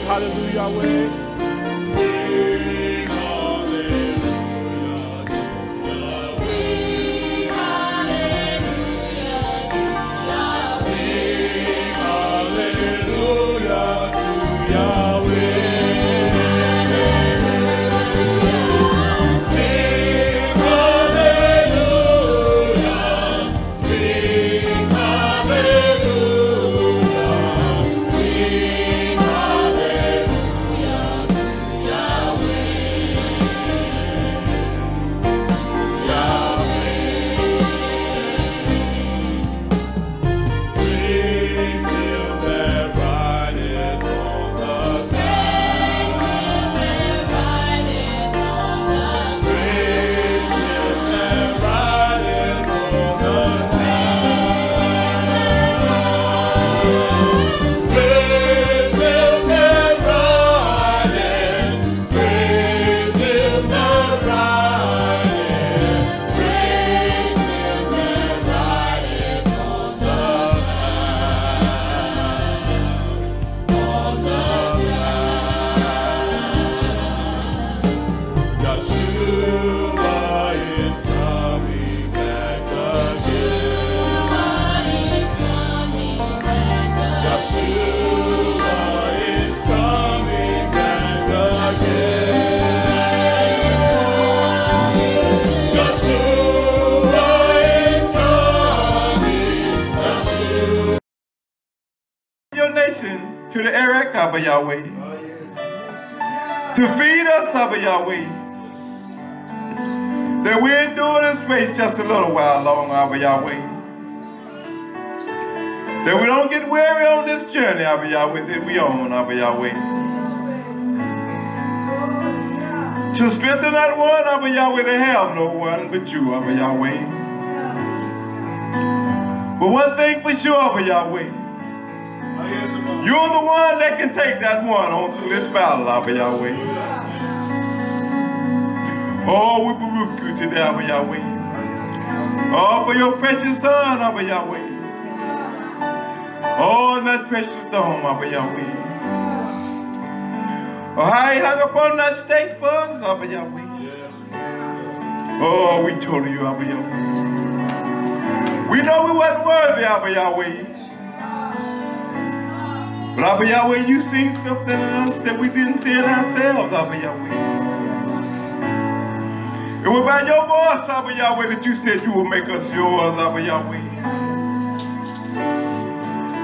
Hallelujah, Yahweh. To the Eric, Abba Yahweh. To feed us, Abba Yahweh. That we endure this race just a little while long, Abba Yahweh. That we don't get weary on this journey, Abba Yahweh, that we on, Abba Yahweh. To strengthen that one, Abba Yahweh, they have no one but you, Abba Yahweh. But one thing for sure, Abba Yahweh. You're the one that can take that one on through this battle, Abba Yahweh. Oh, we rebuke you today, Abba Yahweh. Oh, for your precious son, Abba Yahweh. Oh, and that precious dome, Abba Yahweh. Oh, how he hung upon that stake for us, Abba Yahweh. Oh, we told you, Abba Yahweh. We know we weren't worthy, Abba Yahweh. But Abba Yahweh, you seen something in us that we didn't see in ourselves, Abba Yahweh. It was by your voice, Abba Yahweh, that you said you will make us yours, Abba Yahweh.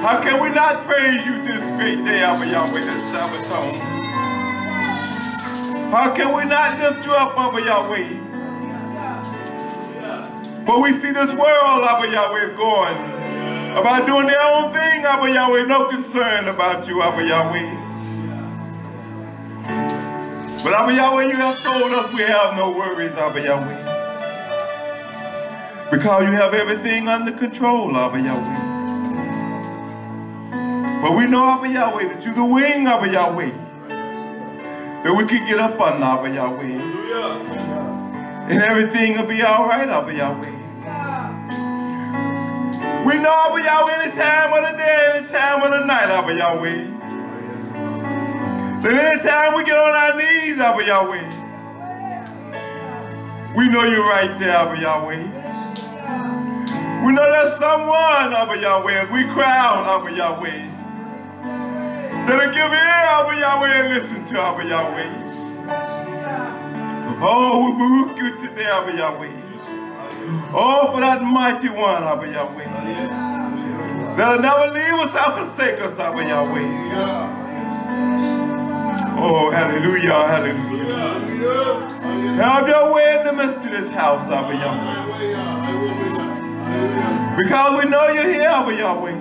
How can we not praise you this great day, Abba Yahweh, this Sabbath home? How can we not lift you up, Abba Yahweh? But we see this world, Abba Yahweh, is going about doing their own thing, Abba Yahweh, no concern about you, Abba Yahweh. But Abba Yahweh, you have told us we have no worries, Abba Yahweh. Because you have everything under control, Abba Yahweh. For we know, Abba Yahweh, that you're the wing, Abba Yahweh, that we can get up on, Abba Yahweh. And everything will be all right, Abba Yahweh. We know, Abba Yahweh, any time of the day, any time of the night, Abba Yahweh. That any time we get on our knees, Abba Yahweh, we know you're right there, Abba Yahweh. We know there's someone, Abba Yahweh, as we cry out, Abba Yahweh, that'll give ear, Abba Yahweh, and listen to Abba Yahweh. Oh, we rebuke you today, Abba Yahweh. Oh, for that mighty one, Abba Yahweh. That'll never leave us or forsake us, Abba Yahweh. Oh, hallelujah, hallelujah. Have your way in the midst of this house, Abba Yahweh. Because we know you're here, Abba Yahweh.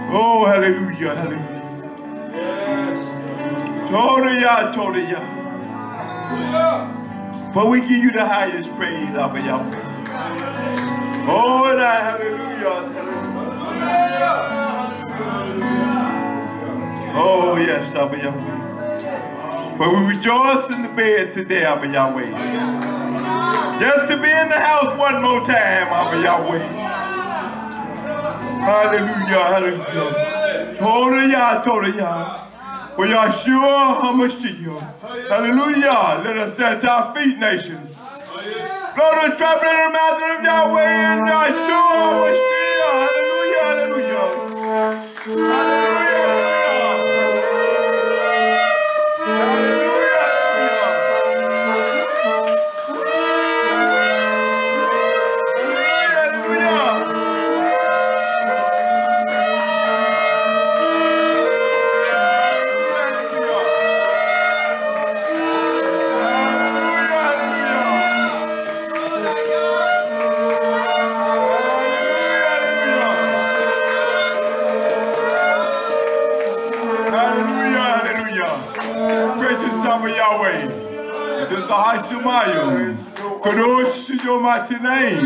Oh, hallelujah, hallelujah. Torah, Torah. For we give you the highest praise, Abba Yahweh. Oh, and hallelujah, hallelujah. Oh, yes, Abba Yahweh. For we rejoice in the bed today, Abba Yahweh. Just to be in the house one more time, Abba Yahweh. Hallelujah, hallelujah. Torah, Torah. For YHWH HaMashiach. Hallelujah. Let us stand to our feet, nation. Lord, we trample in the mountain of Yahweh and YHWH HaMashiach. Hallelujah. Hallelujah. Hallelujah. Yahweh, this is the High Shemayim. Kadosh is your mighty name.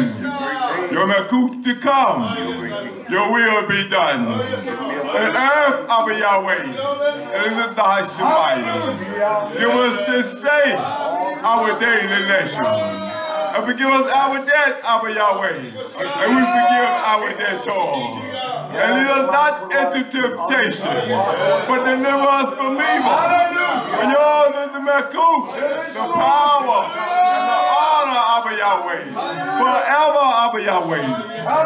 Your Mekuk to come. Your will be done. On earth, Abba Yahweh. This is the High Shemayim. Give us this day our daily lesson. And forgive us our debt, Abba Yahweh. And we forgive our debtors. And lead us not into temptation, but deliver us from evil. For yours is the Mekuk, the power, and the honor, Abba Yahweh. Forever, Abba Yahweh.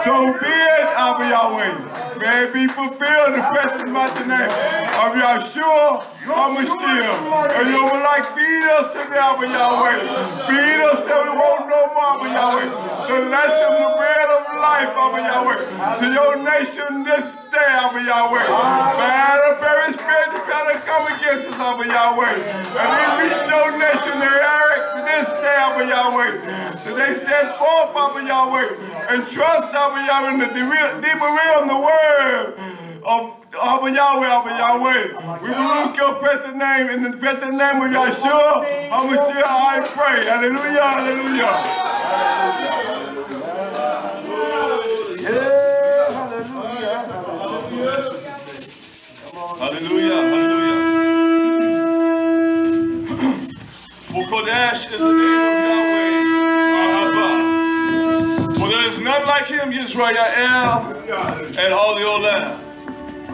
So be it, Abba Yahweh. May it be fulfilled in the precious mighty name of YHWH HaMashiach. And you will like feed us today, Abba Yahweh. Feed us till we won't no more, Abba Yahweh. The lesson, the bread of life, Abba Yahweh. To your nation this day, Abba Yahweh. Man, the very spirit to try to come against us, Abba Yahweh. And they meet your nation, they Eric, this day, Abba Yahweh. So they stand forth, Abba Yahweh, and trust, Abba Yahweh, in the deeper realm, the word of Abba Yahweh, Abba Yahweh. We rebuke your precious name in the precious name of YHWH HaMashiach, I pray. Hallelujah, hallelujah. Hallelujah, hallelujah. For Kodesh is the name of Yahweh, for there is none like him, YisraYah'ale, and all the old land.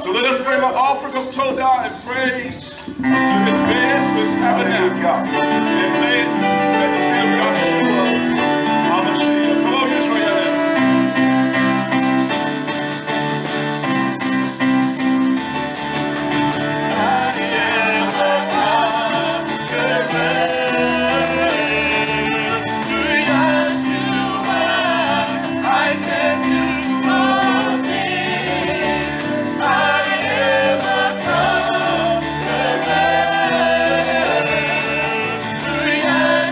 So let us bring an offering of Torah and praise to his bed, to his tabernacle, and lay it at the feet of YHWH HaMashiach. Come on, YisraYah'ale. Yeah.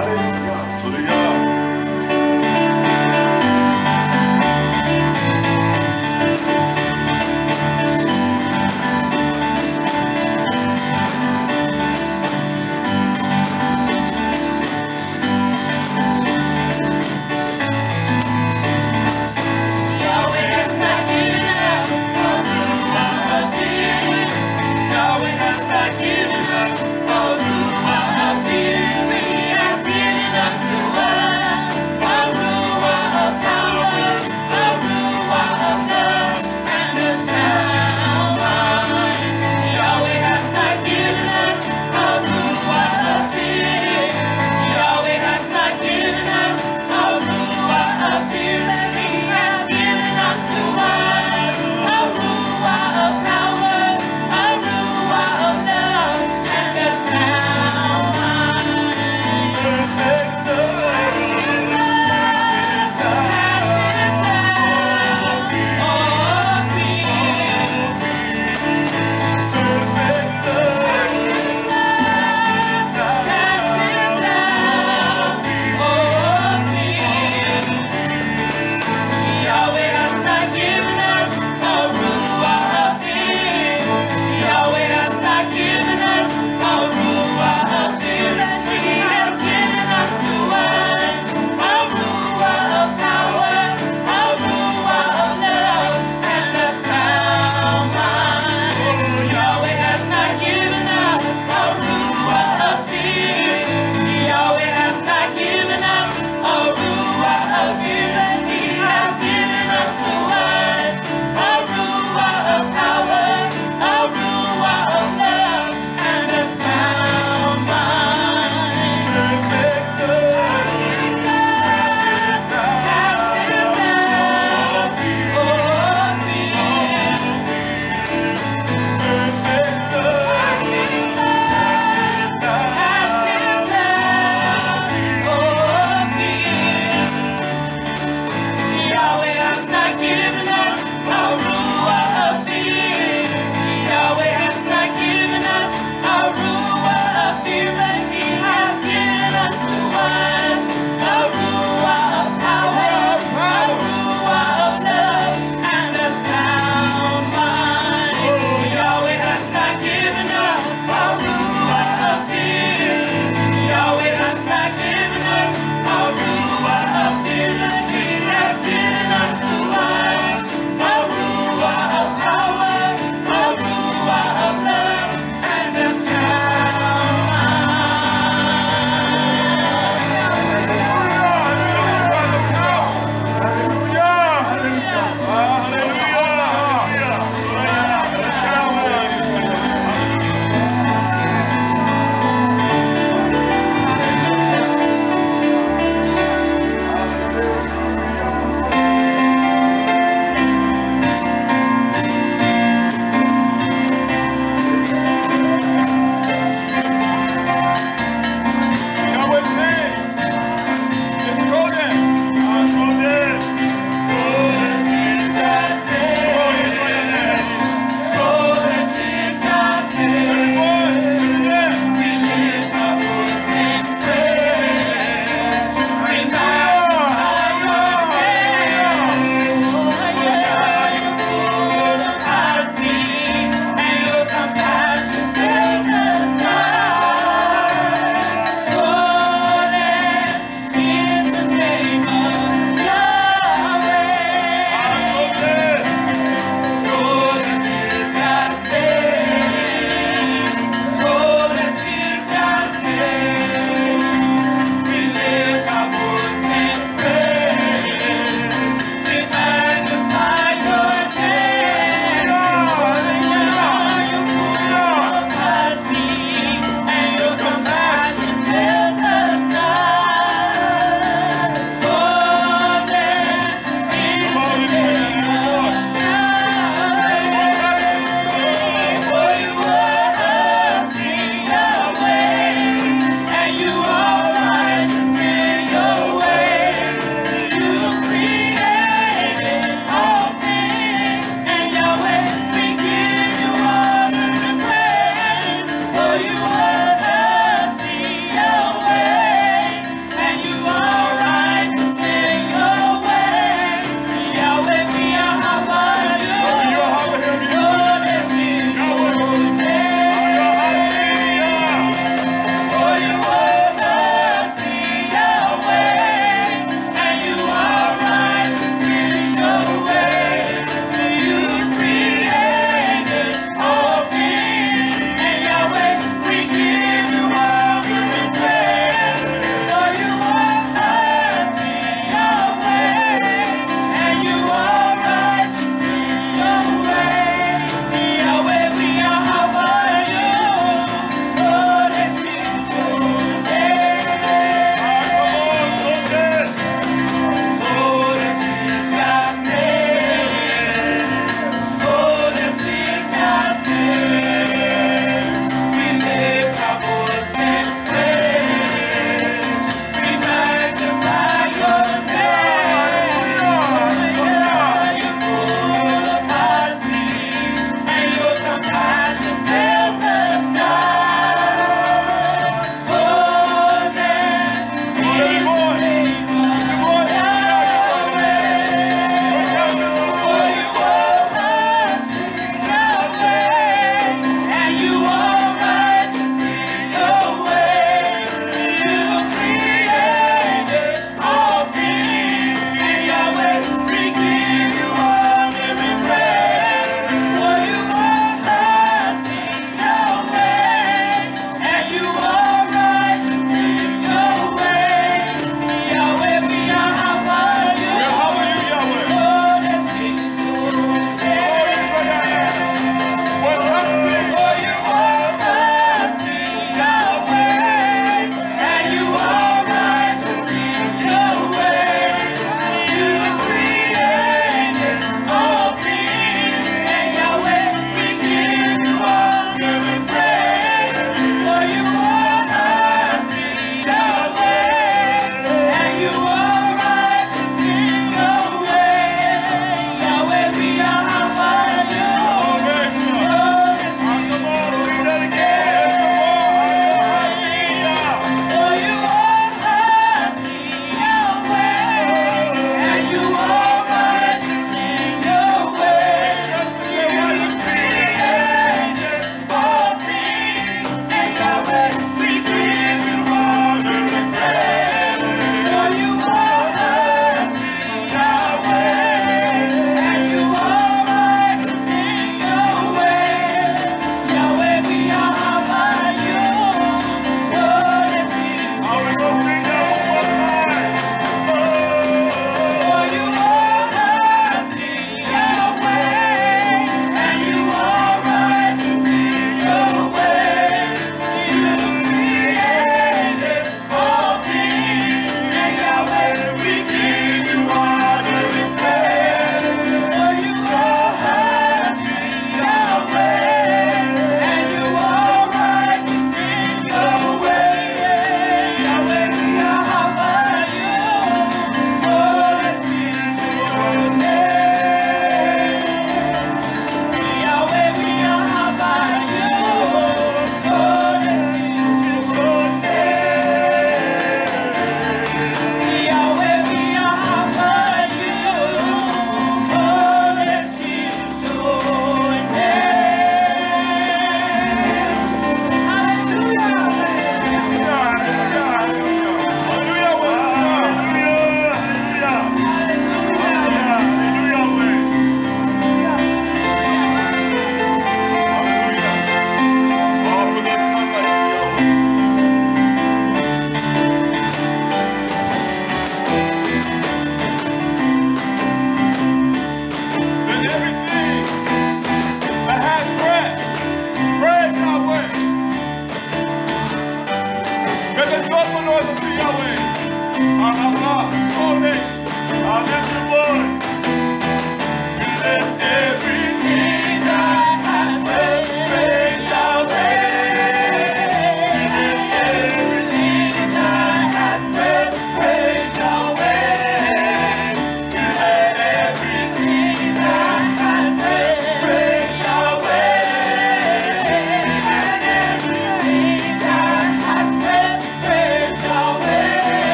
Hallelujah.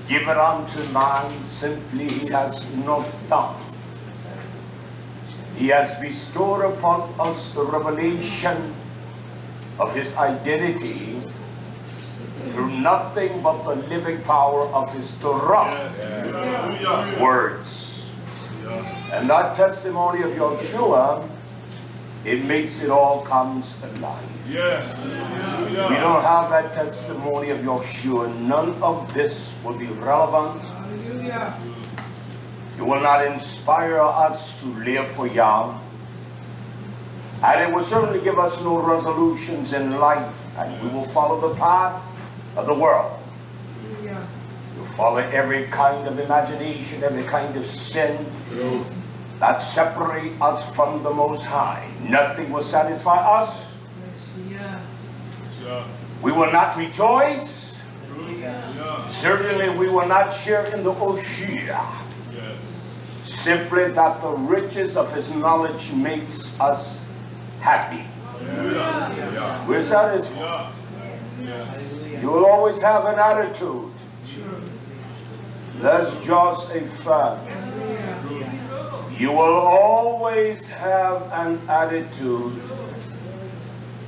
Given unto man simply he has not done. He has bestowed upon us the revelation of his identity through nothing but the living power of his Torah, words. And that testimony of Yahushua, it makes it all comes alive. Yes. We don't have that testimony of Yahushua, none of this will be relevant. It will not inspire us to live for Yah. And it will certainly give us no resolutions in life. And we will follow the path of the world. We'll follow every kind of imagination, every kind of sin that separate us from the Most High. Nothing will satisfy us. We will not rejoice. Certainly we will not share in the Oshia. Simply that the riches of his knowledge makes us happy. We're satisfied. You will always have an attitude. That's just a fact. You will always have an attitude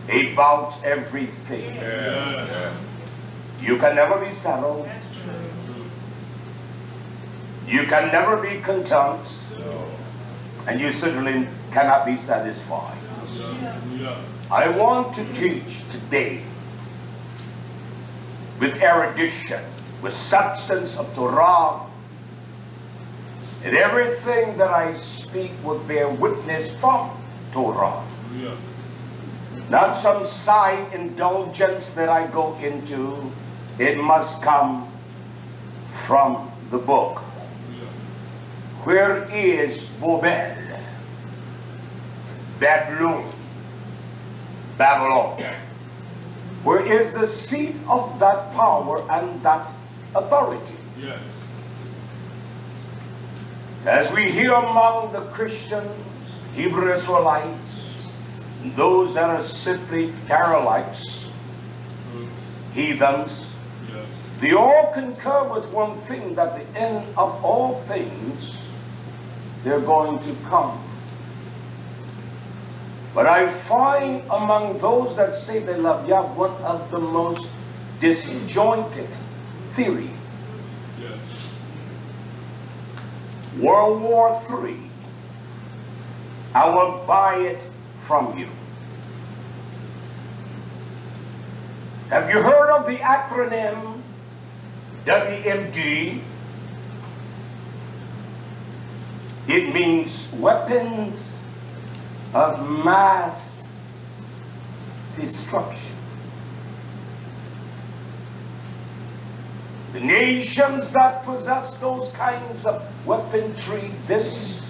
about everything. You can never be settled. You can never be content. And you certainly cannot be satisfied. I want to teach today with erudition, with substance of Torah, and everything that I speak will bear witness from Torah. Not some side indulgence that I go into. It must come from the book. Where is Bobel? Babylon. Where is the seat of that power and that authority? Yes. As we hear among the Christians, Hebrew Israelites, those that are simply Karaites, heathens, they all concur with one thing, that the end of all things, they're going to come. But I find among those that say they love Yah one of the most disjointed theory. World War III, I will buy it from you. Have you heard of the acronym WMD? It means weapons of mass destruction. The nations that possess those kinds of weaponry, this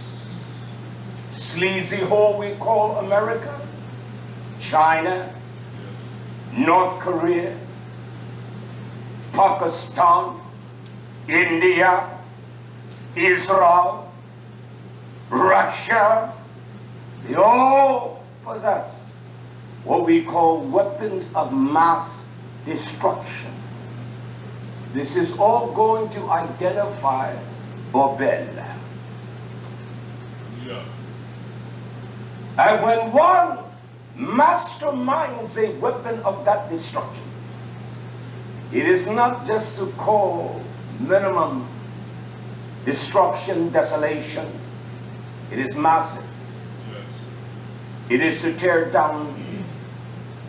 sleazy hole we call America, China, North Korea, Pakistan, India, Israel, Russia, they all possess what we call weapons of mass destruction. This is all going to identify Babel. Yeah. And when one masterminds a weapon of that destruction, it is not just to cause minimum destruction, desolation. It is massive. Yes. It is to tear down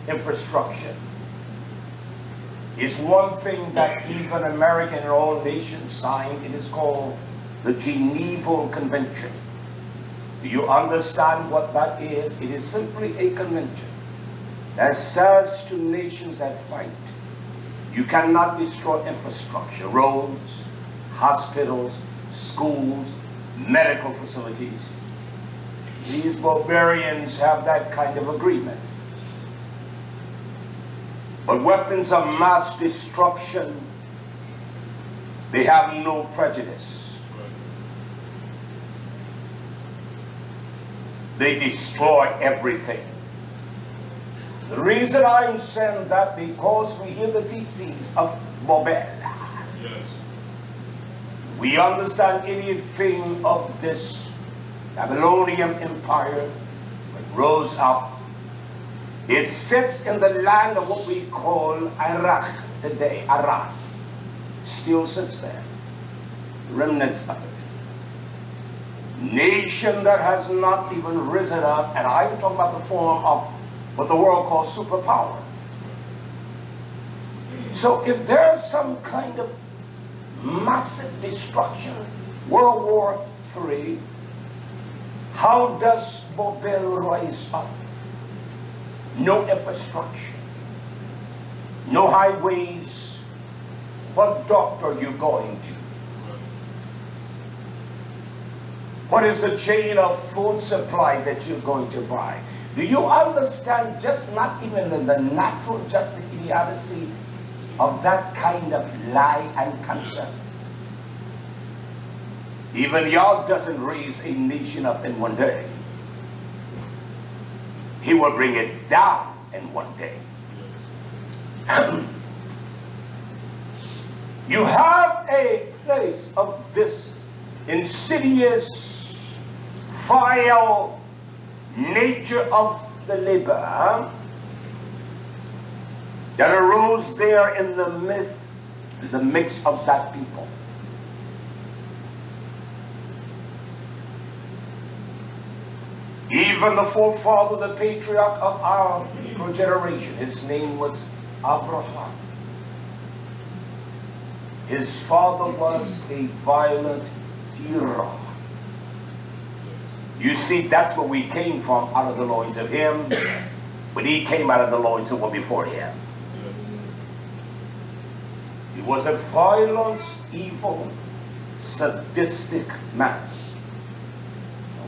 infrastructure. It's one thing that even American and all nations signed. It is called the Geneva Convention. Do you understand what that is? It is simply a convention that says to nations that fight, you cannot destroy infrastructure, roads, hospitals, schools, medical facilities. These barbarians have that kind of agreement. But weapons of mass destruction, they have no prejudice. They destroy everything. The reason I'm saying that, because we hear the theses of Babel. Yes. We understand anything of this Babylonian empire that rose up. It sits in the land of what we call Iraq today. Iraq still sits there. Remnants of it. Nation that has not even risen up, and I'm talking about the form of what the world calls superpower. So if there's some kind of massive destruction, World War III, how does Babel rise up? No infrastructure, no highways. What doctor are you going to? What is the chain of food supply that you're going to buy? Do you understand, just not even in the natural just idiocy of that kind of lie and concept? Even Yah doesn't raise a nation up in one day. He will bring it down in one day. You have a place of this insidious, vile nature of the labor that arose there in the mix of that people. Even the forefather, the patriarch of our generation, his name was Abraham. His father was a violent terror. You see, that's where we came from, out of the loins of him. But he came out of the loins of what before him. He was a violent, evil, sadistic man.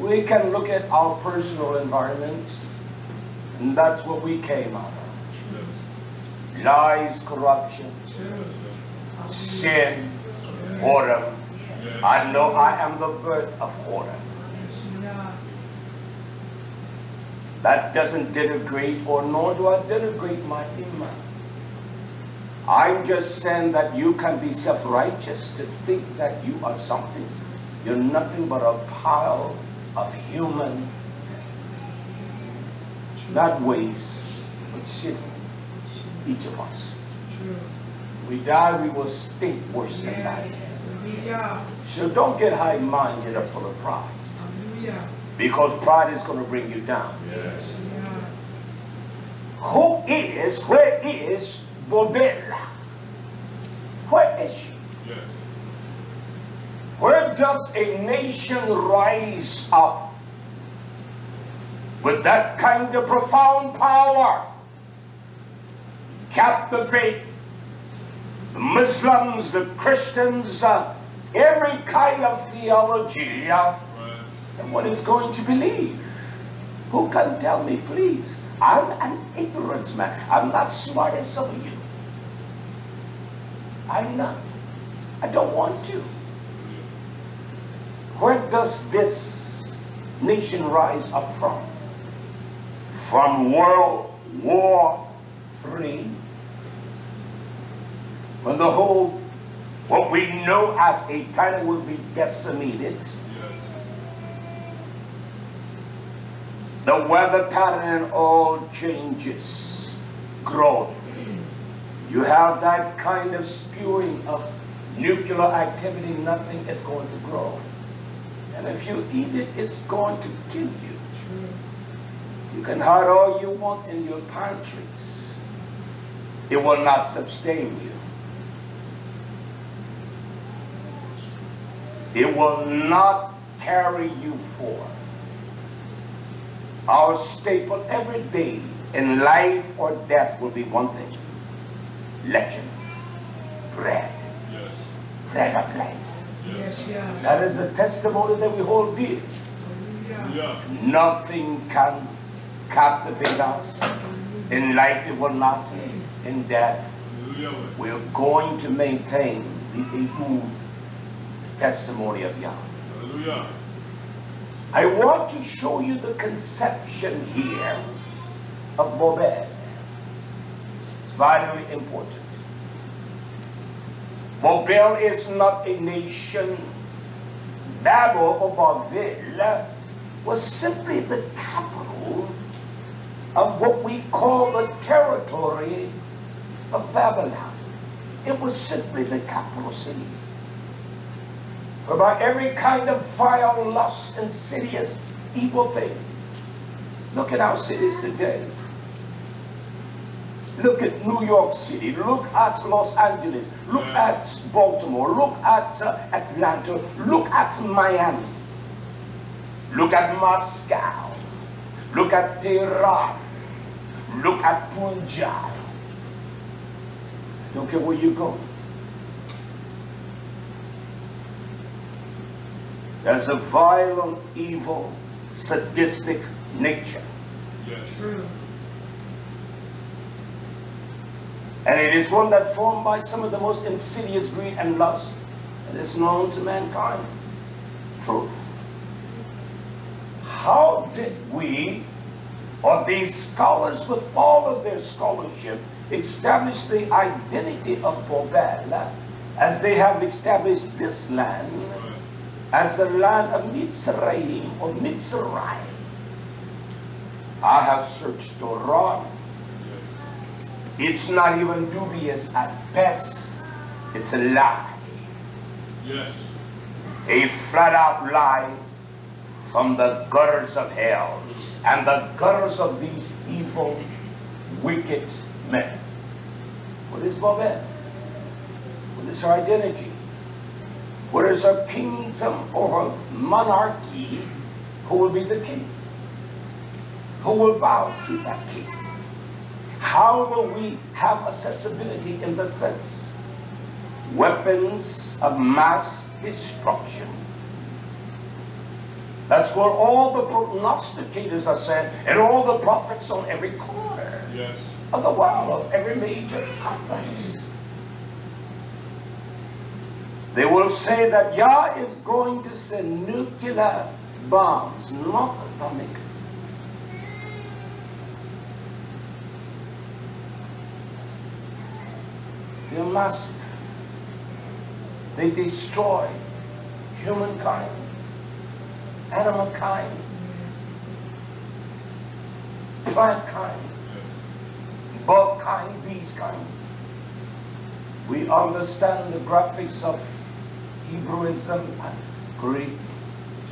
We can look at our personal environment, and that's what we came out of. Lies, corruption, sin, whoredom. I know I am the birth of whoredom. That doesn't denigrate, or nor do I denigrate my iman. I'm just saying that you can be self-righteous to think that you are something. You're nothing but a pile of human, not waste, but sin. Each of us. We die, we will stink worse than that. So don't get high-minded or full of pride. Because pride is going to bring you down. Yes. Where is Bobel? Where is she? Yes. Where does a nation rise up with that kind of profound power, captivate the Muslims, the Christians, every kind of theology, and what is going to believe? Who can tell me, please? I'm an ignorance man. I'm not smart as some of you. I'm not. I don't want to. Where does this nation rise up from? From World War III, when the whole, what we know as a planet will be decimated. The weather pattern and all changes. Growth. You have that kind of spewing of nuclear activity, nothing is going to grow. And if you eat it, it's going to kill you. You can hide all you want in your pantries. It will not sustain you. It will not carry you forth. Our staple every day in life or death will be one thing. Legend. Bread. Yes. Bread of life. Yes. That is a testimony that we hold dear. Yeah. Nothing can captivate us. In life it will not. In death we're going to maintain the testimony of Yah. Hallelujah. I want to show you the conception here of Bobel. It's vitally important. Bobel is not a nation. Babel or Babel was simply the capital of what we call the territory of Babylon. It was simply the capital city. About every kind of vile, lust, insidious, evil thing. Look at our cities today. Look at New York City. Look at Los Angeles. Look at Baltimore. Look at Atlanta. Look at Miami. Look at Moscow. Look at Tehran. Look at Punjab. Don't care where you go. There's a violent, evil, sadistic nature. Yes. True. And it is one that formed by some of the most insidious greed and lust that is known to mankind. Truth. How did we, or these scholars with all of their scholarship, establish the identity of Bobel as they have established this land as the land of Mitzrayim or Mitzray? I have searched Torah. It's not even dubious at best. It's a lie. Yes. A flat-out lie from the gutters of hell and the gutters of these evil, wicked men. What is Babel? What is her identity? What is her kingdom or her monarchy? Who will be the king? Who will bow to that king? How will we have accessibility in the sense? Weapons of mass destruction. That's what all the prognosticators are saying, and all the prophets on every corner of the world, of every major complex. They will say that Yah is going to send nuclear bombs, not atomic. They're massive. They destroy humankind, animal kind, plant kind, bug kind, beast kind. We understand the graphics of Hebrewism and Greek.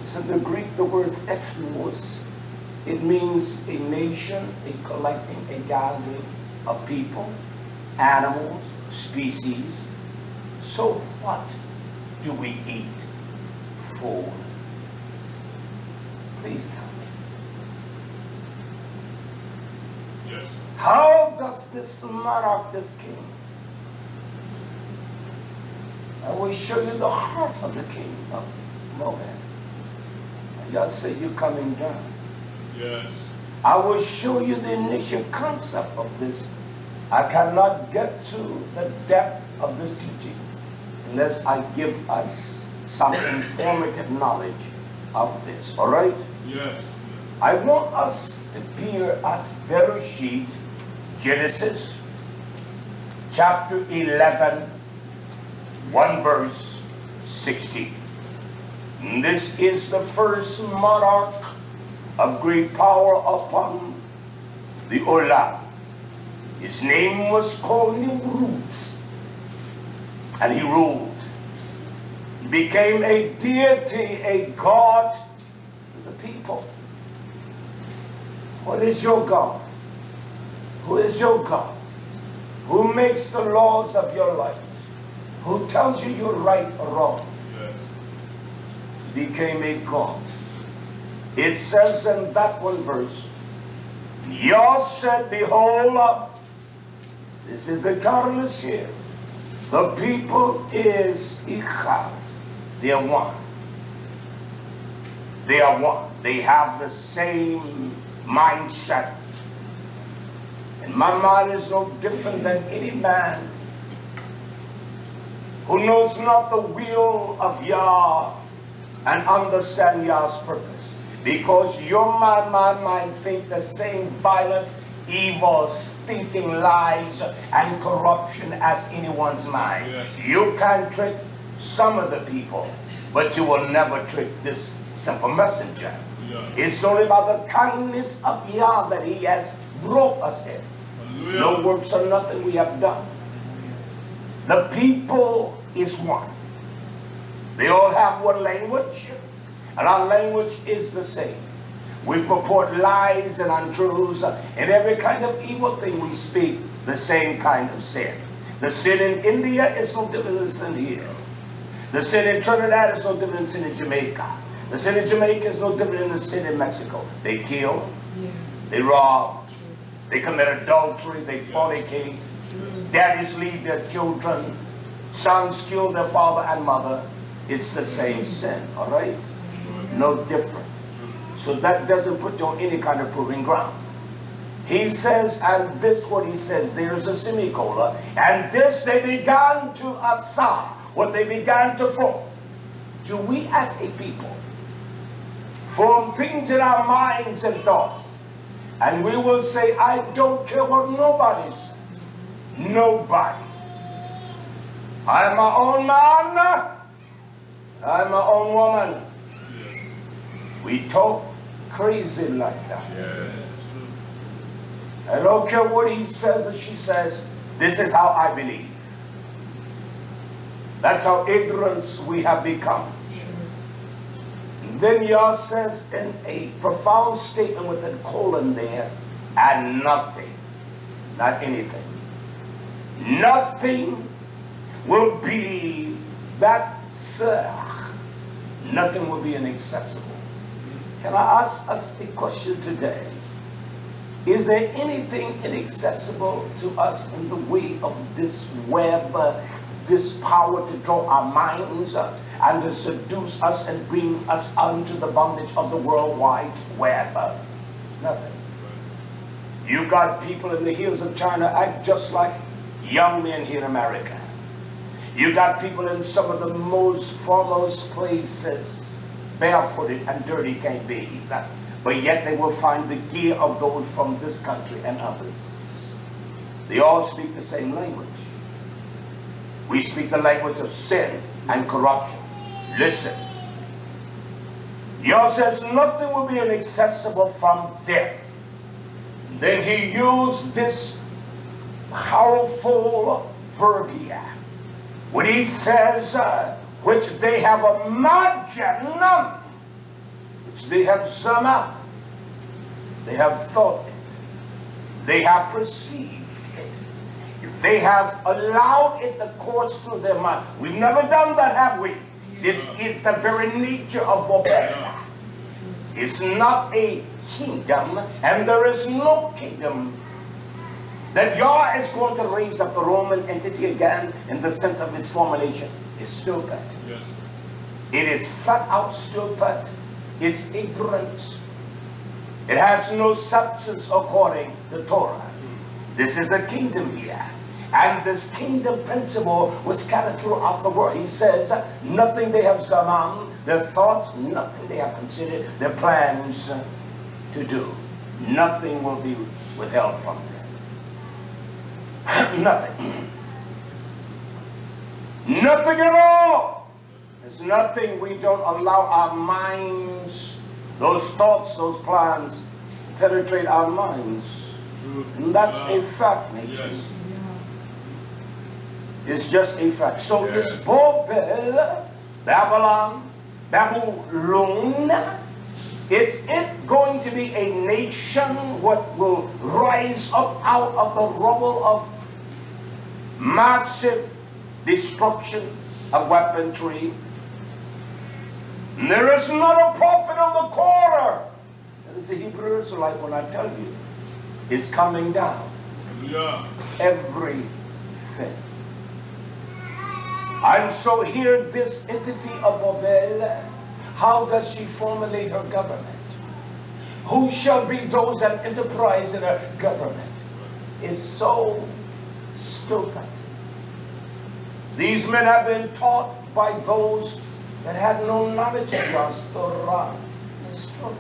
So in the Greek, the word ethnos, it means a nation, a collecting, a gathering of people, animals, species. So what do we eat? Food. Please tell me. Yes. How does this monarch, this king? I will show you the heart of the king of Moab. Y'all say you're coming down. Yes. I will show you the initial concept of this. I cannot get to the depth of this teaching unless I give us some informative knowledge of this. All right? Yes. I want us to peer at Bereshit, Genesis, chapter 11, 1 verse 16. This is the first monarch of great power upon the Olam. His name was called Nimrod, and he ruled. He became a deity, a god to the people. What is your God? Who is your God? Who makes the laws of your life? Who tells you you're right or wrong? Yes. Became a god. It says in that one verse, Yah said, behold, this is the catalyst here. The people is Ichad. They are one. They are one. They have the same mindset. And my mind is no different than any man who knows not the will of Yah and understand Yah's purpose. Because your mind, my mind, think the same violent, evil, stinking lies and corruption as anyone's mind. Yes. You can trick some of the people, but you will never trick this simple messenger. Yeah. It's only by the kindness of Yah that he has brought us here. Hallelujah. No works or nothing we have done. The people is one. They all have one language, and our language is the same. We purport lies and untruths and every kind of evil thing we speak, the same kind of sin. The sin in India is no different than the sin here. The sin in Trinidad is no different than the sin in Jamaica. The sin in Jamaica is no different than the sin in Mexico. They kill, Yes. they rob, they commit adultery, they fornicate, daddies leave their children, sons kill their father and mother. It's the same sin, all right? No different. So that doesn't put you on any kind of proving ground. He says, and this what he says, there's a semicolon, and this they began to assign, what they began to form. Do we as a people form things in our minds and thoughts? And we will say, I don't care what nobody says. Nobody. I'm my own man. I'm my own woman. We talk crazy like that. Yes. I don't care what he says or she says. This is how I believe. That's how ignorant we have become. And then Yah says in a profound statement with a colon there, and nothing, not anything. Nothing will be that, nothing will be inaccessible. Can I ask us a question today? Is there anything inaccessible to us in the way of this web, this power to draw our minds and to seduce us and bring us unto the bondage of the worldwide web? Nothing. You got people in the hills of China act just like young men here in America. You got people in some of the most foremost places, barefooted and dirty, can't bathe, but yet they will find the gear of those from this country and others. They all speak the same language. We speak the language of sin and corruption. Listen. Yah says nothing will be inaccessible from them. Then he used this powerful verb here. When he says, which they have imagined, which they have zama, they have thought it, they have perceived it, they have allowed it to course through their mind. We've never done that, have we? This is the very nature of Babel. It's not a kingdom, and there is no kingdom that Yah is going to raise up the Roman entity again in the sense of its formulation. It's stupid. Yes. It is flat out stupid. It's ignorant. It has no substance according to Torah. This is a kingdom here. And this kingdom principle was scattered throughout the world. He says, nothing they have zaman, their thoughts, nothing they have considered, their plans to do. Nothing will be withheld from them. Nothing. Nothing at all. There's nothing we don't allow our minds, those thoughts, those plans, to penetrate our minds. And that's a fact, nation. Yes. It's just a fact. So this Babylon, is it going to be a nation what will rise up out of the rubble of massive destruction of weaponry? There is not a prophet on the corner. That is the Hebrew Israelite when I tell you. It's coming down. Yeah. Everything. And so here this entity of Babel, how does she formulate her government? Who shall be those that enterprise in her government? It's so stupid. These men have been taught by those that had no knowledge of God's Torah. It's true.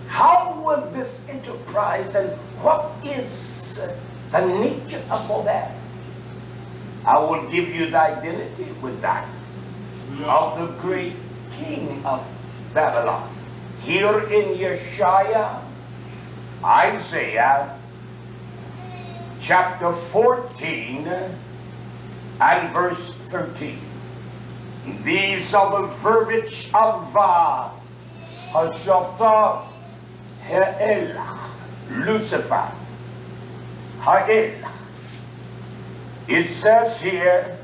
How would this enterprise and what is the nature of Babel? I will give you the identity with that of the great king of Babylon. Here in Isaiah chapter 14 and verse 13. These are the verbiage of YHWHSHUA, Lucifer, Ha'el. It says here,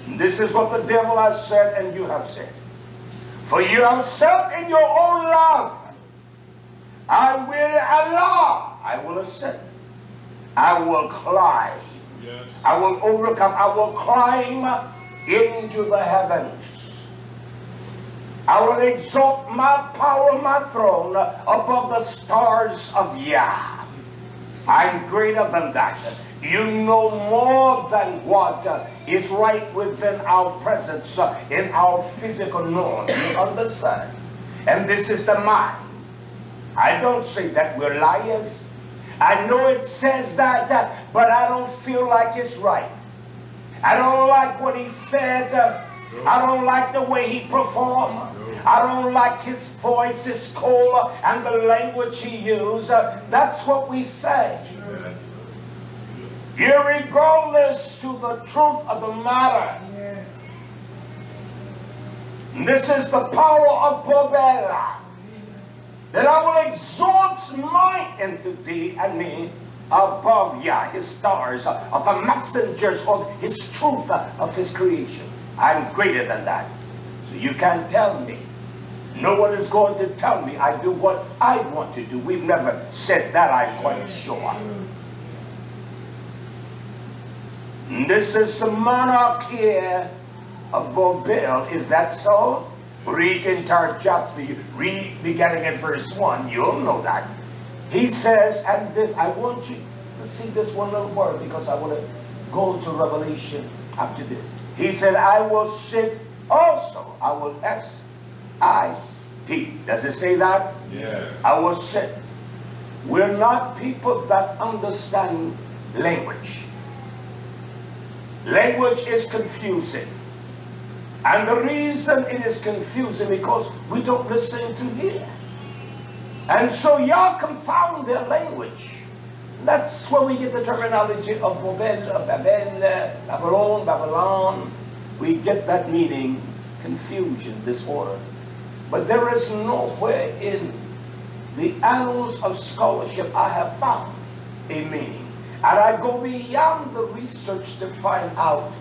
this is what the devil has said and you have said. For you have said in your own love, I will ascend. I will climb. Yes. I will overcome. I will climb into the heavens. I will exalt my power, my throne above the stars of Yah. I'm greater than that. You know more than what is right within our presence in our physical norm. You understand? And this is the mind. I don't say that we're liars. I know it says that, but I don't feel like it's right. I don't like what he said. I don't like the way he performed. I don't like his voice, his call, and the language he used. That's what we say. Irregardless to the truth of the matter. Yes. This is the power of Babel. That I will exalt my entity and me above Yah, his stars, of the messengers of his truth of his creation. I'm greater than that. So you can't tell me. No one is going to tell me I do what I want to do. We've never said that, I'm quite sure. This is the monarch here of Babel. Is that so? Read the entire chapter. Read beginning at verse 1. You'll know that. He says, and this, I want you to see this one little word because I want to go to Revelation after this. He said, I will sit also. I will S-I-T. Does it say that? Yes. I will sit. We're not people that understand language. Language is confusing. And the reason it is confusing because we don't listen to hear. And so Yah confound their language. That's where we get the terminology of Babylon. we get that meaning, confusion, disorder. But there is nowhere in the annals of scholarship I have found a meaning. And I go beyond the research to find out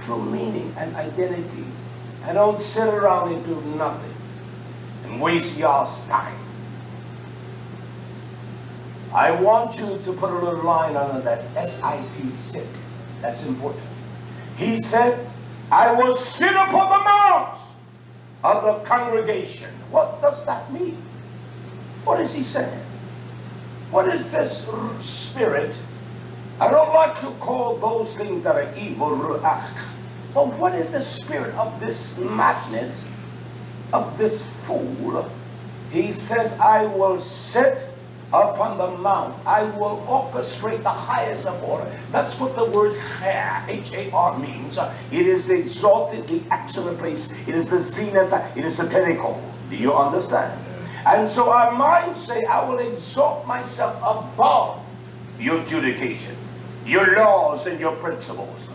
true meaning and identity. I don't sit around and do nothing and waste y'all's time. I want you to put a little line under that S-I-T, sit. That's important. He said, I will sit upon the mount of the congregation. What does that mean? What is he saying? What is this spirit? I don't like to call those things that are evil, but what is the spirit of this madness, of this fool? He says, I will sit upon the mount. I will orchestrate the highest of order. That's what the word H-A-R means. It is the exalted, the excellent place. It is the zenith. It is the pinnacle. Do you understand? And so our minds say, I will exalt myself above your judication, your laws and your principles.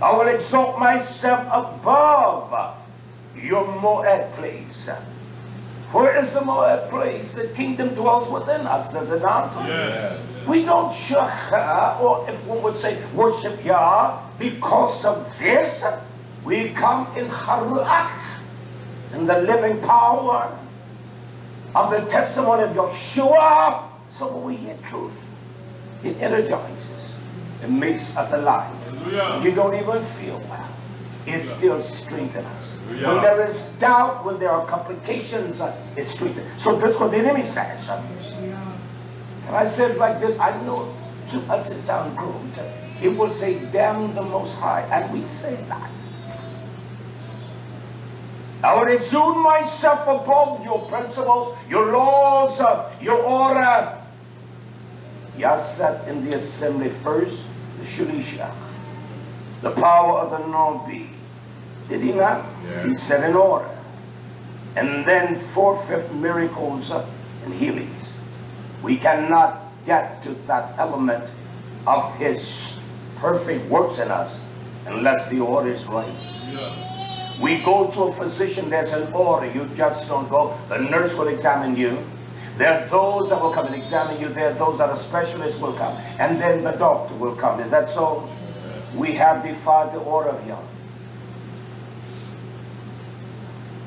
I will exalt myself above your Moed place. Where is the Moed place? The kingdom dwells within us, does it not? Yes. We don't or if one would say, worship Yah. Because of this, we come in Haruach, in the living power of the testimony of Yeshua. So when we hear truth, it energizes. It makes us alive. Hallelujah. You don't even feel well. It still strengthens us. Hallelujah. When there is doubt, when there are complications, it strengthens. So that's what the enemy says. And I said like this, I know to us it sounds crude. It will say, damn the Most High. And we say that. I will exalt myself above your principles, your laws, your order. Yah sat in the assembly first, the Shulisha, the power of the Nabi. Did he not? Yeah. He set in order. And then 4/5 miracles and healings. We cannot get to that element of his perfect works in us unless the order is right. Yeah. We go to a physician, there's an order. You just don't go. The nurse will examine you. There are those that will come and examine you. There are those that are specialists will come. And then the doctor will come. Is that so? We have defied the order of Yah.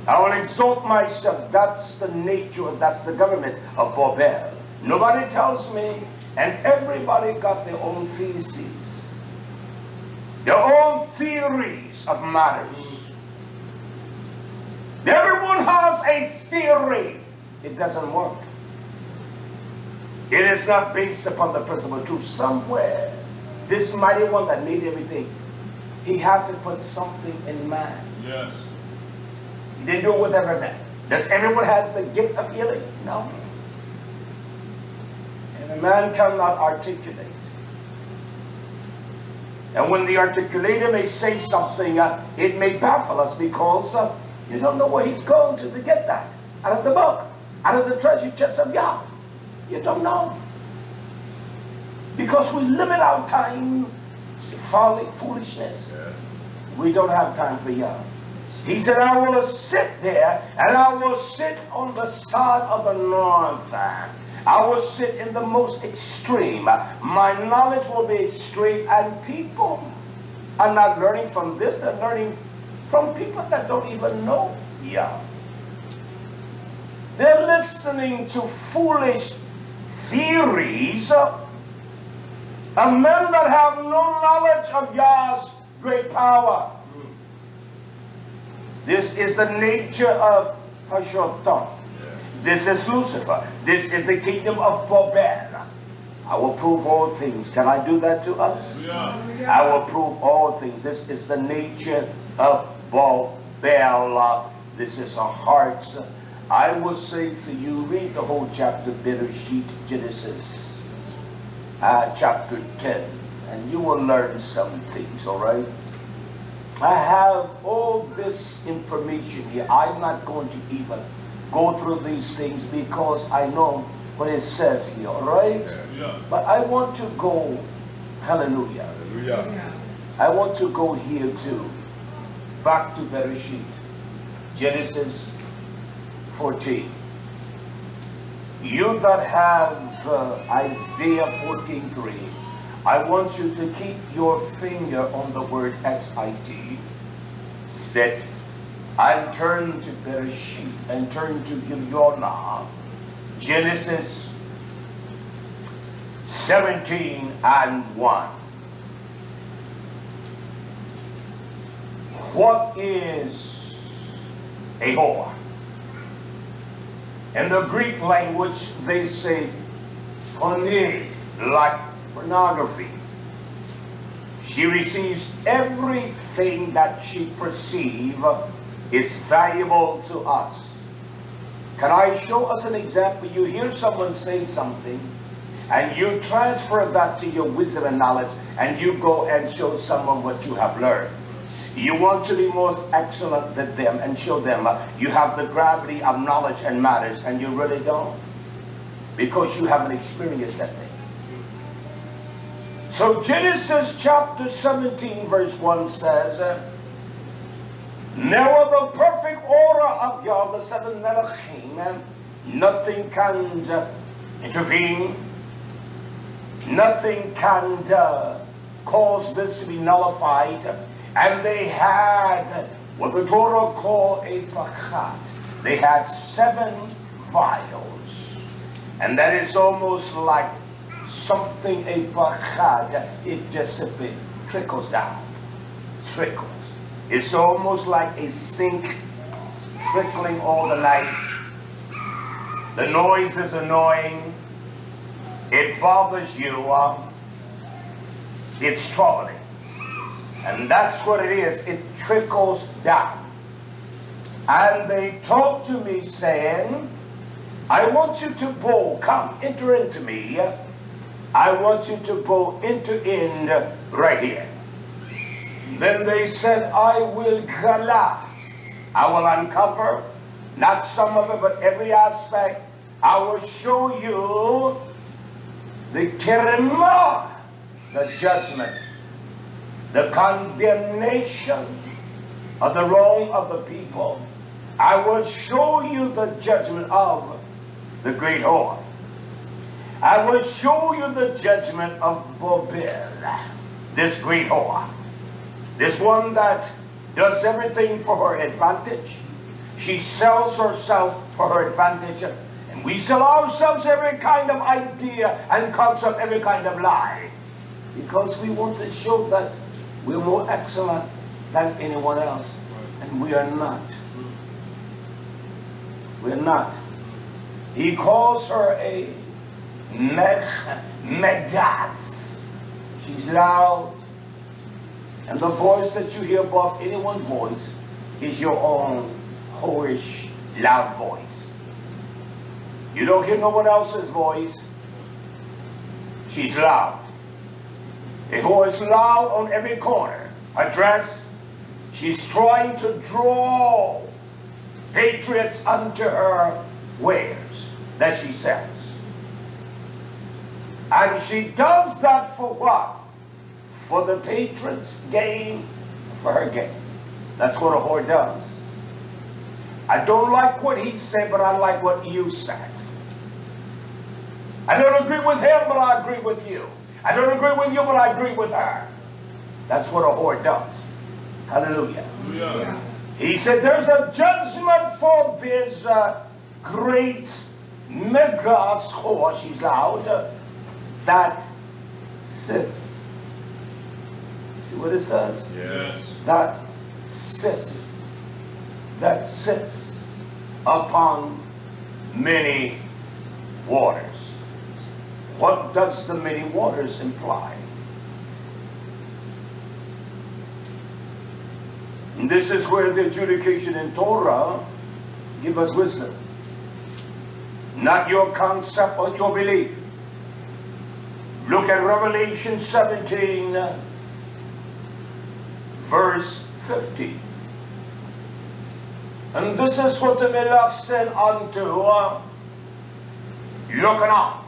I will exalt myself. That's the nature, that's the government of Babel. Nobody tells me, and everybody got their own theses, their own theories of matters. Everyone has a theory. It doesn't work. It is not based upon the principle of truth. Somewhere, this mighty one that made everything, he had to put something in man. Yes. He didn't do it with every man. Does everyone has the gift of healing? No. And a man cannot articulate. And when the articulator may say something, it may baffle us because you don't know where he's going to get that. Out of the book, out of the treasure chest of Yah. You don't know. Because we limit our time to folly, foolishness. Yeah. We don't have time for Yah. He said, I will sit there, and I will sit on the side of the north. I will sit in the most extreme. My knowledge will be extreme, and people are not learning from this. They're learning from people that don't even know Yah. They're listening to foolish theories of men that have no knowledge of Yah's great power. This is the nature of Hashotam. This is Lucifer. This is the kingdom of Babel. I will prove all things. Can I do that to us? Yeah. I will prove all things. This is the nature of Babel. This is our hearts. I will say to you, read the whole chapter, Bereshit, Genesis, chapter 10, and you will learn some things, all right? I have all this information here. I'm not going to even go through these things because I know what it says here, all right? Yeah. But I want to go, hallelujah. Hallelujah. I want to go here too. back to Bereshit, Genesis 14. You that have Isaiah 14:3, I want you to keep your finger on the word S-I-T, sit, and turn to Bereshit, and turn to Gileonah, Genesis 17:1. What is a whore? In the Greek language, they say porne, like pornography. She receives everything that she perceives is valuable to us. Can I show us an example? You hear someone say something, and you transfer that to your wisdom and knowledge, and you go and show someone what you have learned. You want to be most excellent than them and show them you have the gravity of knowledge and matters, and you really don't, because you haven't experienced that thing. So Genesis chapter 17 verse 1 says, now the perfect order of Yah, the seven Melachim, nothing can intervene, nothing can cause this to be nullified. And they had what the Torah called a pachat. They had 7 vials. And that is almost like something, a pachat. It just simply trickles down. Trickles. It's almost like a sink trickling all the night. The noise is annoying. It bothers you. It's troubling. And that's what it is. It trickles down. And they talked to me saying, I want you to bow, come, enter into me. I want you to bow in right here. Then they said, I will gala. I will uncover, not some of it, but every aspect. I will show you the kerema, the judgment, the condemnation of the wrong of the people. I will show you the judgment of the great whore. I will show you the judgment of Bobel, this great whore. This one that does everything for her advantage. She sells herself for her advantage. And we sell ourselves every kind of idea and concept, every kind of lie. Because we want to show that we're more excellent than anyone else. And we are not. We're not. He calls her a megas. She's loud. And the voice that you hear above anyone's voice is your own whorish, loud voice. You don't hear no one else's voice. She's loud. A whore is loud on every corner. Her dress, she's trying to draw patriots unto her wares that she sells. And she does that for what? For the patrons' gain, for her gain. That's what a whore does. I don't like what he said, but I like what you said. I don't agree with him, but I agree with you. I don't agree with you, but I agree with her. That's what a whore does. Hallelujah. Hallelujah. He said there's a judgment for this great megas whore, she's loud, that sits. See what it says? Yes. That sits upon many waters. What does the many waters imply? And this is where the adjudication in Torah give us wisdom. Not your concept or your belief. Look at Revelation 17, verse 50. And this is what the Melech said unto Yochanan.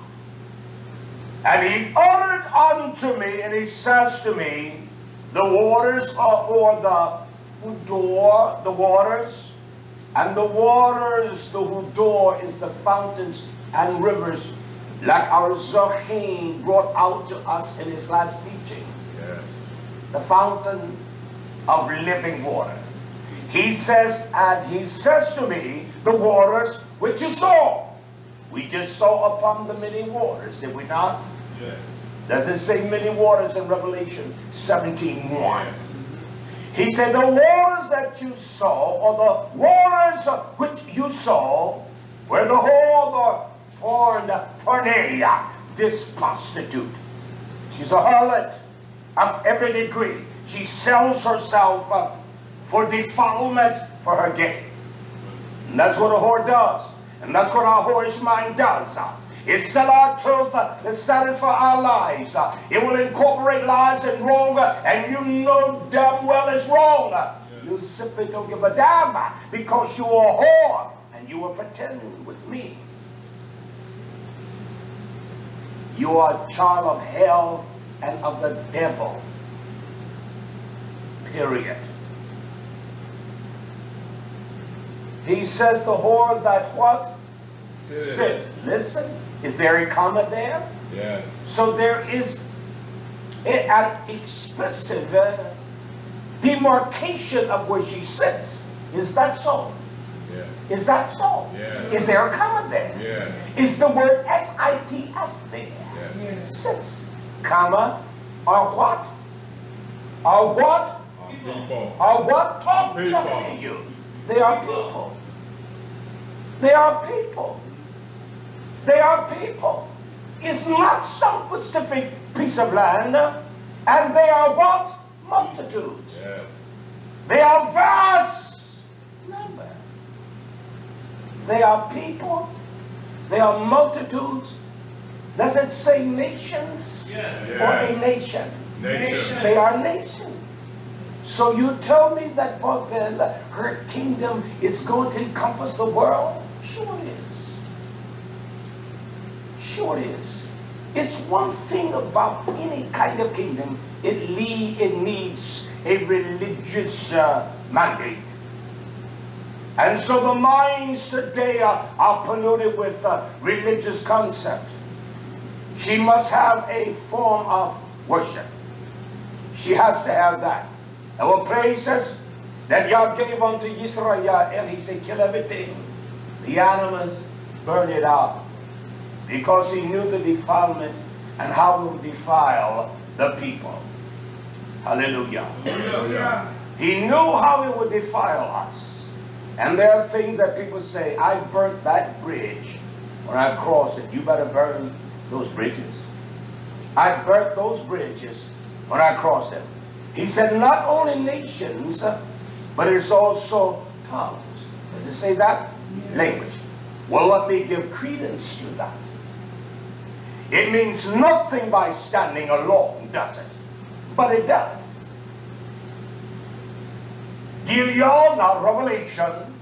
And he uttered unto me, and he says to me, the waters or the who door the waters, and the waters, the who door is the fountains and rivers, like our Zochim brought out to us in his last teaching. Yes. The fountain of living water. He says, and he says to me, the waters which you saw. We just saw upon the many waters, did we not? Yes. Does it say many waters in Revelation 17:1? Yes. He said, the waters that you saw, or the waters which you saw, were the whore, porneia, this prostitute. She's a harlot of every degree. She sells herself for defilement for her gain. And that's what a whore does. And that's what our whorish mind does. It sell our truth to satisfy our lies. It will incorporate lies and wrong, and you know damn well it's wrong. Yes. You simply don't give a damn because you are a whore and you are pretending with me. You are a child of hell and of the devil. Period. He says the whore that what? Sits. Listen. Is there a comma there? Yeah. So there is an explicit demarcation of where she sits. Is that so? Yeah. Is that so? Yeah. Is there a comma there? Yeah. Is the word S-I-T-S there? Yeah. Sits. Comma. Or what? Or what? People. Or what? Talk People. to you. They are people. They are people. They are people. It's not some specific piece of land. And they are what? Multitudes. Yeah. They are vast number. They are people. They are multitudes. Does it say nations? Yeah. Or a nation? Nation. They are nations. So you tell me that Babel, her kingdom is going to encompass the world? Sure it is. Sure it is. It's one thing about any kind of kingdom. It needs a religious mandate. And so the minds today are polluted with religious concepts. She must have a form of worship. She has to have that. Our praises that Yah gave unto YisraYah'ale, he said, kill everything. The animals, burn it out. Because he knew the defilement and how it would defile the people. Hallelujah. Hallelujah. He knew how it would defile us. And there are things that people say, I burnt that bridge when I crossed it. You better burn those bridges. I burnt those bridges when I crossed them. He said not only nations, but it's also tongues. Does it say that? Yes. Language. Well, let me give credence to that. It means nothing by standing alone, does it? But it does. Give y'all now Revelation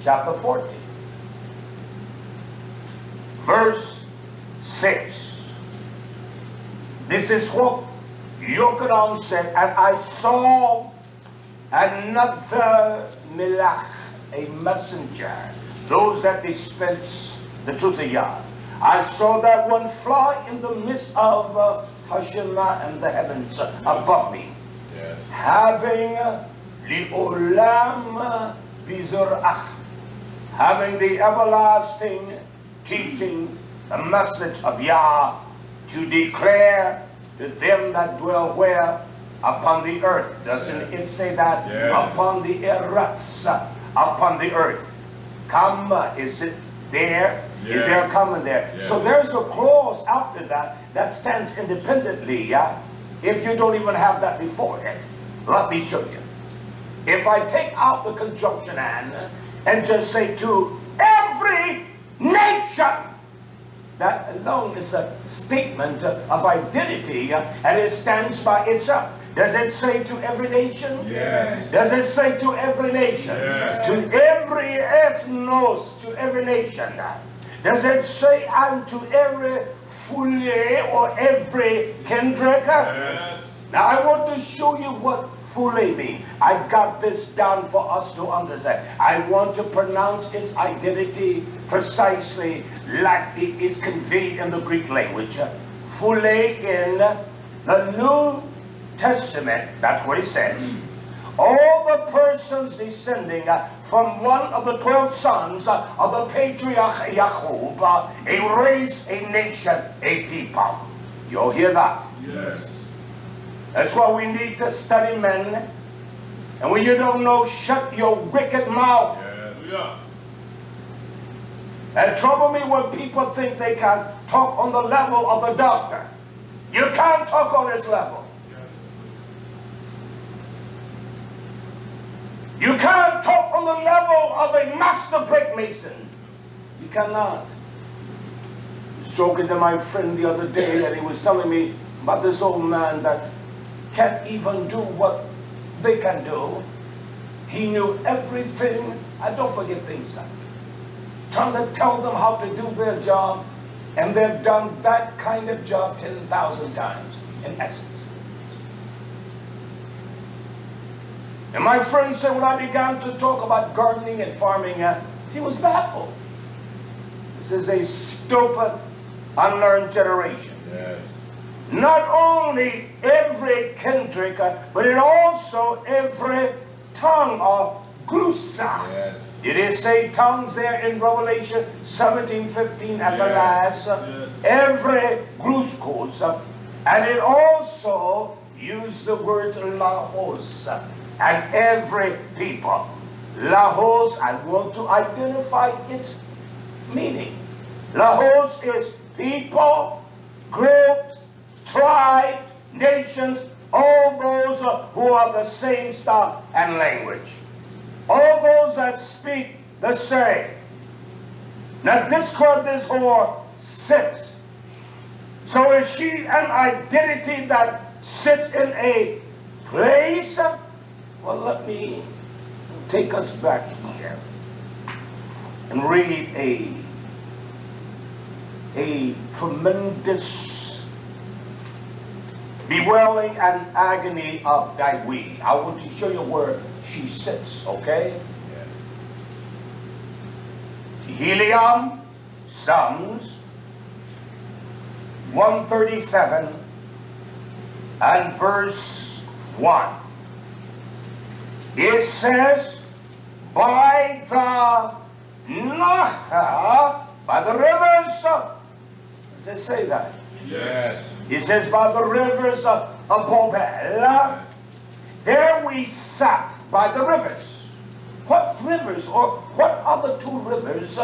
chapter 14. Verse 6. This is what Yochanan said, and I saw another melech, a messenger, those that dispense the truth of Yah. I saw that one fly in the midst of Hashanah and the heavens above me, yes, having li'olam bizur'ach, having the everlasting teaching, the message of Yah, to declare to them that dwell where? Upon the earth. Doesn't it say that? Yes. Upon the eretz, upon the earth. Comma, is it there? Yeah. Is there a comma there? Yeah. So there's a clause after that that stands independently, yeah? If you don't even have that before it. Let me show you. If I take out the conjunction and just say to every nation, that alone is a statement of identity, and it stands by itself. Does it say to every nation? Yes. Does it say to every nation? Yes. To every ethnos, to every nation? Does it say unto every fully or every kindred? Yes. Now I want to show you what Fulemi. I got this down for us to understand. I want to pronounce its identity precisely like it is conveyed in the Greek language. Phule in the New Testament, that's what it says. All the persons descending from one of the 12 sons of the patriarch Jacob, a race, a nation, a people. You'll hear that. Yes. That's why we need to study men. And when you don't know, shut your wicked mouth. Yeah. It troubles me when people think they can talk on the level of a doctor. You can't talk on this level. You can't talk on the level of a master brick mason. You cannot. I was talking to my friend the other day, and he was telling me about this old man that can't even do what they can do. He knew everything. And don't forget things, son. Trying to tell them how to do their job, and they've done that kind of job 10,000 times, in essence. And my friend said when I began to talk about gardening and farming, he was baffled. This is a stupid, unlearned generation. Yes. Not only every kindred, but it also every tongue or glusa. Yes. Did it say tongues there in Revelation 17:15 at the last? Yes. Every gluskos. And it also used the word lahos. And every people. Lahos, I want to identify its meaning. Lahos is people, groups, tribes, nations, all those who are the same stock and language. All those that speak the same. Now this where this whore sits. So is she an identity that sits in a place? Well, let me take us back here and read a tremendous bewailing and agony of Dawid. I want to show you where she sits, okay? Tehillim, Psalms 137 and verse 1. It says, by the Nahar, by the rivers, does it say that? Yes. It says, by the rivers of Bobel, there we sat by the rivers. What rivers, or what are the two rivers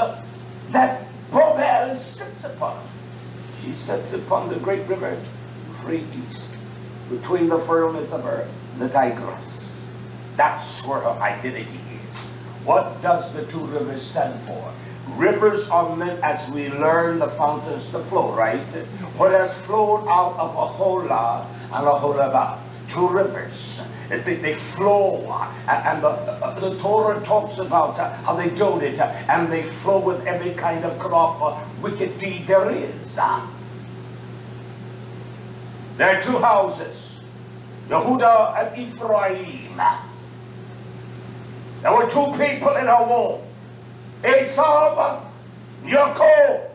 that Bobel sits upon? She sits upon the great river Euphrates, between the firmaments of her, the Tigris. That's where her identity is. What does the two rivers stand for? Rivers are meant, as we learn, the fountains to flow, right? What has flowed out of Aholah and Aholabah. Two rivers. They flow, and the Torah talks about how they do it, and they flow with every kind of crop, wicked deed there is. There are two houses, Yehuda and Ephraim. There were two people in her womb, Esau and Jacob.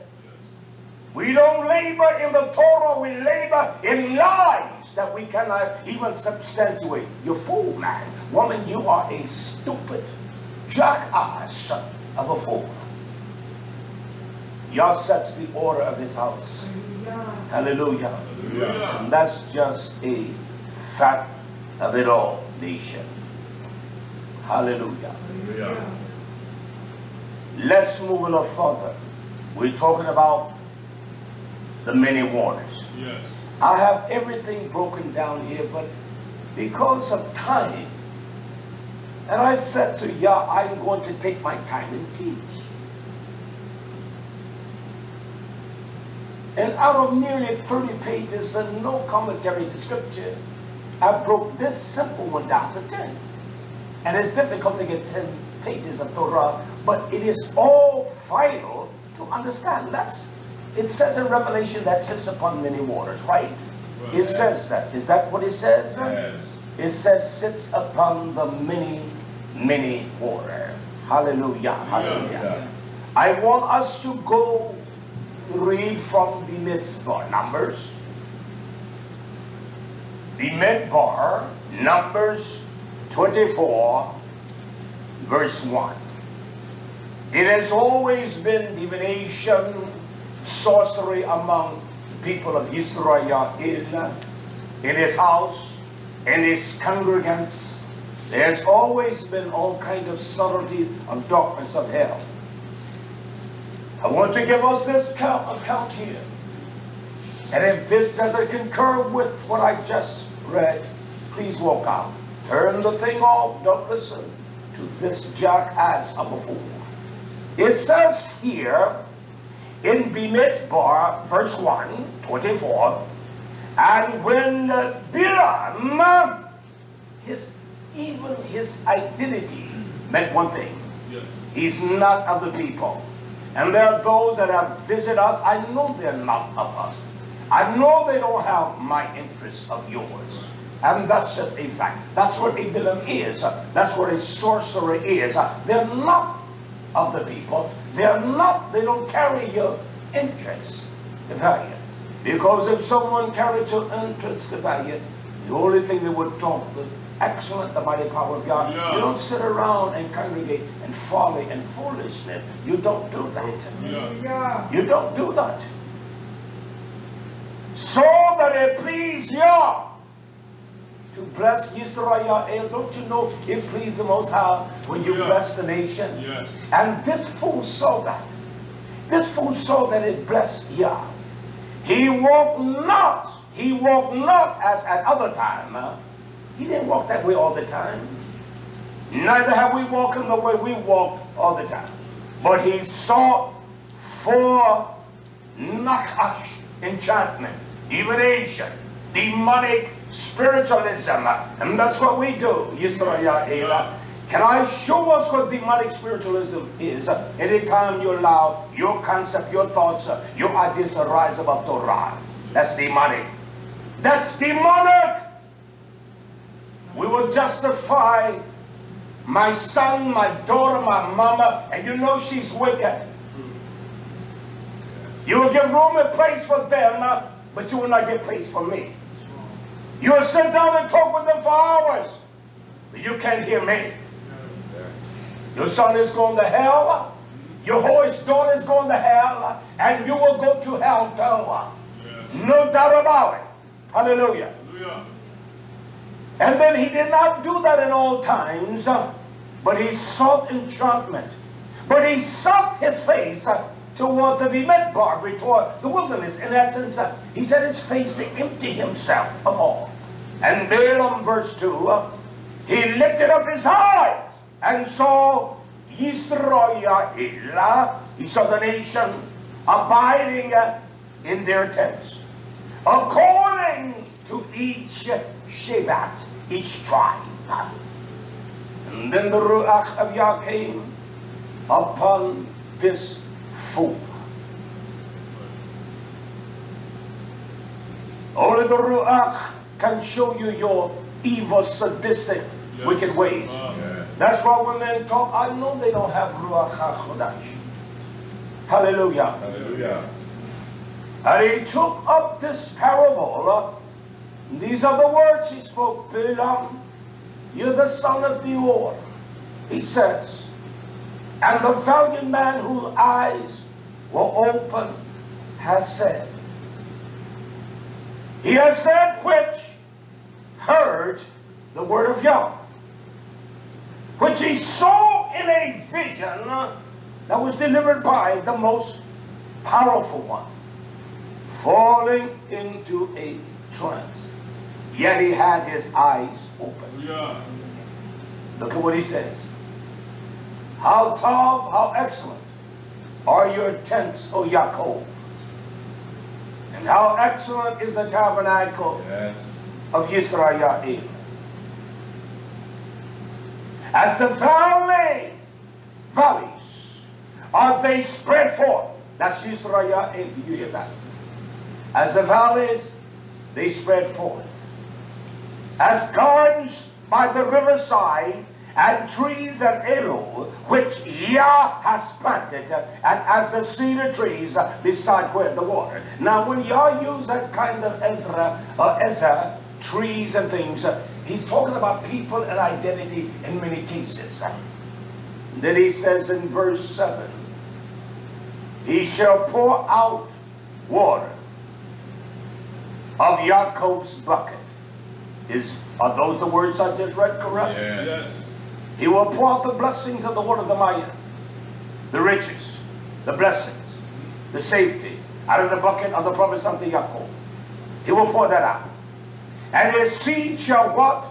We don't labor in the Torah, we labor in lies that we cannot even substantiate. You fool, man. Woman, you are a stupid jackass of a fool. Yah sets the order of his house. Hallelujah. Hallelujah. And that's just a fact of it all, nation. Hallelujah. Hallelujah. Let's move a little further. We're talking about the many waters. Yes. I have everything broken down here, but because of time, and I said to Yah, I'm going to take my time and teach. And out of nearly 30 pages and no commentary to scripture, I broke this simple one down to 10. And it's difficult to get 10 pages of Torah, but it is all vital to understand. It says in Revelation that sits upon many waters, right? It says that. Is that what it says? Yes. It says sits upon the many waters. Hallelujah, hallelujah. I want us to go read from the Midbar, Numbers. The Midbar, Numbers 24, verse 1. It has always been divination, sorcery among the people of YisraYah'ale, in his house, in his congregants. There's always been all kinds of subtleties of darkness of hell. I want to give us this account here. And if this doesn't concur with what I just read, please walk out. Turn the thing off. Don't listen to this jackass of a fool. It says here in Bimidbar, verse 1, 24, and when Bilam, even his identity meant one thing. He's not of the people. And there are those that have visited us. I know they're not of us. I know they don't have my interest of yours. And that's just a fact. That's what a Bilam is. That's what a sorcerer is. They're not of the people. They're not, they don't carry your interest to value. Because if someone carried your interest to value, the only thing they would talk with excellent, the mighty power of God. Yeah. You don't sit around and congregate in folly and foolishness. You don't do that. Yeah. You don't do that. So that it please Yah to bless YisraYah'ale. Don't you know it pleased the Most High when you bless the nation? Yes. And this fool saw that. This fool saw that it blessed Yah. He walked not as at other time. He didn't walk that way all the time. Neither have we walked in the way we walked all the time. But he sought for nachash, enchantment, divination, demonic spiritualism. And that's what we do, YisraYah'ale. Can I show us what demonic spiritualism is? Anytime you allow your concept, your thoughts, your ideas to rise above Torah. That's demonic. That's demonic. We will justify my son, my daughter, my mama, and you know she's wicked. You will give room and place for them, but you will not give place for me. You will sit down and talk with them for hours, but you can't hear me. Your son is going to hell, your whorish daughter is going to hell, and you will go to hell too. No doubt about it. Hallelujah. And then he did not do that in all times, but he sought enchantment. But he sought his face toward the Bimidbar, toward the wilderness. In essence, he set his face to empty himself of all. And Balaam, verse 2, he lifted up his eyes and saw YisraYah'ale. He saw the nation abiding in their tents, according to each SHABBAT, each tribe. And then the Ruach of Yah came upon this fool. Only the Ruach can show you your evil, sadistic, wicked ways. That's why when men talk, I know they don't have Ruach HaKodesh. Hallelujah. Hallelujah. And he took up this parable. These are the words he spoke. Balaam, you're the son of Beor, he says, and the valiant man whose eyes were open has said. He has said which heard the word of Yah, which he saw in a vision that was delivered by the most powerful one, falling into a trance. Yet he had his eyes open. Yeah. Look at what he says. How tall, how excellent are your tents, O Yaakov. And how excellent is the tabernacle of YisraYah'ale. As the valleys are they spread forth. That's YisraYah'ale. You hear that? As the valleys, they spread forth. as gardens by the riverside, and trees and aloe, which Yah has planted, and as the cedar trees beside where the water. Now, when Yah use that kind of Ezra, trees and things, he's talking about people and identity in many cases. Then he says in verse 7, he shall pour out water of Jacob's bucket. Are those the words I just read correct? Yes. He will pour out the blessings of the word of the Maya, the riches, the blessings, the safety, out of the bucket of the promise unto Jacob. He will pour that out. And his seed shall what?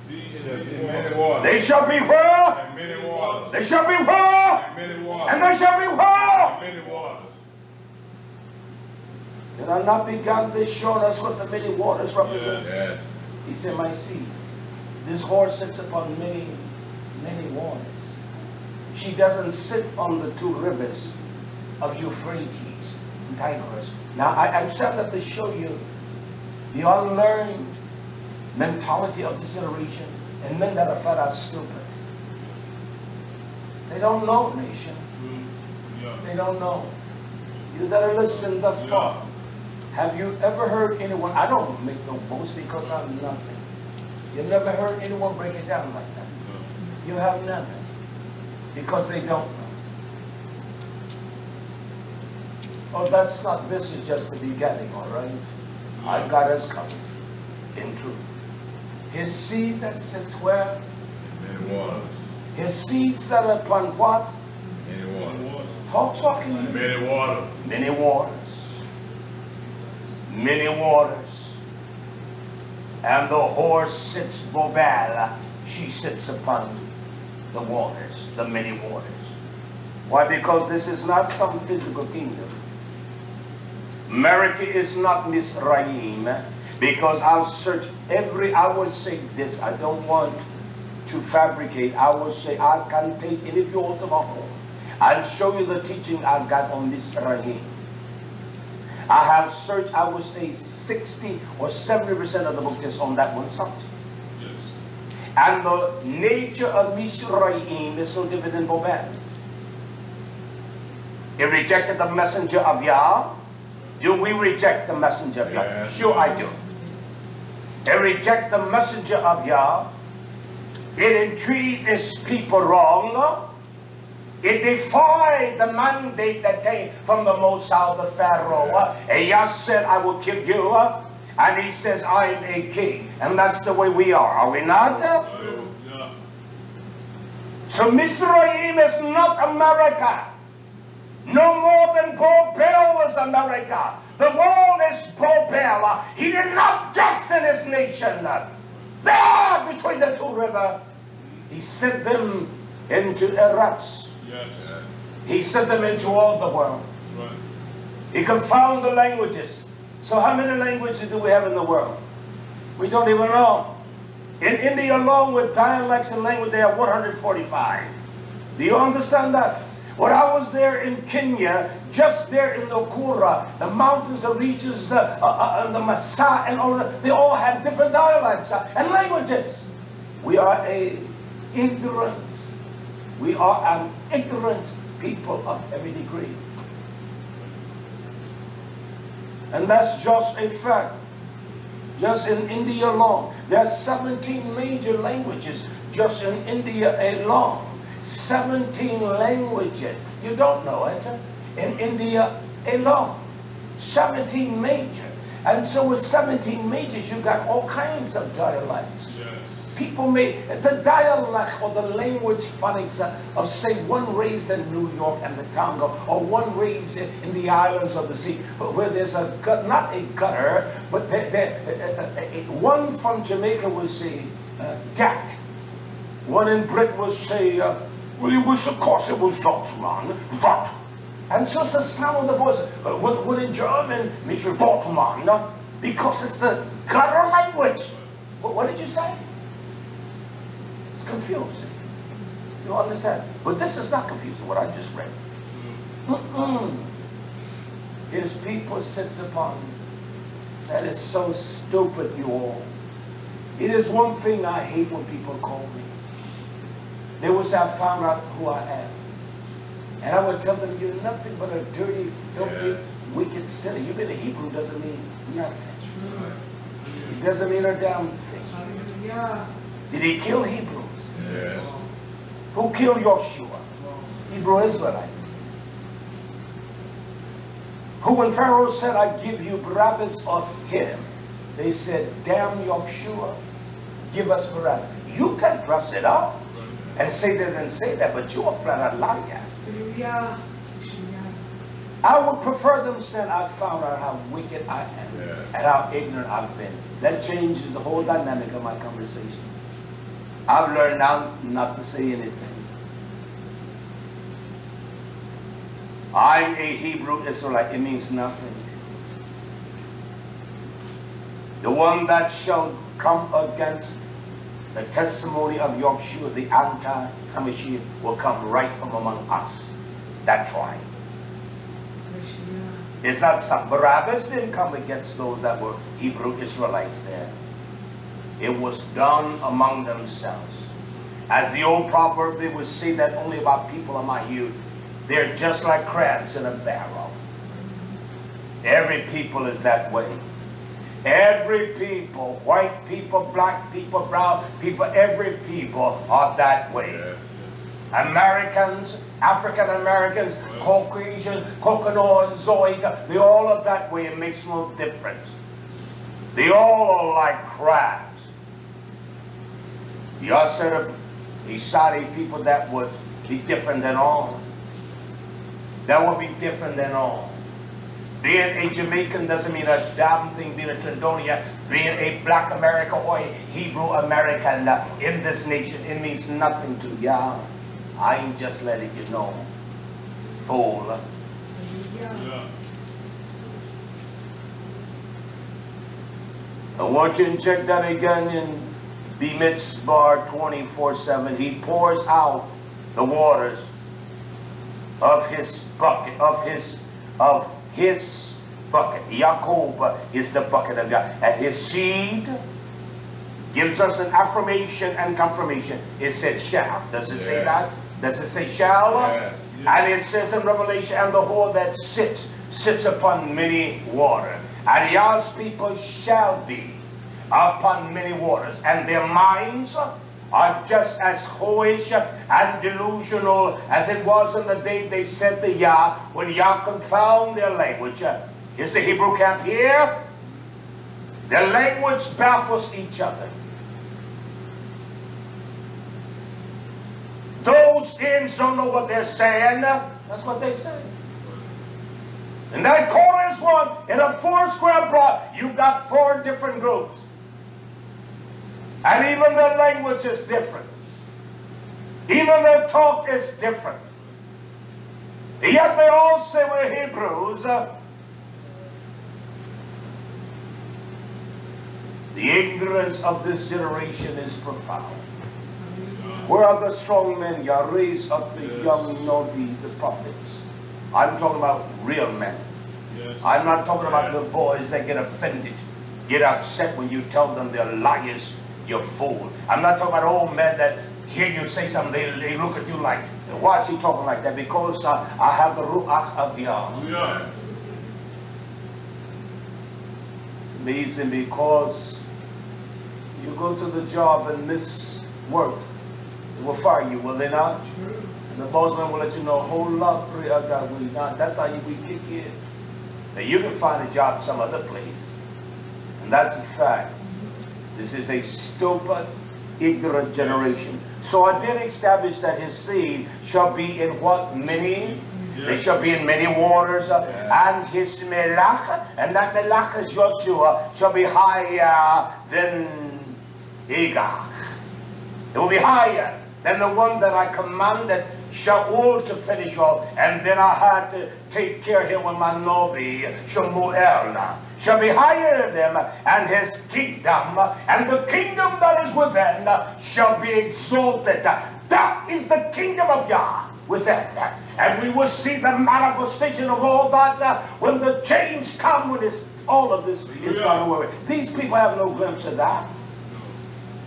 They shall be where? Many waters. They shall be where? Many waters. And they shall be where? Many waters. Did I not begun this showing us what the many waters represent? Yes. He said, my seeds. This horse sits upon many waters. She doesn't sit on the two rivers of Euphrates and Tigris. Now, I'm saying that to show you the unlearned mentality of this generation, and men that are fed are stupid. They don't know, nation. They don't know. You that are listening thus far, have you ever heard anyone, I don't make no boast because I'm nothing. You've never heard anyone break it down like that. You have never. Because they don't know. Oh, that's not, this is just the beginning, all right? Our God has come in truth. His seed that sits where? Many waters. His seeds that are upon what? Many waters. Talking to you. Many waters. Many waters. Many waters. And the horse sits Bobal. She sits upon the waters, the many waters. Why? Because this is not some physical kingdom. America is not Yisrael, because I'll search I would say this, I don't want to fabricate. I would say I can take any of you all to my home and show you the teaching I got on Yisrael. I have searched, I would say 60 or 70% of the book just on that one subject. Yes. And the nature of YisraYah'ale is no different than Bobal. He rejected the messenger of Yah. Do we reject the messenger of Yah? Yes. Sure I do. They reject the messenger of Yah. It entreat its people wrong. It defied the mandate that came from the Most High, the Pharaoh. And Yah said, I will kill you. And he says, I am a king. And that's the way we are we not? Yeah. So Yisrael is not America. No more than Bobal was America. The world is Bobal. He did not just in his nation. There between the two rivers, he sent them into Eretz. Yes. He sent them into all the world. Right. He confounded the languages. So how many languages do we have in the world? We don't even know. In India alone, with dialects and language, they have 145. Do you understand that? When I was there in Kenya, just there in the Kura, the mountains, the regions, the Maasai, and all that, they all had different dialects and languages. We are an ignorant people of every degree. And that's just a fact. Just in India alone, there are 17 major languages just in India alone. 17 languages. You don't know it. In India alone. 17 major. And so with 17 majors, you got all kinds of dialects. Yes. People make the dialect or the language phonics of, say, one raised in New York and the Tonga, or one raised in the islands of the sea, where there's a not a gutter, but one from Jamaica will say gat. One in Britain will say, well, it was, of course, it was not, man, that. And so it's the sound of the voice. One in German means "Wort, man," because it's the gutter language. What did you say? It's confusing. You understand? But this is not confusing, what I just read. His people sits upon. That is so stupid, you all. It is one thing I hate when people call me. They will say, I found out who I am. And I would tell them, you're nothing but a dirty, filthy, wicked sinner. You've been a Hebrew doesn't mean nothing. It doesn't mean a damn thing. Did he kill Hebrews? Yes. Who killed Yahshua? Hebrew Israelites. Who, when Pharaoh said, I give you Barabbas or him, they said, damn Yahshua, give us Barabbas. You can dress it up and say that and say that, but you're a flat-out liar. I would prefer them saying, I found out how wicked I am and how ignorant I've been. That changes the whole dynamic of my conversation. I've learned now not to say anything. I'm a Hebrew Israelite. It means nothing. The one that shall come against the testimony of Yahshua, the anti-Hamashiach, will come right from among us. That tribe. It's not some. Barabbas didn't come against those that were Hebrew Israelites there. It was done among themselves. As the old proverb, they would say that only about people of my youth. They're just like crabs in a barrel. Every people is that way. Every people, white people, black people, brown people, every people are that way. Americans, African Americans, Caucasian, Caucanozoid, they all are that way. It makes no difference. They all are like crabs. You said the Saudi people that would be different than all. That would be different than all. Being a Jamaican doesn't mean a damn thing. Being a Trinidadian, being a black American or a Hebrew American in this nation, it means nothing to you. I'm just letting you know. Fool. I want you to check that again in B-Mitzvah 24/7. He pours out the waters of his bucket, of his bucket. Yaakov is the bucket of God. And his seed gives us an affirmation and confirmation. It said shall. Does it say that? Does it say shall? And it says in Revelation, and the whore that sits upon many waters. And Yah's people shall be upon many waters. And their minds are just as hoish and delusional as it was in the day they said to Yah, when Yah confound their language. Here's the Hebrew camp here. Their language baffles each other. Those ends don't know what they're saying. That's what they say. In that chorus one, in a 4-square block, you got 4 different groups. And even their language is different. Even their talk is different. Yet they all say we're Hebrews. The ignorance of this generation is profound. Where are the strong men? Yah raise up the young Nabi, the prophets. I'm talking about real men. I'm not talking about the boys that get offended, get upset when you tell them they're liars. You're fool. I'm not talking about old men that hear you say something, they look at you like, why is he talking like that? Because I have the Ruach of Yah. It's amazing because you go to the job and miss work, they will fire you, will they not? And the bossman will let you know, hold up, that's how we kick in. Now you can find a job some other place. And that's a fact. This is a stupid, ignorant generation. So I did establish that his seed shall be in what? Many? They shall be in many waters. And his melach, and that melach is Yahshua, shall be higher than Egach. It will be higher than the one that I commanded Shaul to finish off. And then I had to take care of him with my Nobi, Shemuel. Shall be higher than them, and his kingdom, and the kingdom that is within, shall be exalted. That is the kingdom of Yah within. And we will see the manifestation of all that when the change comes, when all of this is gone away. These people have no glimpse of that.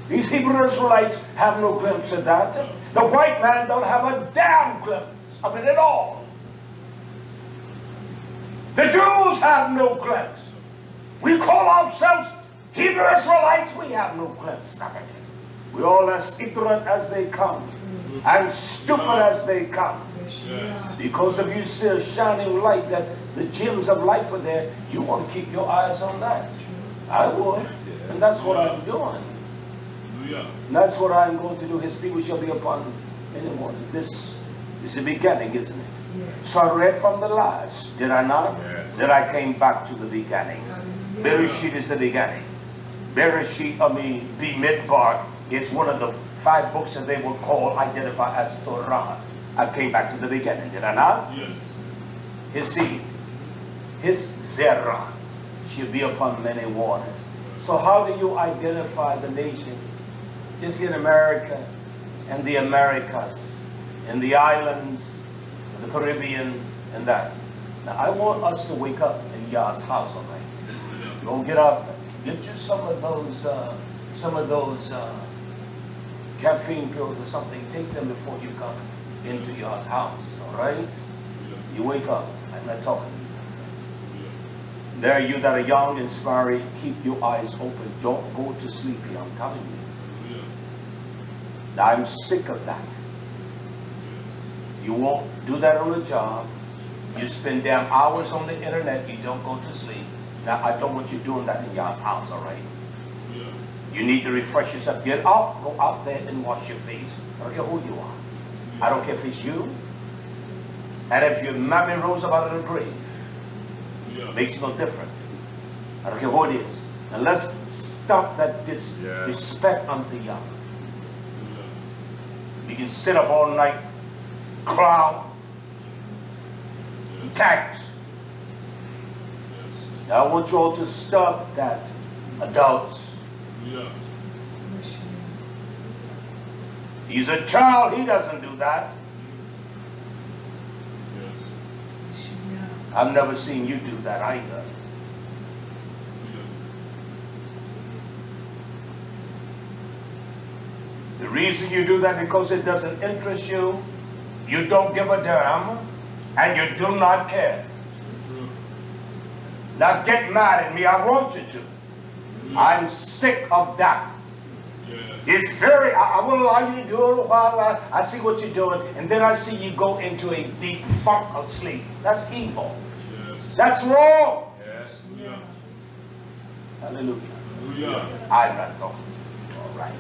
These Hebrew Israelites have no glimpse of that. The white man don't have a damn glimpse of it at all. The Jews have no glimpse. We call ourselves Hebrew Israelites. We have no glimpse of it. We're all as ignorant as they come and stupid as they come. Because if you see a shining light, that the gems of life are there, you want to keep your eyes on that. I would. And that's what I'm doing. And that's what I'm going to do. His people shall be upon anyone. This is the beginning, isn't it? So I read from the last. Did I not? Then I came back to the beginning. Bereshit is the beginning. Bereshit, Bimidbar, is one of the 5 books that they will call, identify as Torah. I came back to the beginning. Did I not? Yes. His seed, his zerah, should be upon many waters. So how do you identify the nation? Just in America and the Americas, and the islands, and the Caribbeans, and that. Now I want us to wake up in Yah's house, all right? Go get up, get you some of those caffeine pills or something. Take them before you come into Yah's house, all right? You wake up. I'm not talking to you. There are you that are young, inspiring, keep your eyes open. Don't go to sleep here, I'm telling you. I'm sick of that. You won't do that on the job. You spend damn hours on the internet, you don't go to sleep. Now, I don't want you doing that in Yah's house, all right? You need to refresh yourself. Get up, go out there and wash your face. I don't care who you are. I don't care if it's you. And if your mammy rose up out of the grave, makes no difference. I don't care who it is. And let's stop that disrespect unto Yah. You can sit up all night, clown, tax. Now I want you all to stop that, adults. He's a child, he doesn't do that. I've never seen you do that either. The reason you do that because it doesn't interest you, you don't give a damn, and you do not care. Now get mad at me, I want you to. I'm sick of that. It's very, I won't allow you to do it while I see what you're doing, and then I see you go into a deep funk of sleep. That's evil. That's wrong. Hallelujah. I'm not talking to you, all right?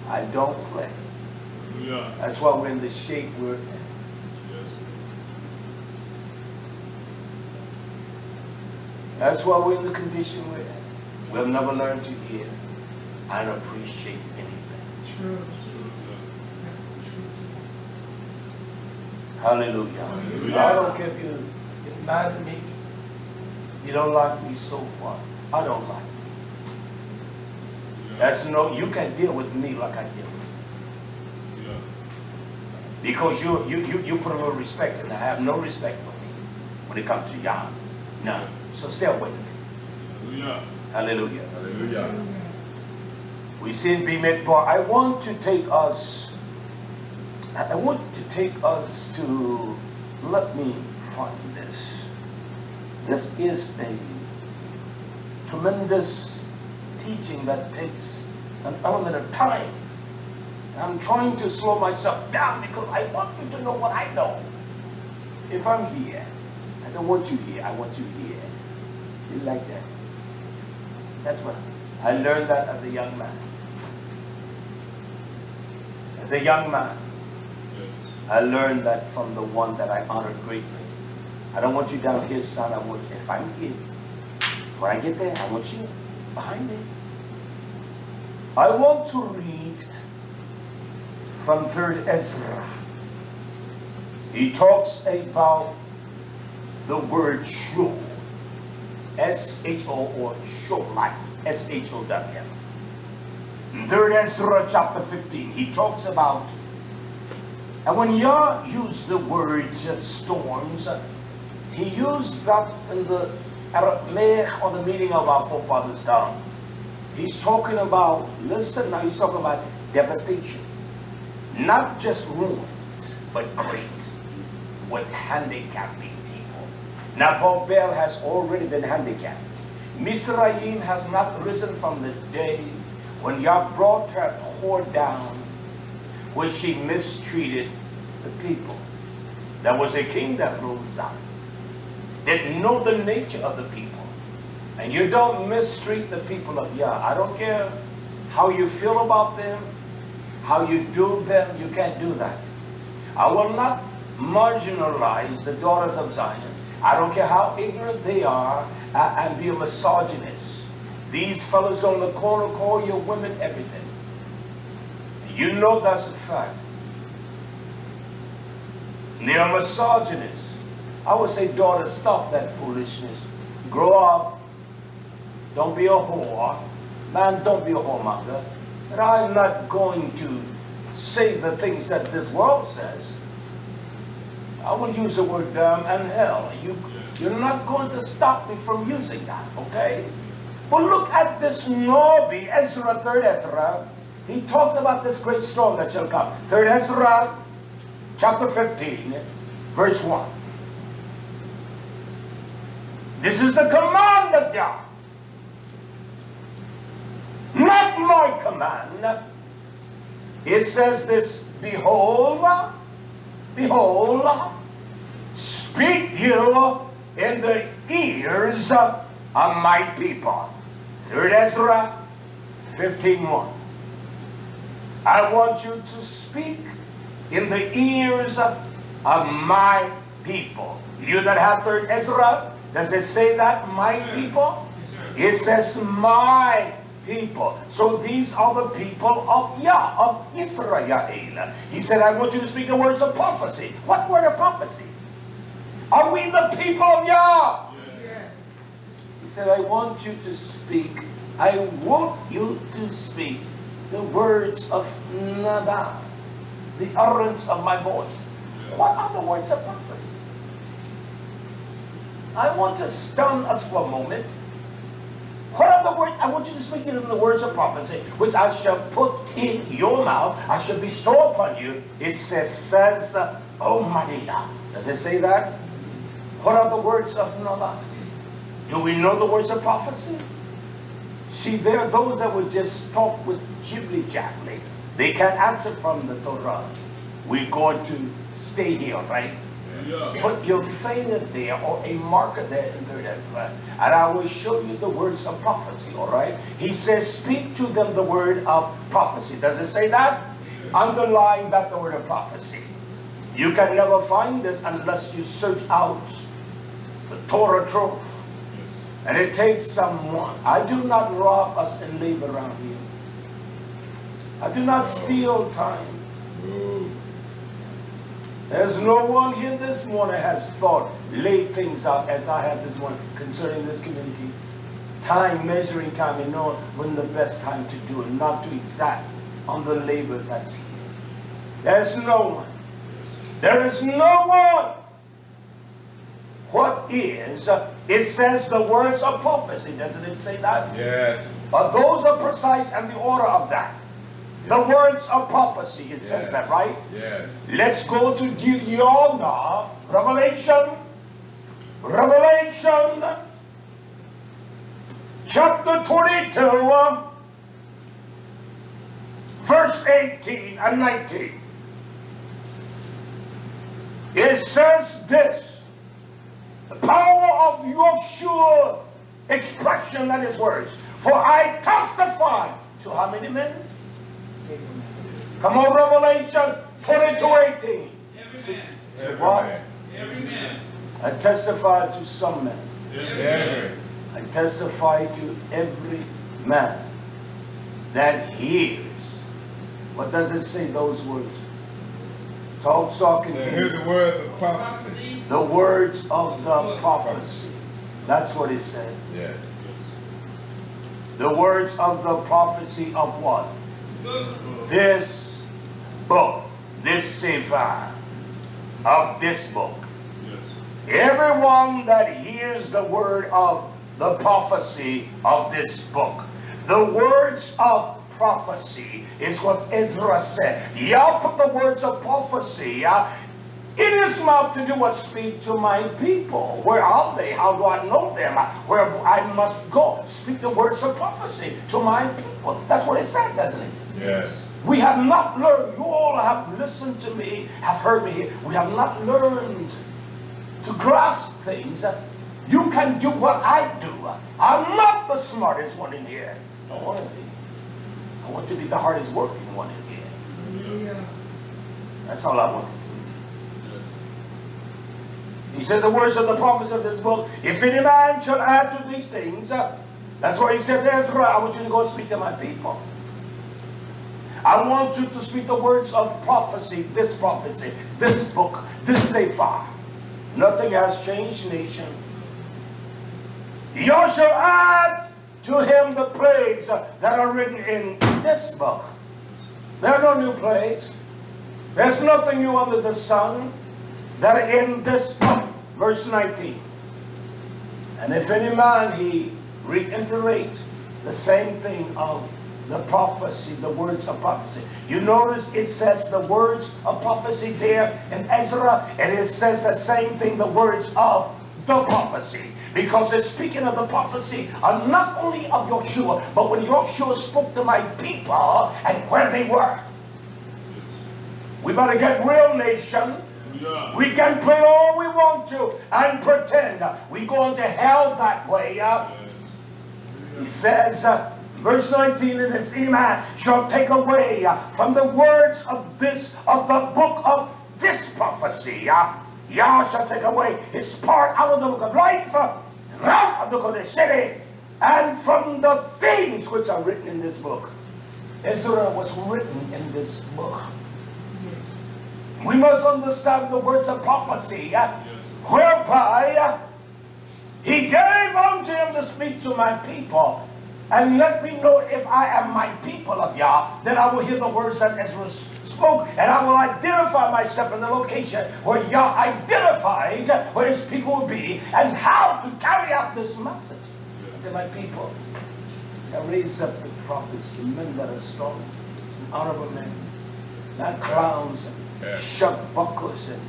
I don't play. That's why we're in the shape we're in. That's why we're in the condition we're in. We'll never learn to hear and appreciate anything. True. Hallelujah. I don't care if you get mad at me. You don't like me, so what? I don't like me. That's no, you can deal with me like I deal with you. Because you put a little respect, and I have no respect for me when it comes to Yah. None. So stay awake. Hallelujah. Hallelujah. We see in Bimidbar. I want to take us to, let me find this. This is a tremendous teaching that takes an element of time. I'm trying to slow myself down because I want you to know what I know. If I'm here, I don't want you here, I want you here. You like that? That's what I learned that as a young man. As a young man, I learned that from the one that I honored greatly. I don't want you down here, son. I want you, if I'm here, when I get there, I want you behind me. I want to read from 3rd Ezra. He talks about the word show. S-H-O or show, like S-H-O-W. In 3rd Ezra chapter 15, he talks about And when Yah used the words storms, he used that in the Aramaic or the meaning of our forefathers' tongue. He's talking about, listen now, he's talking about devastation. Not just ruins, but great, with handicapping people. Now, Babel has already been handicapped. Mizraim has not risen from the day when Yah brought her whore down, when she mistreated the people. There was a king that rose up, didn't know the nature of the people. And you don't mistreat the people of Yah. I don't care how you feel about them, how you do them, you can't do that. I will not marginalize the daughters of Zion. I don't care how ignorant they are and be a misogynist. These fellas on the corner call your women everything. You know that's a fact. They are misogynists. I would say, daughter, stop that foolishness. Grow up. Don't be a whore. Man, don't be a whoremonger. And I'm not going to say the things that this world says. I will use the word damn and hell. You're not going to stop me from using that, okay? But look at this Nobi, Ezra, 3rd Ezra. He talks about this great storm that shall come. 3rd Ezra, chapter 15, verse 1. This is the command of Yah. Not my command. It says this, behold, behold, speak you in the ears of my people. 3rd Ezra 15:1. I want you to speak in the ears of my people. You that have 3rd Ezra, does it say that, my people? It says my people. So these are the people of Yah, of YisraYah'ale. He said, I want you to speak the words of prophecy. What word of prophecy? Are we the people of Yah? Yes. He said, I want you to speak. I want you to speak the words of Nabal, the utterance of my voice. What are the words of prophecy? I want to stun us for a moment. What are the words? I want you to speak in the words of prophecy, which I shall put in your mouth. I shall bestow upon you. It says, Almighty Yah. Does it say that? What are the words of Nabal? Do we know the words of prophecy? See, there are those that would just talk with jibbly-jabbly. They can't answer from the Torah. We're going to stay here, right? Yeah. Put your finger there or a marker there in 3rd Ezra, and I will show you the words of prophecy, all right? He says, speak to them the word of prophecy. Does it say that? Yeah. Underline that, the word of prophecy. You can never find this unless you search out the Torah truth. And it takes someone. I do not rob us and labor around here. I do not steal time. There's no one here this morning has thought, laid things out as I have this one concerning this community. Time, measuring time, and know when the best time to do it, not to exact on the labor that's here. There's no one. There is no one. What is, it says the words of prophecy, doesn't it say that? Yes. But those are precise and the order of that. The words of prophecy, it says that, right? Yes. Let's go to Gideon now. Revelation, chapter 22, verse 18 and 19. It says this. The power of YHWH expression and his words. For I testify to how many men? Come on, Revelation 22:18. Every man. Every what? Man. Every man. I testify to some men. Every. I testify to every man that hears. What does it say, those words? Talk, talking. Hear the word of prophecy. The words of the prophecy. That's what it said. Yes. The words of the prophecy of what? This book. this sefer, of this book. Everyone that hears the word of the prophecy of this book, the words of prophecy is what Ezra said. Yah put the words of prophecy in his mouth to do what? Speak to my people. Where are they? How do I know them? Where I must go? Speak the words of prophecy to my people. That's what it said, doesn't it? Yes. We have not learned. You all have listened to me, have heard me here. We have not learned to grasp things. You can do what I do. I'm not the smartest one in here. I don't want to be. I want to be the hardest working one in here. Yeah. That's all I want to do. He said the words of the prophets of this book, if any man shall add to these things, that's what he said to Ezra, I want you to go and speak to my people. I want you to speak the words of prophecy, this book, this sefer. Nothing has changed, nation. You shall add to him the plagues that are written in this book. There are no new plagues. There's nothing new under the sun that are in this book. Verse 19. And if any man he reiterates the same thing of the prophecy, the words of prophecy. You notice it says the words of prophecy there in Ezra, and it says the same thing, the words of the prophecy. Because it's speaking of the prophecy not only of Yahushua, but when Yahushua spoke to my people and where they were. We better get real, nation. Yeah. We can play all we want to and pretend. We going to hell that way. He says, verse 19, and if any man shall take away from the words of the book of this prophecy, Yah shall take away his part out of the book of life, and out of the book of the city, and from the things which are written in this book. Ezra was written in this book. We must understand the words of prophecy, whereby he gave unto him to speak to my people. And let me know if I am my people of Yah, then I will hear the words that Ezra spoke, and I will identify myself in the location where Yah identified where his people will be, and how to carry out this message to my people. I raise up the prophets, the men that are strong, honorable men, not clowns and shuck buckles and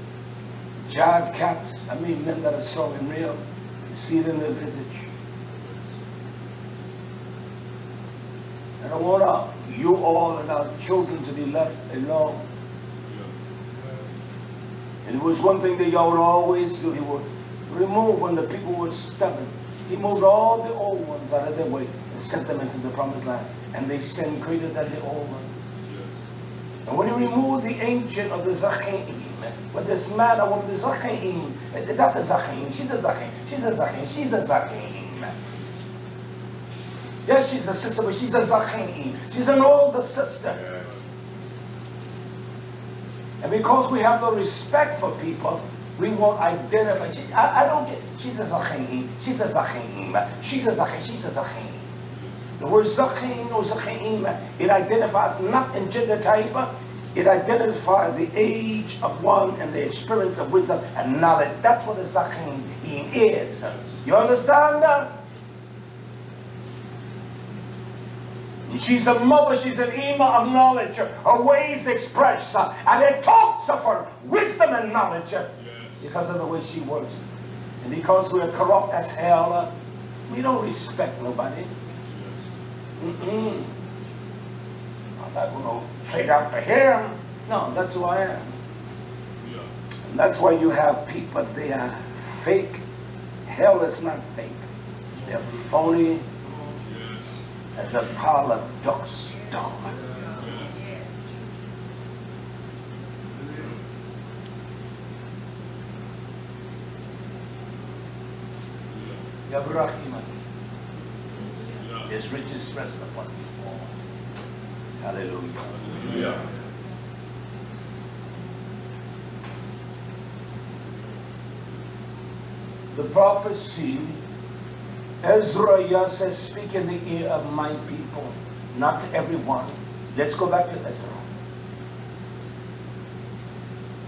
jive cats. I mean men that are strong and real. You see it in their visage. I don't want you all and our children to be left alone. And it was one thing that Yah would always do. He would remove when the people were stubborn. He moved all the old ones out of their way and sent them into the promised land. And they sinned greater than the old ones. And when he removed the ancient of the Zachaim, but this man, I want the Zachaim, that's a Zachaim, she's a Zachaim, she's a Zachaim, she's a Zachaim. Yes, she's a sister, but she's a Zachaim. She's an older sister. And because we have no respect for people, we won't identify. I don't get, she's a Zachaim, she's a Zachaim, she's a Zachaim, she's a Zachaim. The word Zachaim or Zachaim, it identifies not in gender type, it identifies the age of one and the experience of wisdom and knowledge. That's what a Zachaim is. You understand that? She's a mother, she's an ima of knowledge. Her ways express, and it talks of her wisdom and knowledge because of the way she works. And because we're corrupt as hell, we don't respect nobody. I'm not going to say that to him. No, that's who I am. And that's why you have people, they are fake. Hell is not fake. They're phony as a pile of ducks. His riches rest upon you all. Hallelujah. Hallelujah. The prophecy, Ezra says, speak in the ear of my people, not to everyone. Let's go back to Ezra.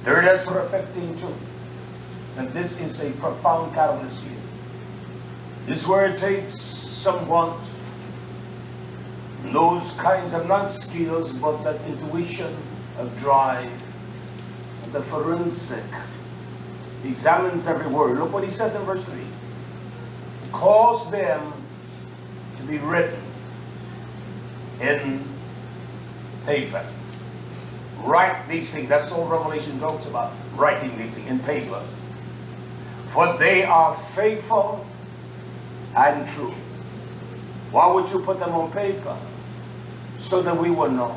3 Ezra 15:2. And this is a profound catalyst here. This is where it takes someone those kinds of not skills, but that intuition of drive, the forensic. He examines every word. Look what he says in verse 3. Cause them to be written in paper. Write these things. That's all Revelation talks about. Writing these things in paper. For they are faithful and true. Why would you put them on paper? So that we will know.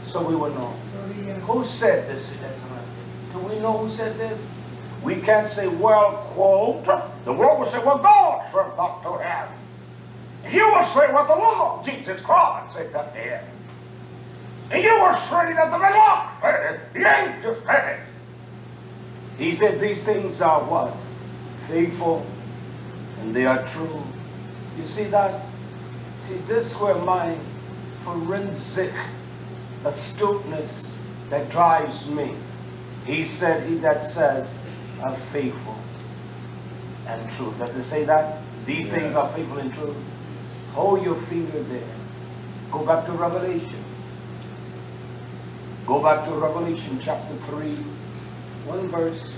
So we will know. Who said this? Do we know who said this? We can't say, well, quote. The world will say, well, God said that to him. And you will say, well, the Lord, Jesus Christ, said that to him. And you will say that the Malach said it. The angel said it. He said these things are what? Faithful, and they are true. You see that? See, this where my forensic astuteness that drives me. He said, he that says are faithful and true. Does it say that? These things are faithful and true. Hold your finger there. Go back to Revelation. Go back to Revelation chapter 3. One verse.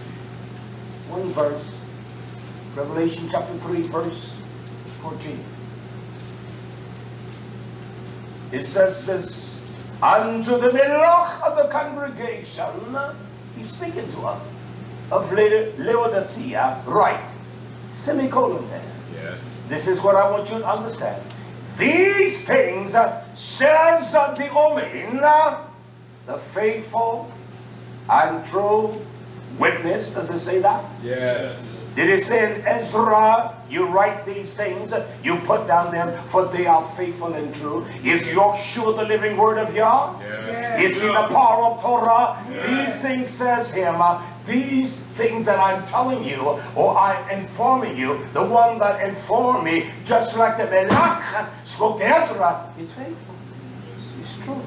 Revelation chapter 3 verse 14. It says this, unto the Melach of the congregation, he's speaking to us, of Laodicea, right, semicolon there. Yes. This is what I want you to understand. These things says the Omen, the faithful and true witness. Does it say that? Yes. Did it say in Ezra, you write these things, you put down them, for they are faithful and true? Is YHWH the living word of Yah? Yes. Is he the power of Torah? Yes. These things says him, these things that I'm telling you, or I'm informing you, the one that informed me, just like the Melach spoke to Ezra, is faithful. It's true.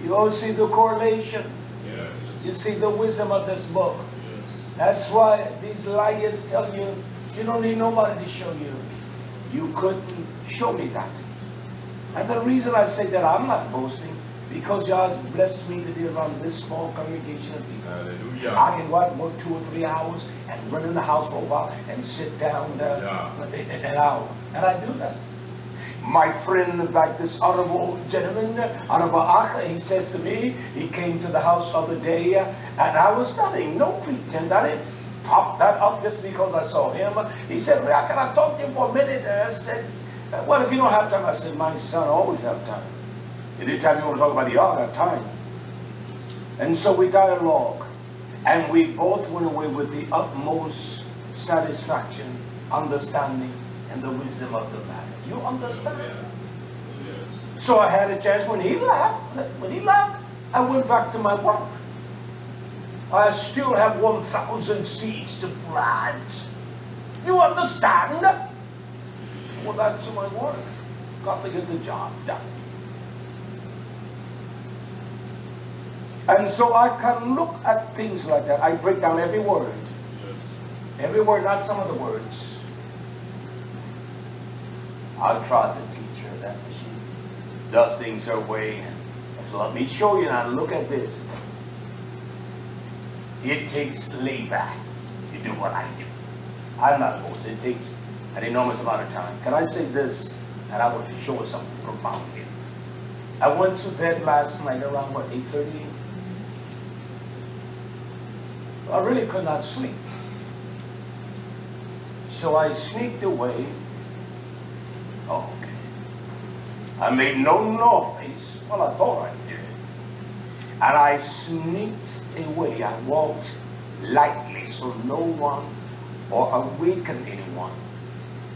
You all see the correlation. Yes. You see the wisdom of this book. Yes. That's why these liars tell you, you don't need nobody to show you. You couldn't show me that. And the reason I say that, I'm not boasting, because God has blessed me to be around this small congregation of people. Hallelujah. I can go out and work 2 or 3 hours and run in the house for a while and sit down an hour. And I do that. My friend, like this honorable gentleman, Honorable Ach, he says to me, he came to the house the other day, and I was studying, no pretense. I didn't pop that up just because I saw him. He said, can I talk to you for a minute? And I said, well, if you don't have time, I said, my son always have time. Anytime you want to talk about the art, I have time. And so we dialogue, and we both went away with the utmost satisfaction, understanding, and the wisdom of the matter. You understand? Yes. So I had a chance when he left. I went back to my work. I still have 1,000 seeds to plant. You understand? I went back to my work. Got to get the job done. And so I can look at things like that. I break down every word. Yes. Every word, not some of the words. I tried to teach her that she does things her way. And so let me show you now. Look at this. It takes labor to do what I do. I'm not boasting. It takes an enormous amount of time. Can I say this? And I want to show us something profound here. I went to bed last night around, what, 8:30? I really could not sleep. So I sneaked away. Oh, okay. I made no noise. Well, I thought I did. And I sneaked away. I walked lightly so no one or awaken anyone.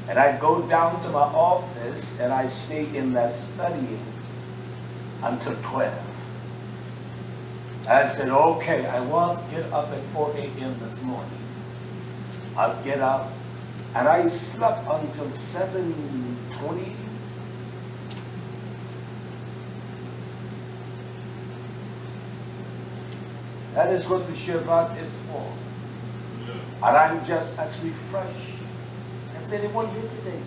And I go down to my office and I stay in there studying until 12. I said, okay, I won't get up at 4 a.m. this morning. I'll get up. And I slept until 7:20. That is what the Shabbat is for. And I'm just as refreshed as anyone here today.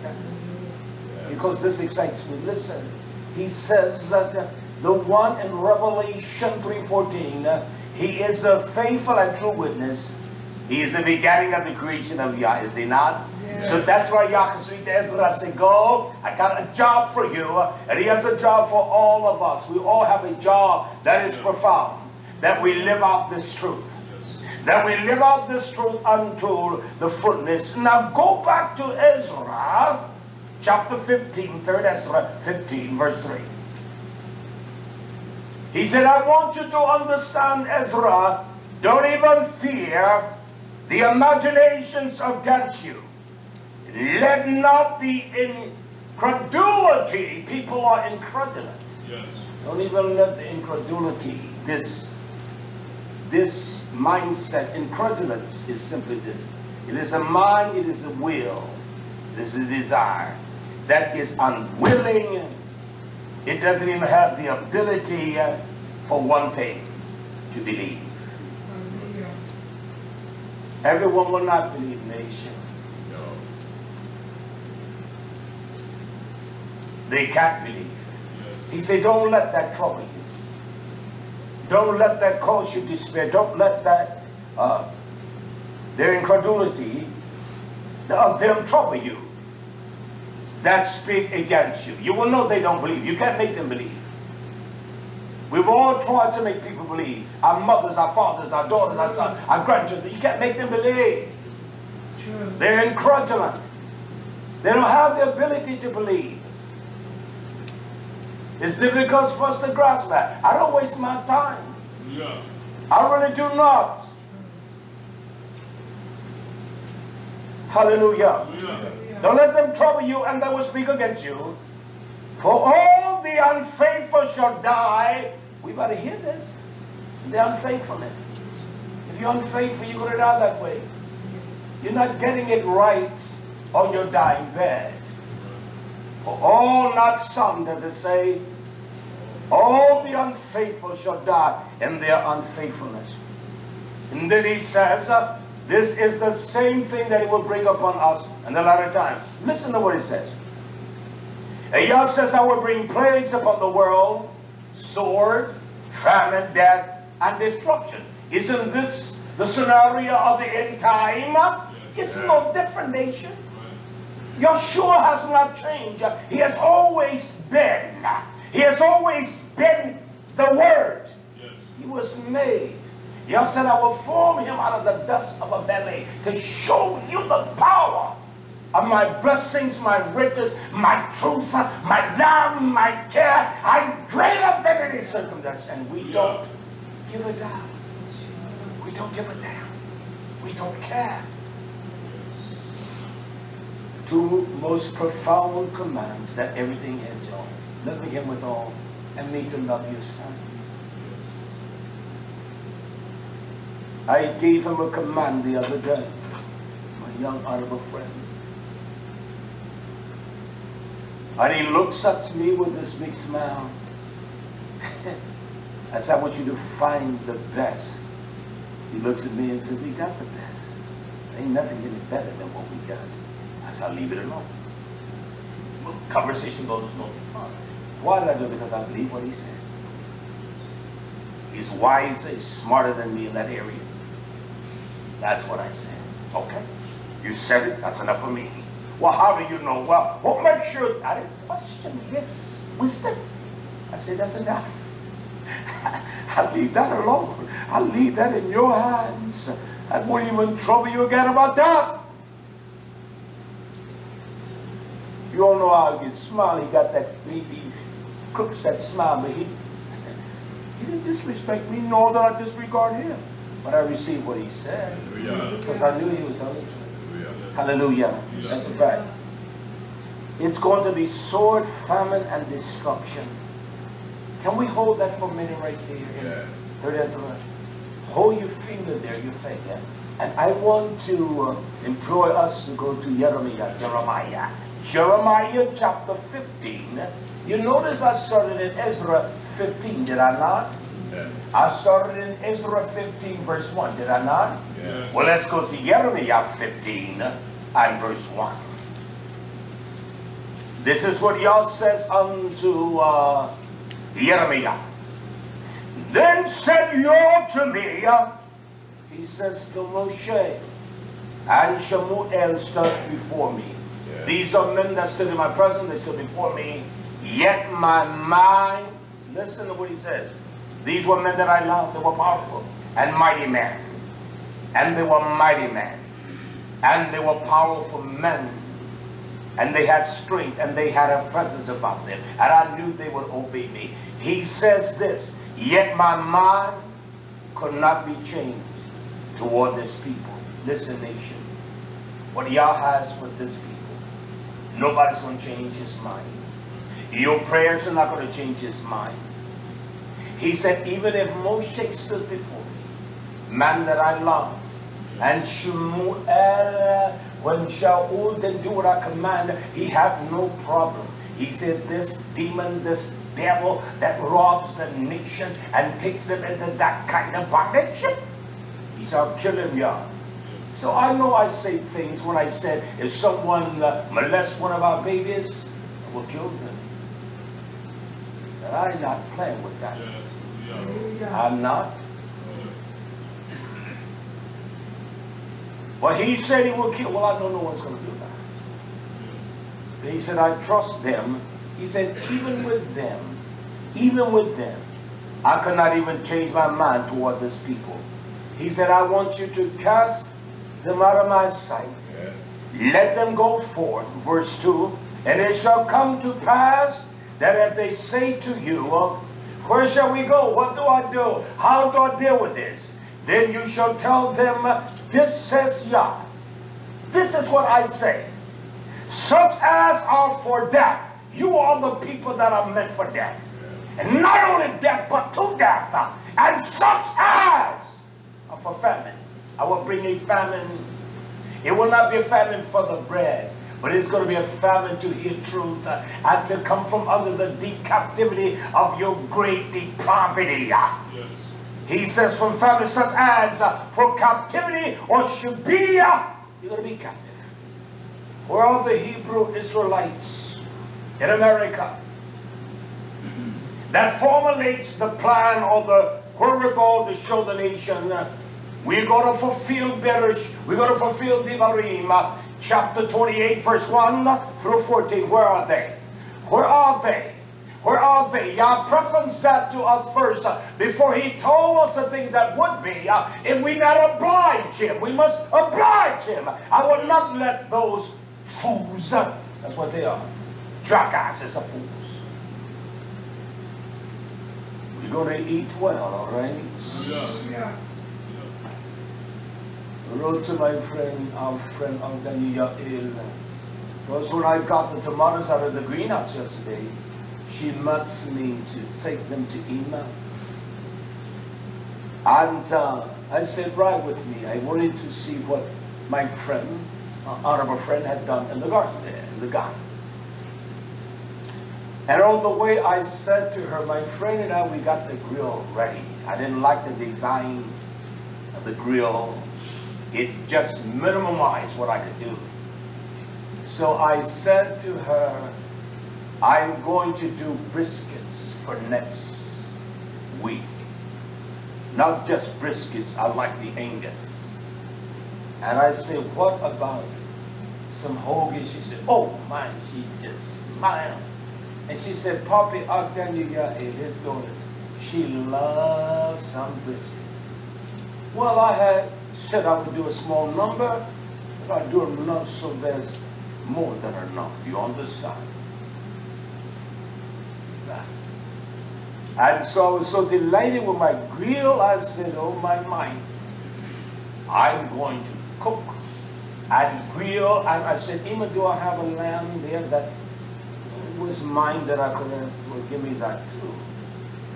Because this excites me. Listen, he says that the one in Revelation 3:14, he is a faithful and true witness. He is the beginning of the creation of Yah, is he not? Yes. So that's why Yahweh to Ezra said, go, I got a job for you. And he has a job for all of us. We all have a job that is profound. That we live out this truth. That we live out this truth unto the fullness. Now go back to Ezra, chapter 15, 3rd Ezra 15, verse 3. He said, I want you to understand, Ezra, don't even fear the imaginations against you. Let not the incredulity, people are incredulent. Yes. Don't even let the incredulity, this mindset, incredulence is simply this. It is a mind, it is a will, it is a desire that is unwilling. It doesn't even have the ability for one thing, to believe. Everyone will not believe, nation. No. They can't believe. He said, don't let that trouble you. Don't let that cause you despair. Don't let that, their incredulity, of them trouble you. That speak against you. You will know they don't believe. You can't make them believe. We've all tried to make people believe. Our mothers, our fathers, our daughters, our sons, our grandchildren. You can't make them believe. True. They're incredulent. They don't have the ability to believe. It's difficult for us to grasp that. I don't waste my time. Yeah. I really do not. Hallelujah. Yeah. Don't let them trouble you and they will speak against you. For all the unfaithful shall die. We better hear this. The unfaithfulness. If you're unfaithful, you're going to die that way. You're not getting it right on your dying bed. For all, not some, does it say? All the unfaithful shall die in their unfaithfulness. And then he says, this is the same thing that he will bring upon us in the latter time. Listen to what he says. And Yah says, I will bring plagues upon the world, sword, famine, death, and destruction. Isn't this the scenario of the end time? It's no different, nation. Yahshua has not changed. He has always been. He has always been the Word. Yes. He was made. Yah said, I will form him out of the dust of a belly to show you the power of my blessings, my riches, my truth, my love, my care. I'm greater than any circumstance. And we don't give a damn. We don't give a damn. We don't care. Two most profound commands that everything hinges on. Loving him with all, and me to love you, son. I gave him a command the other day, my young honorable friend. And he looks at me with this big smile. I said, I want you to find the best. He looks at me and says, we got the best. Ain't nothing any better than what we got. I said, I'll leave it alone. Conversation goes no further. Why did I do it? Because I believe what he said. He's wiser, he's smarter than me in that area. That's what I said. Okay, you said it, that's enough for me. Well, how do you know? Well, what makes sure? I didn't question his wisdom. I said, that's enough. I'll leave that alone. I'll leave that in your hands. I won't even trouble you again about that. You all know how he can smile. He got that, he crooks that smile, but he didn't disrespect me, nor did I disregard him. But I received what he said, because I knew he was telling the truth. Hallelujah. That's a fact. It's going to be sword, famine, and destruction. Can we hold that for a minute right there? Third Ezra. Hold your finger there, your finger. And I want to employ us to go to Jeremiah. Jeremiah chapter 15. You notice I started in Ezra 15, did I not? I started in Ezra 15 verse 1, did I not? Yes. Well, let's go to Jeremiah 15 and verse 1. This is what Yah says unto Jeremiah. Then said Yah to me, he says to Moshe, and Shemuel stood before me. Yeah. These are men that stood in my presence, they stood before me. Yet my mind, listen to what he said. These were men that I loved, they were powerful and mighty men. And they were mighty men. And they were powerful men. And they had strength and they had a presence about them. And I knew they would obey me. He says this, yet my mind could not be changed toward this people. Listen, nation. What Yah has for this people, nobody's going to change his mind. Your prayers are not going to change his mind. He said, even if Moshe stood before me, man that I love, and Shemuel, when Shaul didn't do what I commanded, he had no problem. He said, this demon, this devil that robs the nation and takes them into that kind of bondage, he said, I'll kill him, Yah. So I know I say things when I said, if someone molests one of our babies, I will kill them. But I'm not playing with that. I'm not. But he said he will kill. Well, I don't know what's going to do that. He said, I trust them. He said, even with them, I cannot even change my mind toward this people. He said, I want you to cast them out of my sight. Yeah. Let them go forth. Verse 2. And it shall come to pass that if they say to you, where shall we go? What do I do? How do I deal with this? Then you shall tell them, this says Yah. This is what I say. Such as are for death. You are the people that are meant for death. And not only death, but to death. And such as are for famine. I will bring a famine. It will not be a famine for the bread, but it's going to be a famine to hear truth and to come from under the deep captivity of your great depravity. Yes. He says from famine such as for captivity or should be, you're going to be captive. Where are the Hebrew Israelites in America that formulates the plan or the wherewithal to show the nation we're going to fulfill we're going to fulfill Devarim, chapter 28, verse 1 through 14. Where are they? Where are they? Where are they? Yah preferenced that to us first before he told us the things that would be. If we not oblige him, we must oblige him. I will not let those fools, that's what they are, jackasses of fools. We're going to eat well, all right? Yeah. I wrote to my friend, our friend YisraYah'ale, because when I got the tomatoes out of the greenhouse yesterday, she muts me to take them to Ima. And I said, ride with me. I wanted to see what my friend, honorable friend, had done in the garden there, in the garden. And on the way I said to her, my friend and I, we got the grill ready. I didn't like the design of the grill. It just minimized what I could do. So I said to her, I'm going to do briskets for next week. Not just briskets, I like the Angus. And I said, what about some hoagie? She said, oh my, she just smiled. And she said, Papi YisraYah'ale, his daughter, she loves some brisket. Well, I had said I would do a small number, but I do enough so there's more than enough. You understand? And so I was so delighted with my grill, I said, oh my mind, I'm going to cook and grill. And I said, Ima, do I have a lamb there that was mine that I could have, well, give me that too,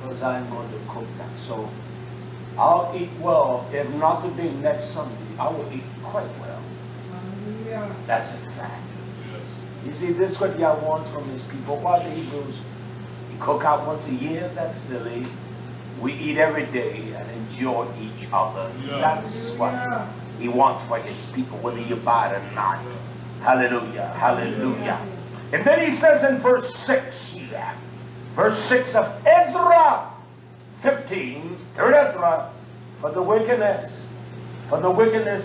because I'm going to cook that. So I'll eat well. If not today, next Sunday, I will eat quite well. Yeah. That's a fact. Yes. You see, this is what Yah wants from his people. Why the Hebrews cook out once a year? That's silly. we eat every day and enjoy each other. That's what he wants for his people, whether you buy it or not. Hallelujah, hallelujah. And then he says in verse 6 here, verse 6 of Ezra 15, 3rd Ezra, for the wickedness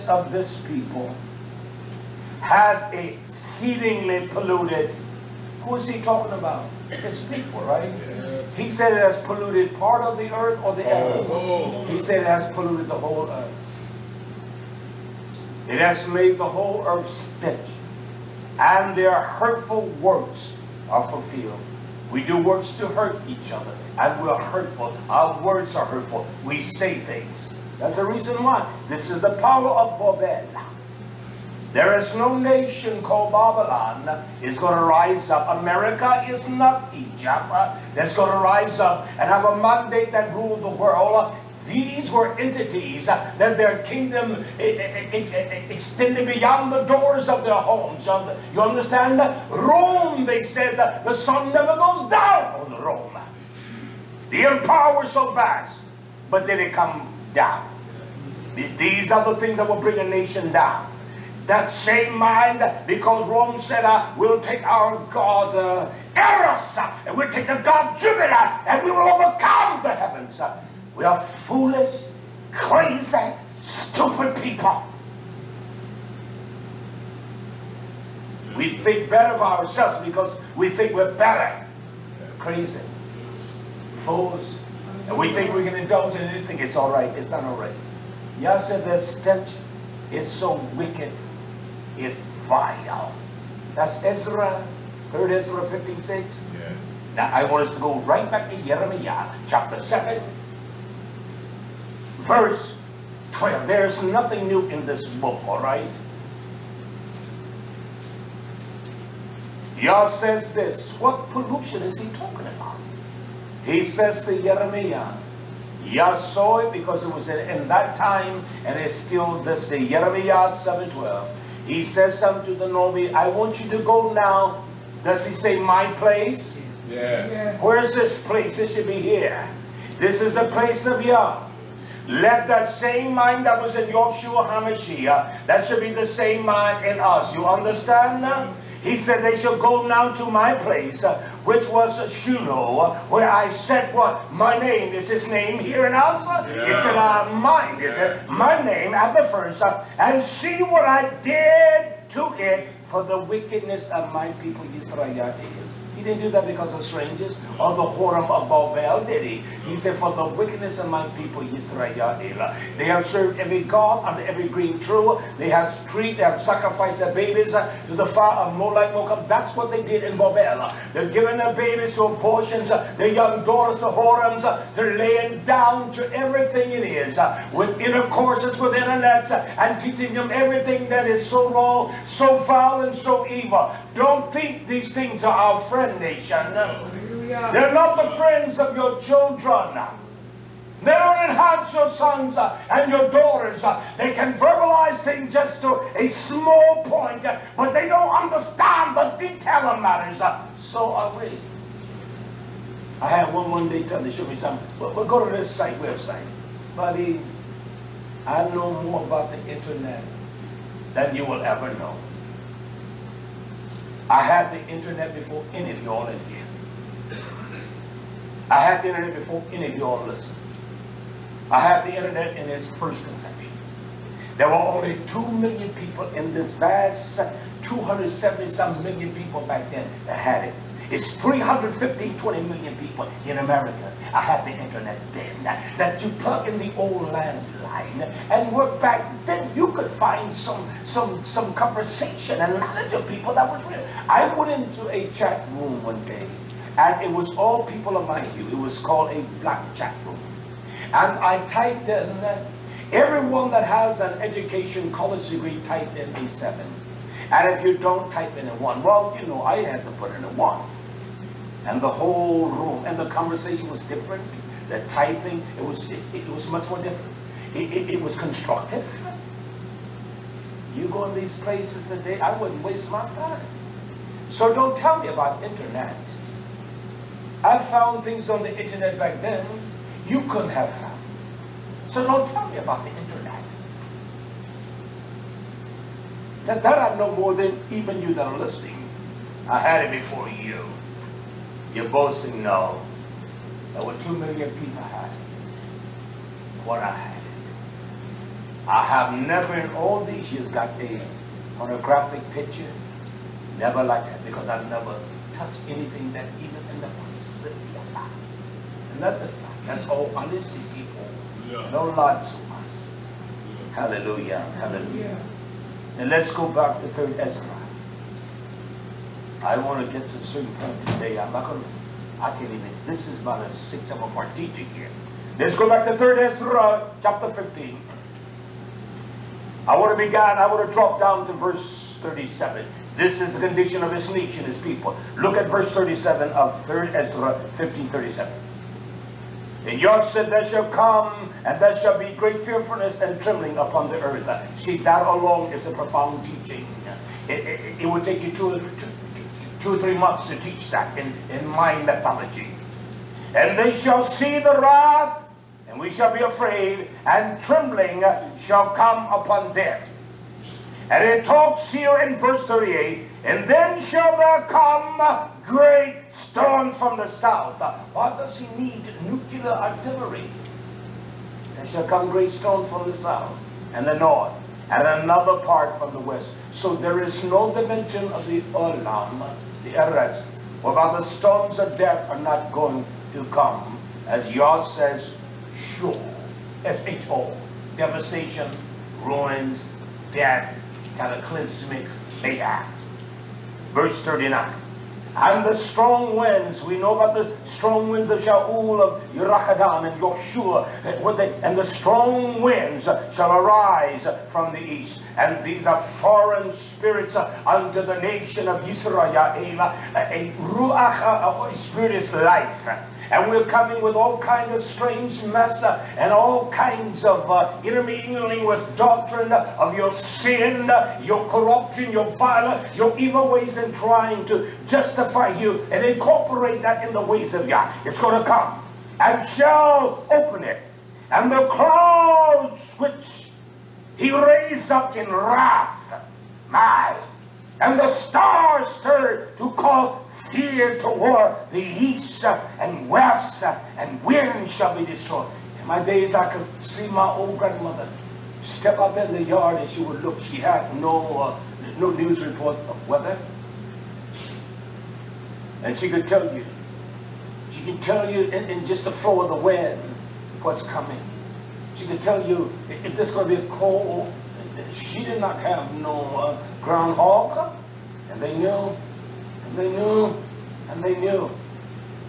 of this people has exceedingly polluted. Who is he talking about? His people, right? He said it has polluted part of the earth or the earth. He said it has polluted the whole earth. It has made the whole earth stench, and their hurtful words are fulfilled. We do words to hurt each other, and we are hurtful. Our words are hurtful. We say things. That's the reason why. This is the power of Babel. There is no nation called Babylon is going to rise up. America is not Egypt. That's going to rise up and have a mandate that rule the world. These were entities that their kingdom extended beyond the doors of their homes. You understand? Rome, they said, the sun never goes down on Rome. The empire was so vast, but then it come down. These are the things that will bring a nation down. That same mind, because Rome said, we'll take our God Eros, and we'll take the God Jupiter, and we will overcome the heavens. We are foolish, crazy, stupid people. We think better of ourselves because we think we're better. Crazy. Fools. And we think we can indulge in anything. It's all right. It's not all right. Yah said the stench is so wicked. It's vile. That's Ezra, 3rd Ezra 15:6. Yes. Now I want us to go right back to Jeremiah chapter 7, verse 12. There's nothing new in this book, all right? Yah says this. What pollution is he talking about? He says to Jeremiah, Yah saw it because it was in that time, and it's still this day. Jeremiah 7:12. He says unto the Nobi, I want you to go now. Does he say my place? Yeah. Where's this place? It should be here. This is the place of Yah. Let that same mind that was in YHWH HaMashiach, that should be the same mind in us. You understand now? He said they shall go now to my place, which was Shiloh, where I said what? My name. Is his name here in us? Yeah. It's in our mind. Is it? My name at the first. And see what I did to it for the wickedness of my people, YisraYah'ale. He didn't do that because of strangers or the whoredom of Babel, did he? He said, for the wickedness of my people, YisraYah'ale. They have served every god under every green tree. They have sacrificed their babies to the fire of Molech, Moab. That's what they did in Babel. They're giving their babies to abortions, their young daughters to whoredoms. They're laying down to everything it is, with intercourses, with internets, and teaching them everything that is so wrong, so foul, and so evil. Don't think these things are our friend nation. They're not the friends of your children. They don't enhance your sons and your daughters. They can verbalize things just to a small point, but they don't understand the detail of matters. So are we. I had one day tell me, show me something. We'll go to this website. Buddy, I know more about the internet than you will ever know. I had the internet before any of y'all in here. I had the internet before any of y'all listen. I had the internet in its first conception. There were only 2 million people in this vast 270-some million people back then that had it. It's 20 million people in America. I had the internet then. That you plug in the old landline and work back then, you could find some conversation and knowledge of people that was real. I went into a chat room one day, and it was all people of my hue. It was called a black chat room. And I typed in, everyone that has an education, college degree, type in a 7. And if you don't, type in a 1. Well, you know, I had to put in a 1. And the whole room, and the conversation was different. The typing, it was much more different. It was constructive. You go in these places today, I wouldn't waste my time. So don't tell me about internet. I found things on the internet back then. you couldn't have found. So don't tell me about the internet. That I know more than even you that are listening. I had it before you. You're boasting, no. There were 2 million people had it. What I had it. I have never in all these years got a pornographic picture. Never like that, because I've never touched anything that even in the possibility of that. And that's a fact. That's all honesty, people. Yeah. No lies to us. Yeah. Hallelujah. Hallelujah. And let's go back to 3rd Ezra. I want to get to a certain point today. I can't even, this is about a 6-7 part teaching here. Let's go back to 3rd Ezra, chapter 15. I want to drop down to verse 37. This is the condition of his nation, his people. Look at verse 37 of 3rd Ezra 15:37. And Yah said, there shall come, and there shall be great fearfulness and trembling upon the earth. See, that alone is a profound teaching. It would take you two or three months to teach that in my methodology. And they shall see the wrath, and we shall be afraid, and trembling shall come upon them. And it talks here in verse 38, and then shall there come great storm from the south. Why does he need nuclear artillery? There shall come great storm from the south and the north, and another part from the west. So there is no dimension of the Olam, the Eretz, whereby the storms of death are not going to come. As Yah says, sure, S-H-O, devastation, ruins, death, cataclysmic mayhem. Verse 39. And the strong winds, we know about the strong winds of Shaul, of YisraYah'ale and Yoshua, and the strong winds shall arise from the east. And these are foreign spirits unto the nation of YisraYah'ale. A Ruach, a spirit is life. And we're coming with all kinds of strange mess and all kinds of intermingling with doctrine of your sin, your corruption, your violence, your evil ways, and trying to justify you and incorporate that in the ways of Yah. It's going to come and shall open it. And the clouds which he raised up in wrath, and the stars stirred to cause fear toward the east and west, and wind shall be destroyed. In my days, I could see my old grandmother step out there in the yard, and she would look. She had no news report of weather, and she could tell you. She could tell you in just the flow of the wind what's coming. She could tell you if there's going to be a cold. She did not have no groundhog, and they knew. And they knew, and they knew.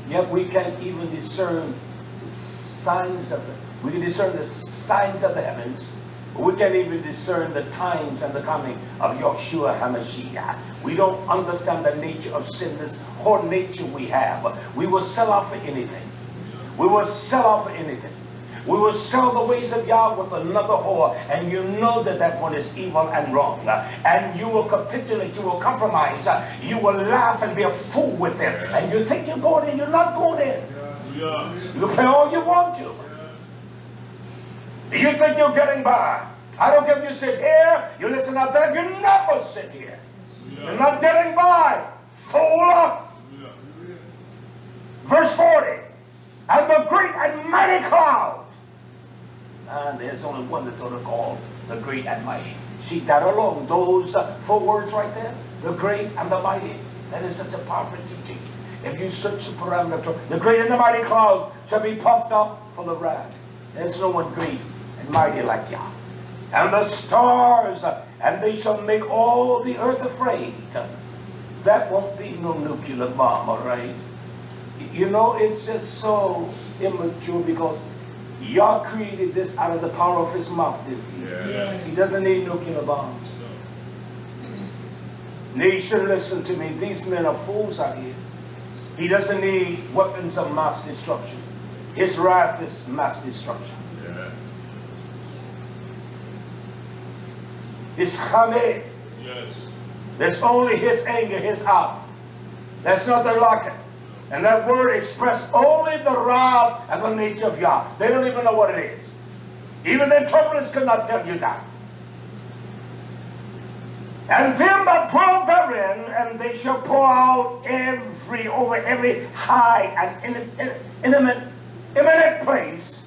Yet we can't even discern the signs of we can discern the signs of the heavens, but we can't even discern the times and the coming of Yahshua HaMashiach. We don't understand the nature of sin, this whole nature we have. We will sell out for anything. We will sell out for anything. We will sell the ways of Yah with another whore, and you know that that one is evil and wrong. And you will capitulate, you will compromise, you will laugh and be a fool with them. And you think you're going in, you're not going in. You pay all you want to. You think you're getting by. I don't care if you sit here, you listen out there, you never sit here. You're not getting by. Fool. Verse 40. And the great and mighty cloud. And there's only one that's going to call the great and mighty. See that alone, those 4 words right there, the great and the mighty. That is such a powerful teaching. If you search the parameter, the great and the mighty cloud shall be puffed up full of wrath. There's no one great and mighty like Yah. And the stars, and they shall make all the earth afraid. That won't be no nuclear bomb, all right? You know, it's just so immature because Yah created this out of the power of his mouth, didn't he? Yes. He doesn't need nuclear bombs. Nation, listen to me. These men are fools out here. He doesn't need weapons of mass destruction. His wrath is mass destruction. Yes. His chameh. Yes. There's only his anger, his wrath. There's nothing like it. And that word expresses only the wrath and the nature of Yah. They don't even know what it is. Even the interpreters could not tell you that. And them that dwell therein, and they shall pour out over every high and imminent place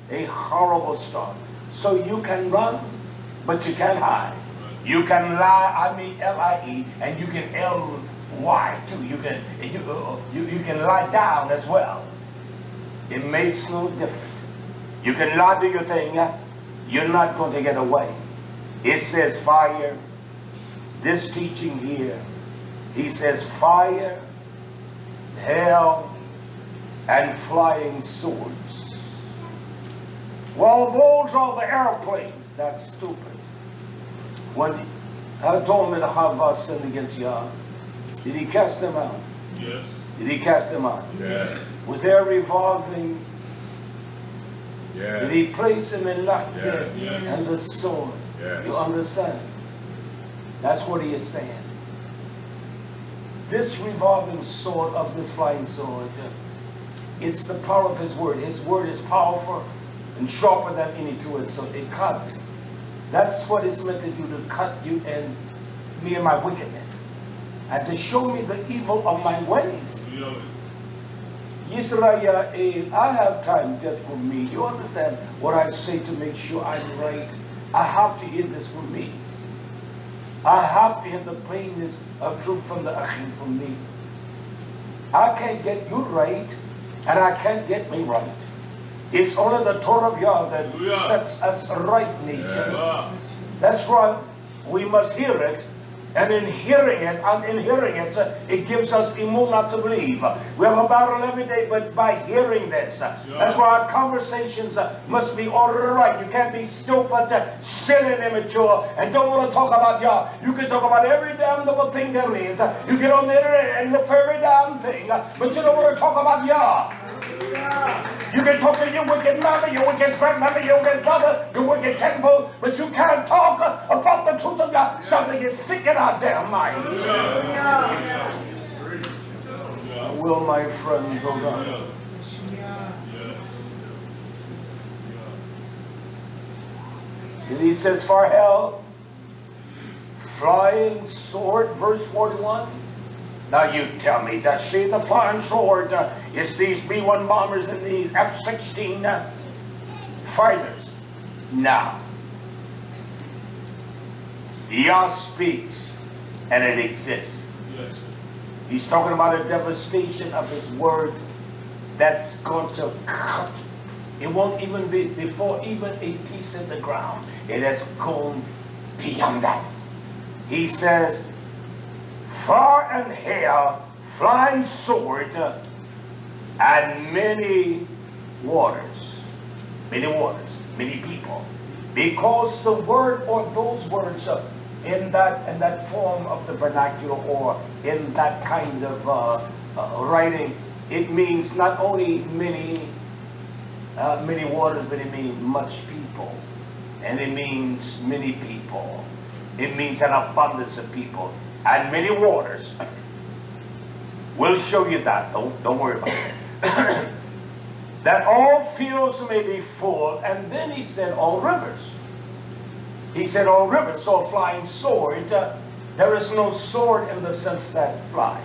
a horrible storm. So you can run, but you can't hide. You can lie, I mean L-I-E, and you can L-Y too. You can lie down as well. It makes no difference. You can lie to your thing, you're not going to get away. It says fire. This teaching here, he says fire, hell, and flying swords. Well, those are the airplanes. That's stupid. When I told him to have sinned against Yah, did he cast them out? Yes. Did he cast them out? Yes. With their revolving, yes. did he place them in lockdown yes. and the sword? Yes. You understand? That's what he is saying. This revolving sword of this flying sword, it's the power of his word. His word is powerful and sharper than any two-edged sword. It cuts. That's what it's meant to do, to cut you and me and my wickedness. And to show me the evil of my ways. YisraYah'ale, I have time just for me. You understand what I say to make sure I'm right? I have to hear this from me. I have to hear the plainness of truth from the Achim from me. I can't get you right, and I can't get me right. It's only the Torah of Yah that sets us right nature. Yeah. That's right. We must hear it. And in hearing it, it gives us emunah to believe. We have a battle every day, but by hearing this, that's why our conversations must be all right. You can't be stupid, silly, and immature, and don't want to talk about Yah. You can talk about every damnable thing there is. You get on the internet and look for every damn thing, but you don't want to talk about Yah. You can talk to your wicked mother, your wicked grandmother, your wicked brother, your wicked temple, but you can't talk about the truth of God. Something is sick in our damn minds. Will my friends, oh God. And he says, for hell, flying sword, verse 41. Now you tell me, that see the flying sword is these B-1 bombers and these F-16 fighters. Now, Yah speaks and it exists. Yes. He's talking about a devastation of his word that's going to cut. It won't even be before even a piece in the ground. It has gone beyond that. He says, far and hail, flying sword, and many waters, many people. Because the word or those words in that form of the vernacular or in that kind of writing, it means not only many waters, but it means much people. And it means many people. It means an abundance of people. And many waters. We'll show you that. Don't worry about it. That all fields may be full. And then he said all rivers. He said all rivers. So a flying sword, there is no sword in the sense that flies.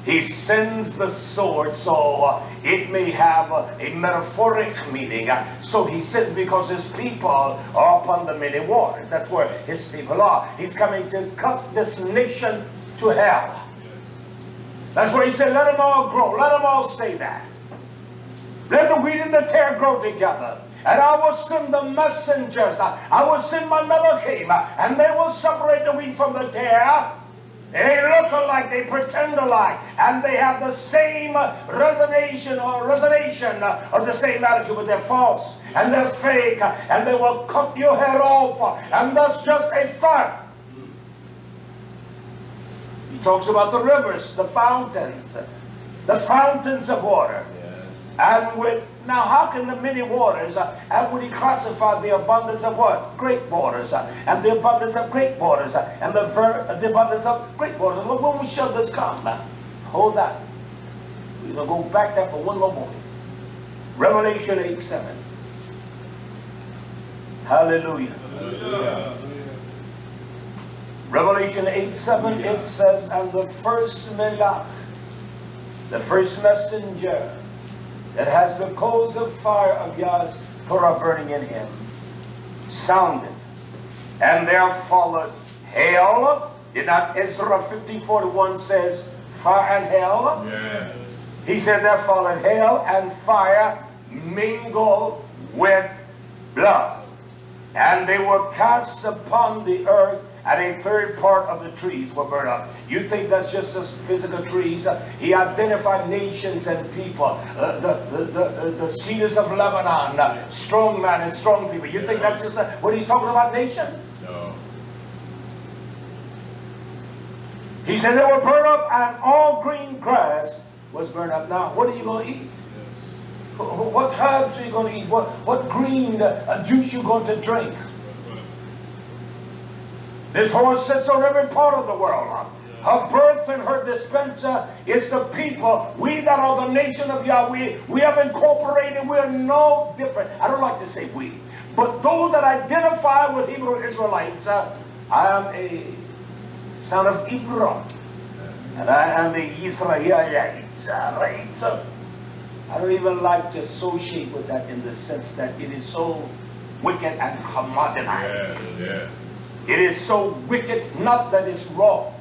He sends the sword so it may have a metaphoric meaning. So he sends because his people are upon the many waters. That's where his people are. He's coming to cut this nation to hell. That's where he said, let them all grow. Let them all stay there. Let the wheat and the tare grow together. And I will send the messengers. I will send my Melachim. And they will separate the wheat from the tare. They look alike, they pretend alike, and they have the same resonation or the same attitude, but they're false and they're fake, and they will cut your head off, and that's just a fact. He talks about the rivers, the fountains of water. And with, now how can the many waters, and would he classify the abundance of what? Great waters, and the abundance of great waters, and the abundance of great waters. Look, when we shall this come? Hold that. We're going to go back there for one more moment. Revelation 8:7. Hallelujah. Hallelujah. Revelation 8:7, it says, and the first melech, the first messenger that has the coals of fire of Yah's Torah burning in him, sounded, and there followed hail. Did not Ezra 15:41 says fire and hail? Yes. He said there followed hail and fire mingled with blood, and they were cast upon the earth, and a third part of the trees were burned up. You think that's just as physical trees? He identified nations and people. The cedars of Lebanon, strong man and strong people. You think that's just what he's talking about, nation? No. He said they were burned up, and all green grass was burned up. Now, what are you going to eat? Yes. What herbs are you going to eat? What green juice you going to drink? This horse sits on every part of the world. Her birth and her dispenser is the people. We that are the nation of Yahweh, we have incorporated. We are no different. I don't like to say we, but those that identify with Hebrew Israelites, I am a son of Abraham, and I am a YisraYah'ale. Right? So I don't even like to associate with that in the sense that it is so wicked and homogenized. Yes. It is so wicked, not that it's wrong,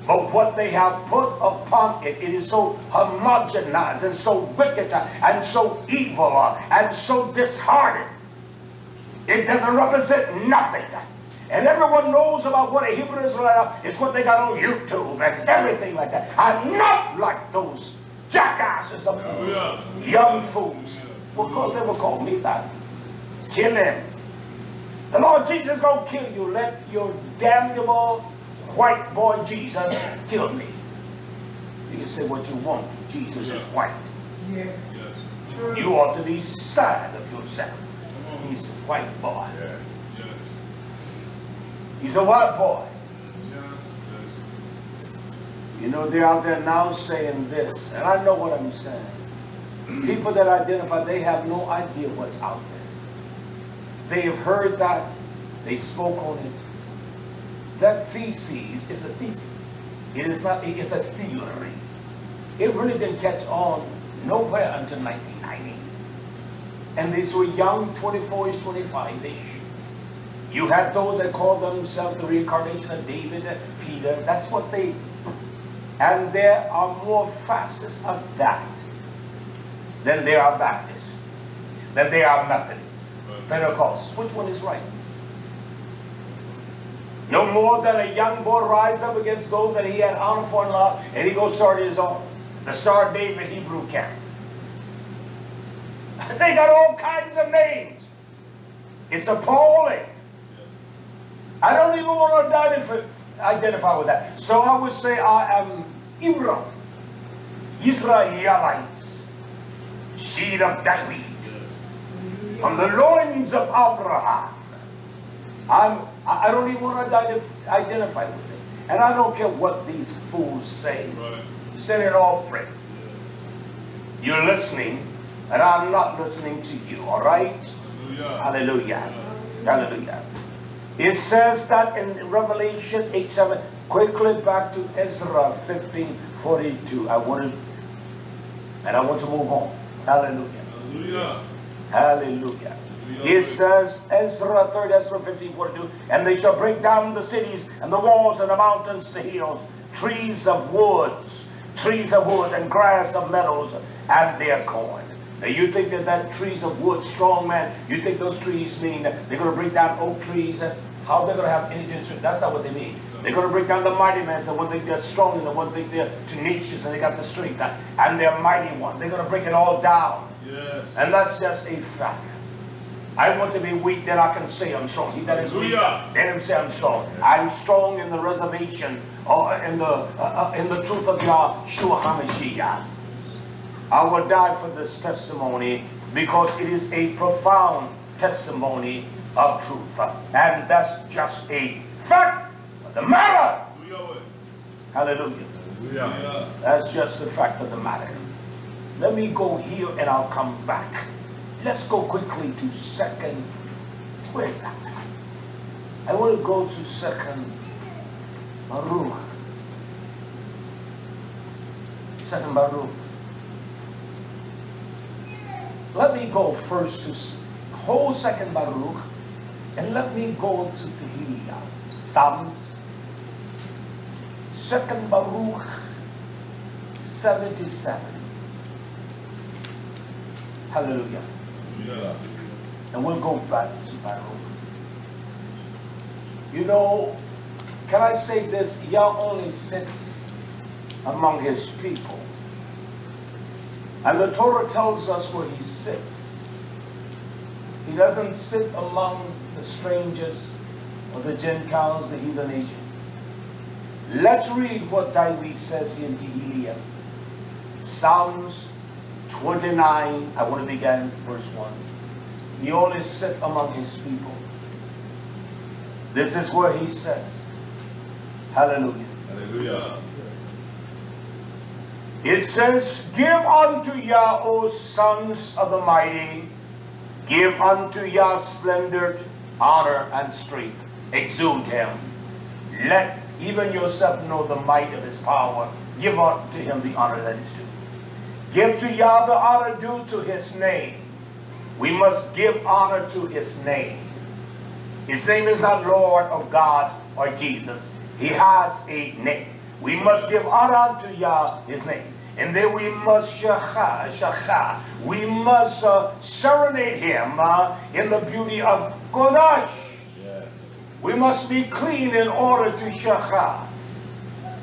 but what they have put upon it, it is so homogenized and so wicked and so evil and so disheartened. It doesn't represent nothing. And everyone knows about what a Hebrew Israelite is, what they got on YouTube and everything like that. I'm not like those jackasses of fools, young fools. Because they will call me that. Kill them. The Lord Jesus is going to kill you. Let your damnable white boy Jesus kill me. You can say what you want. Jesus is white. Yes. Yes. You ought to be sad of yourself. He's a white boy. Yeah. Yeah. He's a white boy. Yes. You know, they're out there now saying this, and I know what I'm saying. People that identify, they have no idea what's out there. They have heard that, they spoke on it. That thesis is a thesis. It is not, it is a theory. It really didn't catch on nowhere until 1990. And these were young 24-ish, 25-ish. You had those that called themselves the reincarnation of David, Peter. That's what they, and there are more facets of that than there are Baptists, than there are Methodists, Pentecostals. Which one is right? No more than a young boy rise up against those that he had honor for and love, and he goes start his own. The Star of David Hebrew camp. They got all kinds of names. It's appalling. I don't even want to identify with that. So I would say I am Ibrahim, YisraYah'ale, seed of Dawid, from the loins of Abraham. I don't even want to identify with it. And I don't care what these fools say. Send an offering. You're listening, and I'm not listening to you, all right? Hallelujah. Hallelujah. It says that in Revelation 8:7. Quickly back to Ezra 15:42. I want to move on. Hallelujah. Hallelujah. Hallelujah. It says, Ezra 15:42, and they shall break down the cities and the walls and the mountains, the hills, trees of woods, and grass of meadows, and their corn. Now you think that trees of wood, strong man, you think those trees mean that they're going to break down oak trees and how they're going to have energy and strength? That's not what they mean. They're going to break down the mighty men, and one thing they're strong, and the one thing they're tenacious, and they got the strength, and they're mighty one. They're going to break it all down. Yes. And that's just a fact. I want to be weak that I can say I'm strong. He that is weak, let him say I'm strong. I'm strong in the reservation, or in the truth of Yahshua HaMashiach. I will die for this testimony because it is a profound testimony of truth. And that's just a fact of the matter. Hallelujah. Yeah. That's just the fact of the matter. Let me go here and I'll come back. Let's go quickly to second. Where is that? I want to go to second Baruch. Second Baruch. Let me go first to whole second Baruch, and let me go to Tehillim, Psalms. Second Baruch 77. Hallelujah. Yeah. And we'll go back to Baruch. You know, can I say this? Yah only sits among his people. And the Torah tells us where he sits. He doesn't sit among the strangers or the Gentiles, the heathen nation. Let's read what Dawid says in Tehillim. Psalms 29, I want to begin verse 1. He only sits among his people. This is where he says, hallelujah. Hallelujah. It says, give unto Yah, O sons of the mighty, give unto Yah splendor, honor, and strength. Exalt him. Let even yourself know the might of his power. Give unto him the honor that is due. Give to Yah the honor due to his name. We must give honor to his name. His name is not Lord or God or Jesus. He has a name. We must give honor to Yah, his name. And then we must shachah. We must serenade him in the beauty of Kodesh. Yeah. We must be clean in order to shachah.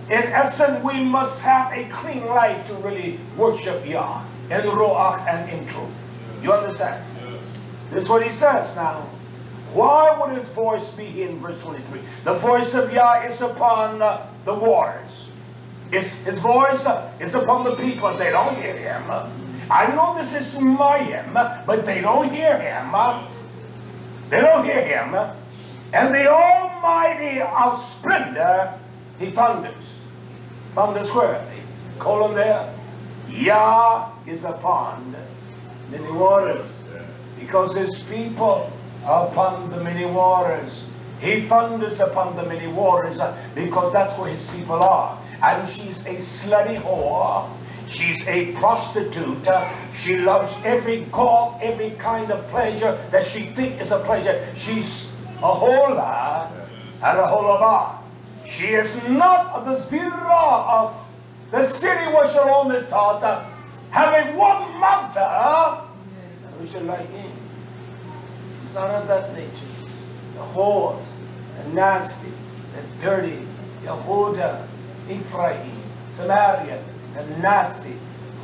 In essence, we must have a clean life to really worship Yah in Ruach and in truth. You understand? Yeah. This is what he says now. Why would his voice be in verse 23? The voice of Yah is upon the waters. His voice is upon the people. They don't hear him. I know this is Mayim, but they don't hear him. They don't hear him. And the Almighty of splendor, he thunders. Thunders where? Colon there. Yah is upon many waters. Because his people are upon the many waters. He thunders upon the many waters because that's where his people are. And she's a slutty whore. She's a prostitute. She loves every god, every kind of pleasure that she thinks is a pleasure. She's a hola and a holabah. She is not of the zirah of the city where Shalom is taught, having one mother. We should like him. It's not of that nature. The whores, the nasty, the dirty, Yehuda, Ephraim, Samaria, the nasty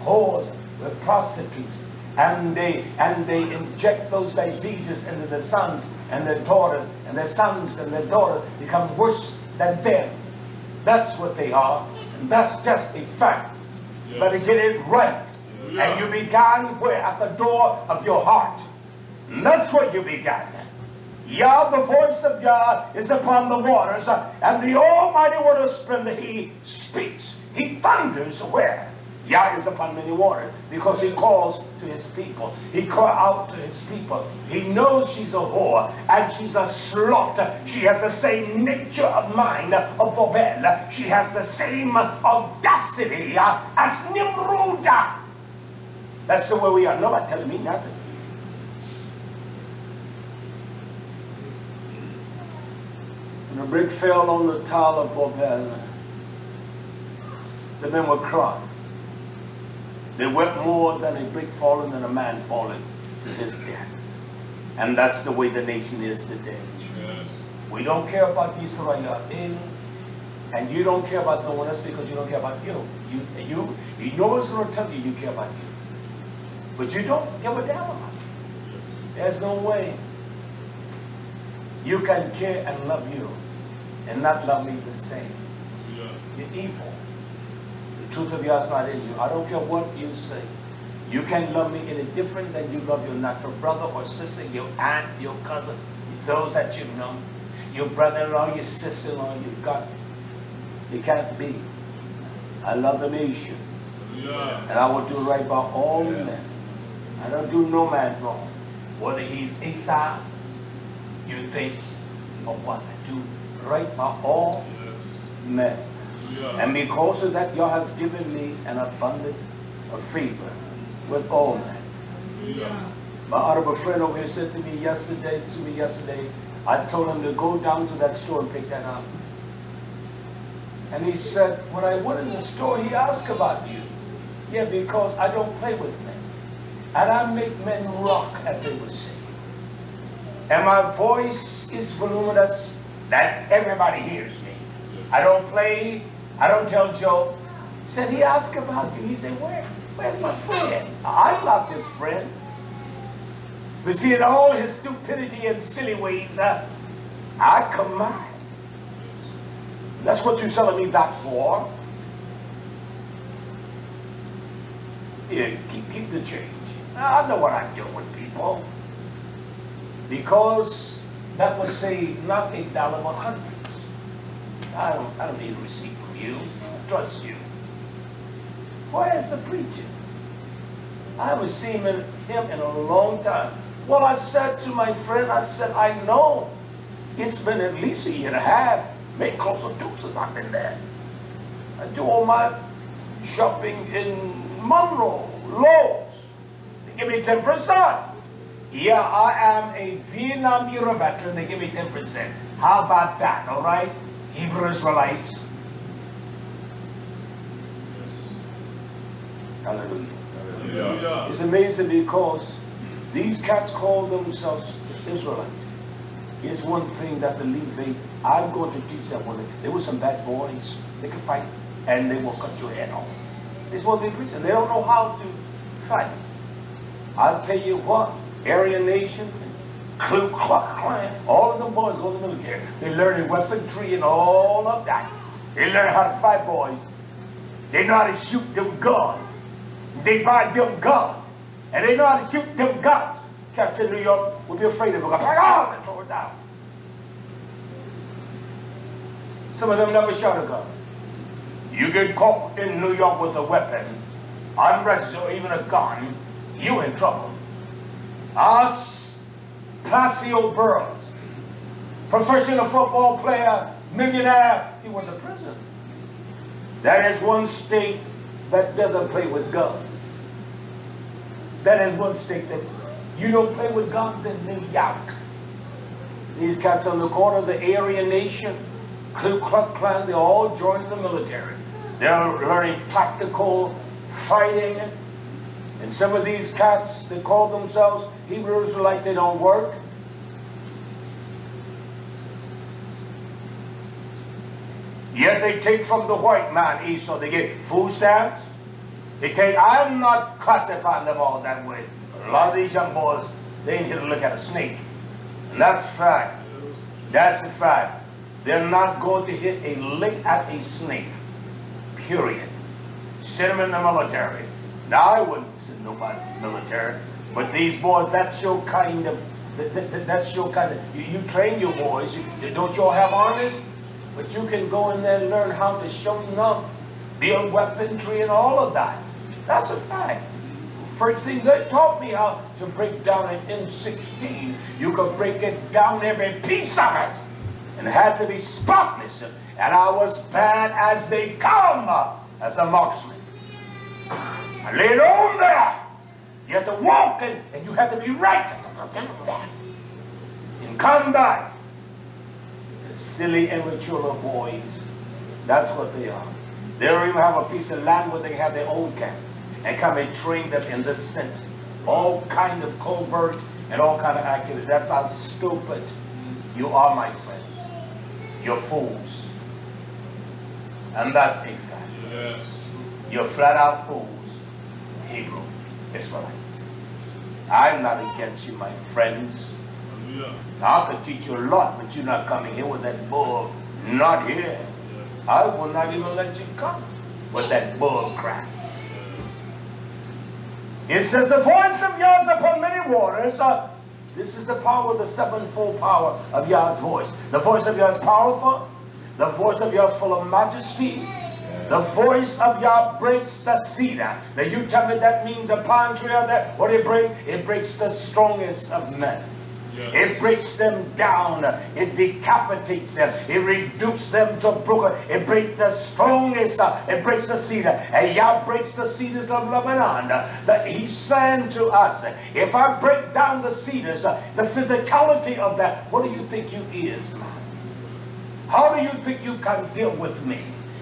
whores, the prostitutes, and they inject those diseases into the sons and their daughters, and their sons and their daughters become worse than them. That's what they are, and that's just a fact. Yes. But to get it right, yeah. And you began where? At the door of your heart. And that's where you began. Yah, the voice of Yah is upon the waters, and the Almighty word of splendor, he speaks. He thunders where? Yah is upon many waters, because he calls to his people. He calls out to his people. He knows she's a whore, and she's a slut. She has the same nature of mind of Bobel. She has the same audacity as Nimrod. That's the way we are. Nobody telling me nothing. When the brick fell on the tower of Bobel, the men were crying. They wept more than a brick falling than a man falling to his death. And that's the way the nation is today. Yes. We don't care about YisraYah'ale, and you don't care about no one else because you don't care about you. You know what's going to tell you care about you. But you don't give a damn about it. There's no way you can care and love you and not love me the same. Yeah. You're evil. The truth of Yah is not in you. I don't care what you say. You can love me any different than you love your natural brother or sister, your aunt, your cousin, those that you know, your brother-in-law, your sister-in-law, you got. It can't be. I love the nation. And I will do right by all men. I don't do no man wrong. Whether he's Esau, you think, or what? I do right by all men. And because of that, God has given me an abundance of favor with all men. My honorable friend over here said to me yesterday, I told him to go down to that store and pick that up. And he said, when I went in the store, he asked about you. Yeah, because I don't play with men. And I make men rock, as they would say. And my voice is voluminous that everybody hears me. I don't play, I don't tell jokes. Said he asked about you. He said, where's my friend? I'm not his friend. But see, in all his stupidity and silly ways, I command. That's what you're telling me that for. Yeah, keep the change. I know what I'm doing with people. Because that would say not $8 but hundreds. I don't need a receipt from you. I trust you. Where's the preacher? I haven't seen him in a long time. Well, I said to my friend, I said, I know. It's been at least a year and a half. Maybe close to 2 since I've been there. I do all my shopping in Monroe, Lowe's. They give me 10%. Yeah, I am a Vietnam era veteran. They give me 10%. How about that, all right? Hebrew Israelites. Hallelujah. Hallelujah. It's amazing because these cats call themselves Israelites. Here's one thing that the Levite, I'm going to teach them one. There were some bad boys. They could fight and they will cut your head off. This is what they preach. They don't know how to fight. I'll tell you what, Aryan nations, Ku Klux Klan, all of them boys go to the military. They learn weaponry and all of that. They learn how to fight, boys. They know how to shoot them guns. They buy them guns. And they know how to shoot them guns. Cats in New York would be afraid of them. Oh, they throw it down. Some of them never shot a gun. You get caught in New York with a weapon, unregistered or even a gun, you in trouble. Us, Placio Burroughs, professional football player, millionaire, he went to prison. That is one state that doesn't play with guns. That is one state that you don't play with guns in New York. These cats on the corner, the Aryan nation, Ku Klux Klan, they all joined the military. They're learning tactical fighting. And some of these cats, they call themselves Hebrew Israelites, they don't work. Yet they take from the white man, Esau, they get food stamps. They take, I'm not classifying them all that way. A lot of these young boys, they ain't here to look at a snake. And that's fact. That's a fact. They're not going to hit a lick at a snake. Period. Send them in the military. Now, I wouldn't send nobody in the military. But these boys, that's your kind of, that's your kind of, you train your boys. Don't you all have armies? But you can go in there and learn how to show them up, build weaponry and all of that. That's a fact. First thing they taught me how to break down an M16. You could break it down, every piece of it. And it had to be spotless. And I was bad as they come as a marksman. I laid on there. You have to walk and you have to be right. In combat. The silly, immature boys. That's what they are. They don't even have a piece of land where they have their own camp. And come and train them in this sense. All kind of covert and all kind of activity. That's how stupid you are, my friends. You're fools. And that's a fact. Yes. You're flat out fools, Hebrew Israelites. I'm not against you, my friends. Yeah. I could teach you a lot, but you're not coming here with that bull. Not here. Yes. I will not even let you come with that bull crap. It says, the voice of Yah's upon many waters. This is the power, the sevenfold power of Yah's voice. The voice of Yah is powerful. The voice of Yah is full of majesty. The voice of Yah breaks the cedar. Now you tell me that means a pine tree or that. What it breaks? It breaks the strongest of men. Yes. It breaks them down. It decapitates them. It reduces them to broken. It breaks the strongest. It breaks the cedar. And Yah breaks the cedars of Lebanon. That He's saying to us, if I break down the cedars, the physicality of that, what do you think you is, man? How do you think you can deal with me?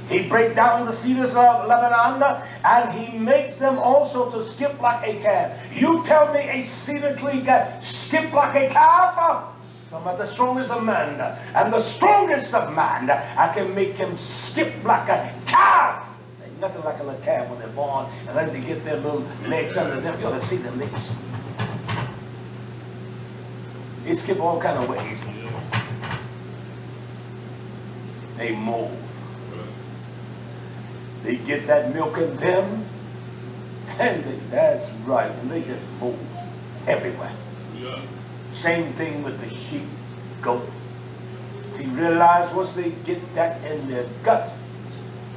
He breaks down the cedars of Lebanon, and He makes them also to skip like a calf. You tell me a cedar tree can skip like a calf? Talking about the strongest of men, and the strongest of man, I can make him skip like a calf. Ain't nothing like a little calf when they're born, and then they get their little legs under them. You ought to see them legs. They skip all kind of ways. They move. They get that milk in them, and that's right, and they just move everywhere. Yeah. Same thing with the sheep, goat. They realize once they get that in their gut,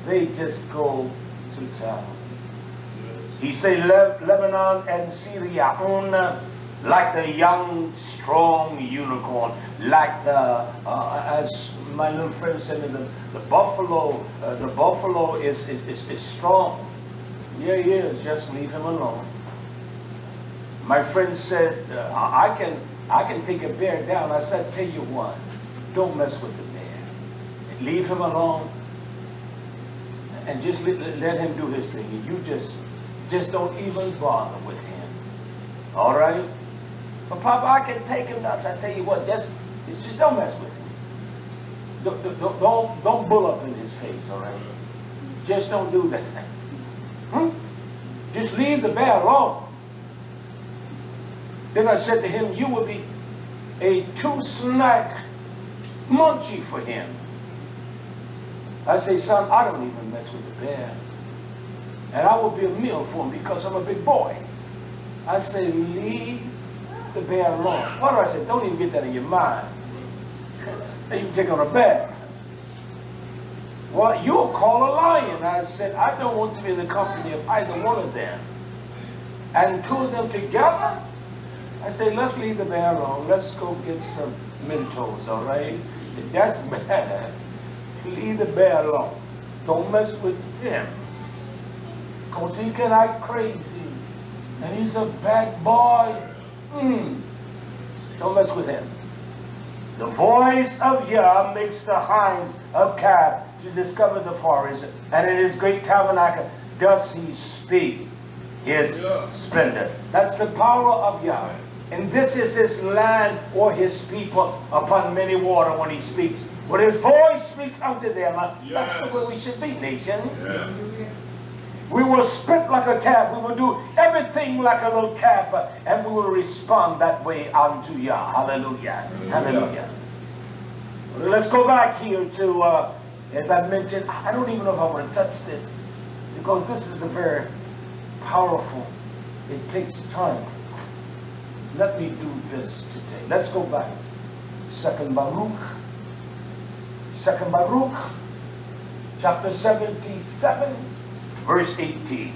they just go to town. He say Lebanon and YisraYah'ale, like the young, strong unicorn, like the, as my little friend said, the buffalo is strong. Yeah, he is. Just leave him alone. My friend said, I can take a bear down. I said, tell you what, don't mess with the bear. Leave him alone, and just let him do his thing. And you just don't even bother with him. All right? But Papa, I can take him down. So I tell you what, just don't mess with him. Don't bull up in his face, all right? Just don't do that. Just leave the bear alone. Then I said to him, you would be a two-snack munchie for him. I say, son, I don't even mess with the bear. And I will be a meal for him because I'm a big boy. I say, leave the bear alone. What do I say? Don't even get that in your mind. And you take on a bear. Well, you'll call a lion. I said, I don't want to be in the company of either one of them. And two of them together, I say, let's leave the bear alone. Let's go get some Mentos, all right? That's bad. Leave the bear alone. Don't mess with him. Because he can act crazy. And he's a bad boy. Don't mess with him. The voice of Yah makes the hinds of calf to discover the forest, and in his great tabernacle does he speak his splendor. That's the power of Yah. And this is his land or his people upon many water when he speaks. When his voice speaks unto them, that's the way we should be, nation. Yes. We will spit like a calf. We will do everything like a little calf. And we will respond that way unto Yah. Hallelujah. Hallelujah. Well, let's go back here to, as I mentioned, I don't even know if I want to touch this. Because this is a very powerful, it takes time. Let me do this today. Let's go back. Second Baruch, chapter 77. Verse 18.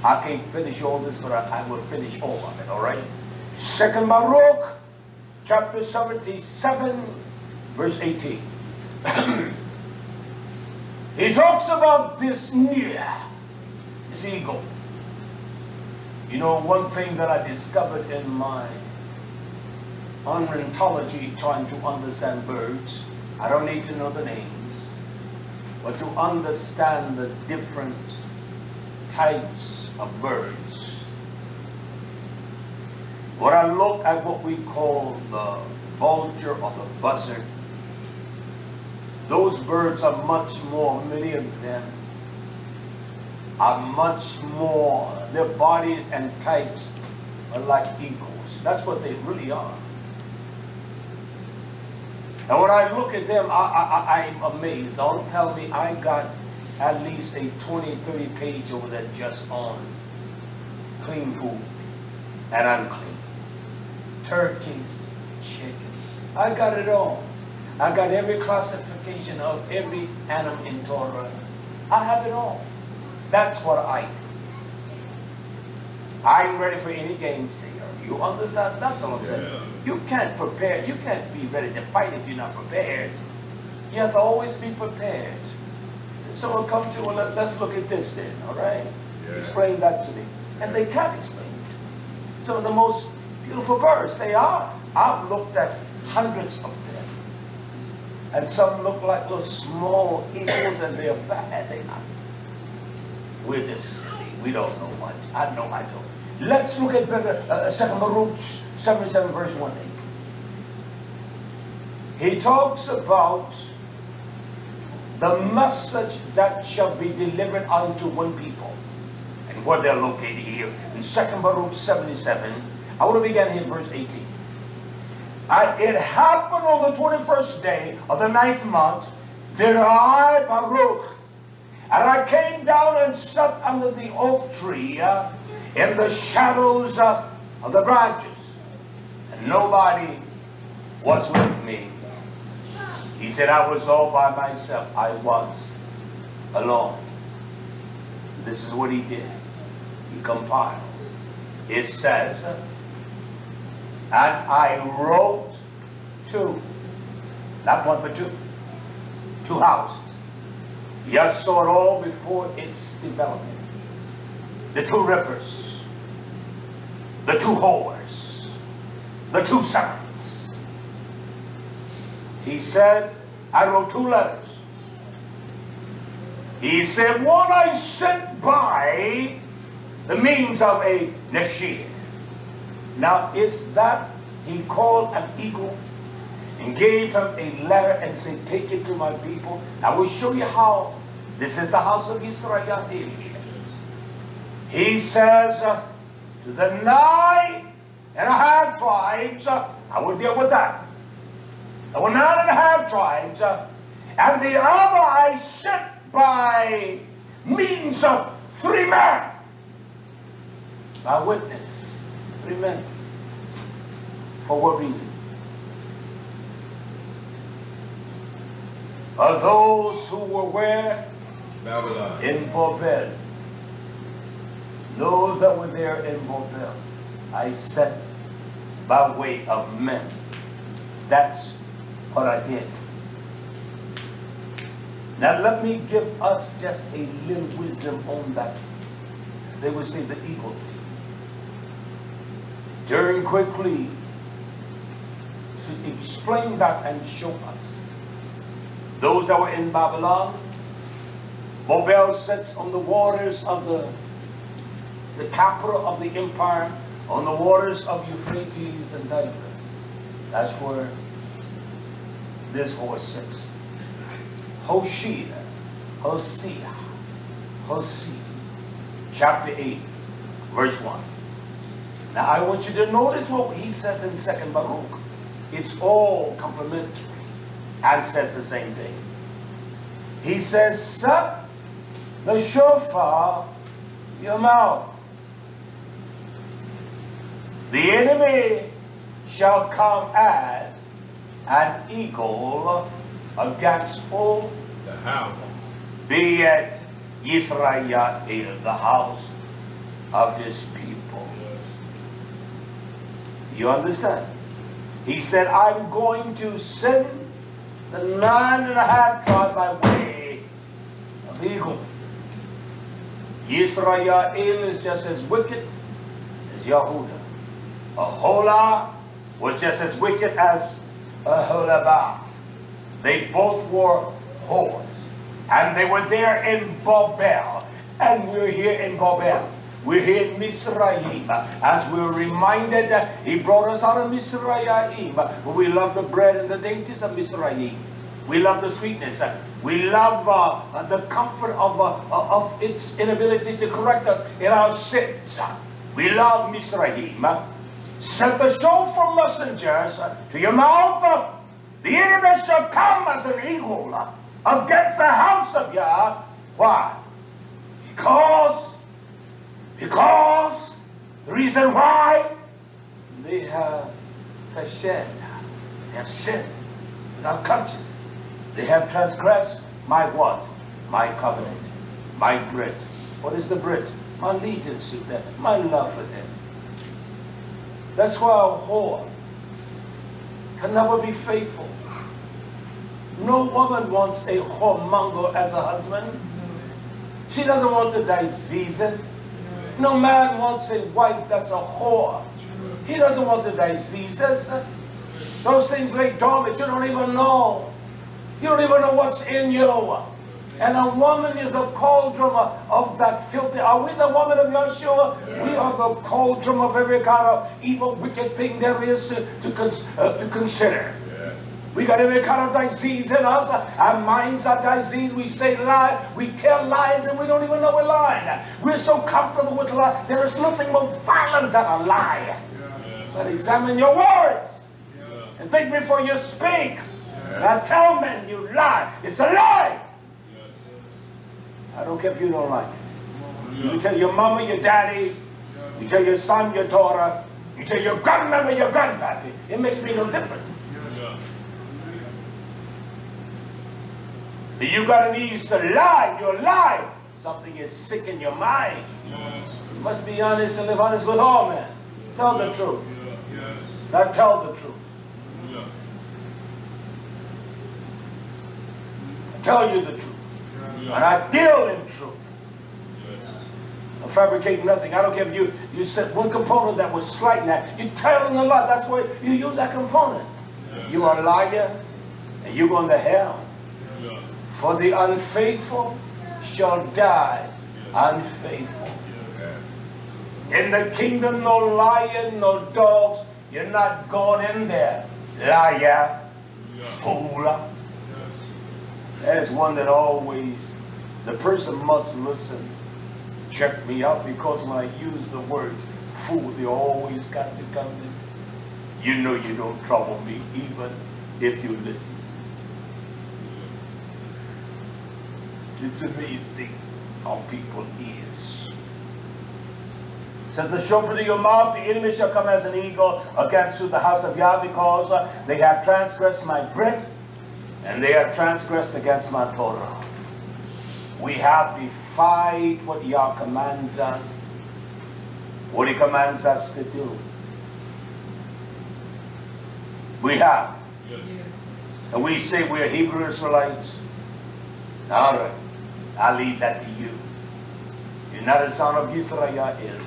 I can't finish all this, but I will finish all of it, all right? Second Baruch, chapter 77, verse 18. He talks about this eagle. You know, one thing that I discovered in my ornithology, trying to understand birds, I don't need to know the names, but to understand the different types of birds. When I look at what we call the vulture or the buzzard, those birds are much more, many of them are much more, their bodies and types are like eagles. That's what they really are. And when I look at them, I'm amazed. Don't tell me I got at least a 20, 30 page over there just on clean food and unclean. Turkeys, chickens. I got it all. I got every classification of every animal in Torah. I have it all. That's what I do. I'm ready for any gainsayer. You understand? That's all I'm saying. You can't prepare. You can't be ready to fight if you're not prepared. You have to always be prepared. If someone comes to you, well, let's look at this then, all right? Yeah. Explain that to me. And they can't explain it. Some of the most beautiful birds, they are. I've looked at hundreds of them. And some look like little small eagles, and they're bad. They're not. We're just silly. We don't know much. I know I don't. Let's look at 2 Baruch 77 verse 1-8. He talks about the message that shall be delivered unto one people. And where they're located here in 2 Baruch 77. I want to begin here in verse 18. It happened on the 21st day of the 9th month that I, Baruch, and I came down and sat under the oak tree in the shadows of the branches. And nobody was with me. He said, I was all by myself. I was alone. This is what he did. He compiled. It says, and I wrote 2, not 1 but 2 houses. You saw it all before its development. The 2 rivers, the 2 whores, the 2 sons. He said, I wrote 2 letters. He said, one I sent by the means of a nashir. Now, is that he called an eagle and gave him a letter and said, take it to my people? I will show you how. This is the house of YisraYah'ale. He says, to the 9.5 tribes, I will deal with that. There were 9.5 tribes, and the other I sent by means of 3 men. By witness, 3 men. For what reason? Are those who were where? Babylon. In Babel. Those that were there in Babel, I sent by way of men. That's what I did. Now let me give us just a little wisdom on that. As they would say, the eagle thing. Turn quickly to explain that and show us. Those that were in Babylon, Babel sits on the waters of the capital of the empire, on the waters of Euphrates and Tigris. That's where this horse sits. Hosea, chapter 8, verse 1. Now I want you to notice what he says in 2 Baruch. It's all complementary and says the same thing. He says, set the shofar your mouth. The enemy shall come as an eagle against all the house. Be it YisraYah'ale, the house of his people. Yes. You understand? He said, I'm going to send the 9.5 tribe by way of eagle. YisraYah'ale is just as wicked as Yehuda. Aholah was just as wicked as Aholabah. They both were whores. And they were there in Babel. And we're here in Babel. We're here in Mizraim. As we're reminded that he brought us out of Mizraim. We love the bread and the dainties of Mizraim. We love the sweetness. We love the comfort of its inability to correct us in our sins. We love Mizraim. Send the shofar messengers to your mouth. The enemy shall come as an eagle against the house of Yah. Why? Because the reason why they have fashed, they have sinned without conscience. They have transgressed my what? My covenant. my Brit. What is the Brit? My allegiance to them, my love for them. That's why a whore can never be faithful. No woman wants a whoremonger as a husband. She doesn't want the diseases. No man wants a wife that's a whore. He doesn't want the diseases. Those things lay dormant. You don't even know. You don't even know what's in you. And a woman is a cauldron of that filthy. Are we the woman of Yeshua? Yes. We are the cauldron of every kind of evil, wicked thing there is to consider. Yes. We got every kind of disease in us. Our minds are diseased. We say lies. We tell lies and we don't even know we're lying. We're so comfortable with lies. There is nothing more violent than a lie. Yes. But examine your words. Yes. And think before you speak. Yes. Now tell men you lie. It's a lie. I don't care if you don't like it. You tell your mama, your daddy, you tell your son, your daughter, you tell your grandmama, your grandpappy. It makes me no different. You got an ease to lie, you're lying. Something is sick in your mind. You must be honest and live honest with all men. Tell the truth. Not tell the truth. I tell you the truth. And I deal in truth. I fabricate nothing. I don't care if you said one component that was slight. Now you're telling a lot. That's why you use that component. You are a liar, and you're going to hell. For the unfaithful shall die unfaithful. In the kingdom, no lion, no dogs. You're not going in there, liar, fool. There's one that always, the person must listen, check me out, because when I use the word fool, they always got to comment. You know you don't trouble me, even if you listen. It's amazing how people is. Said the shofar to your mouth, the enemy shall come as an eagle against the house of Yah, because they have transgressed my bread, and they have transgressed against my Torah. We have defied what Yah commands us, what He commands us to do. We have. Yes. And we say we're Hebrew Israelites. All right, I'll leave that to you. You're not a son of YisraYah'ale.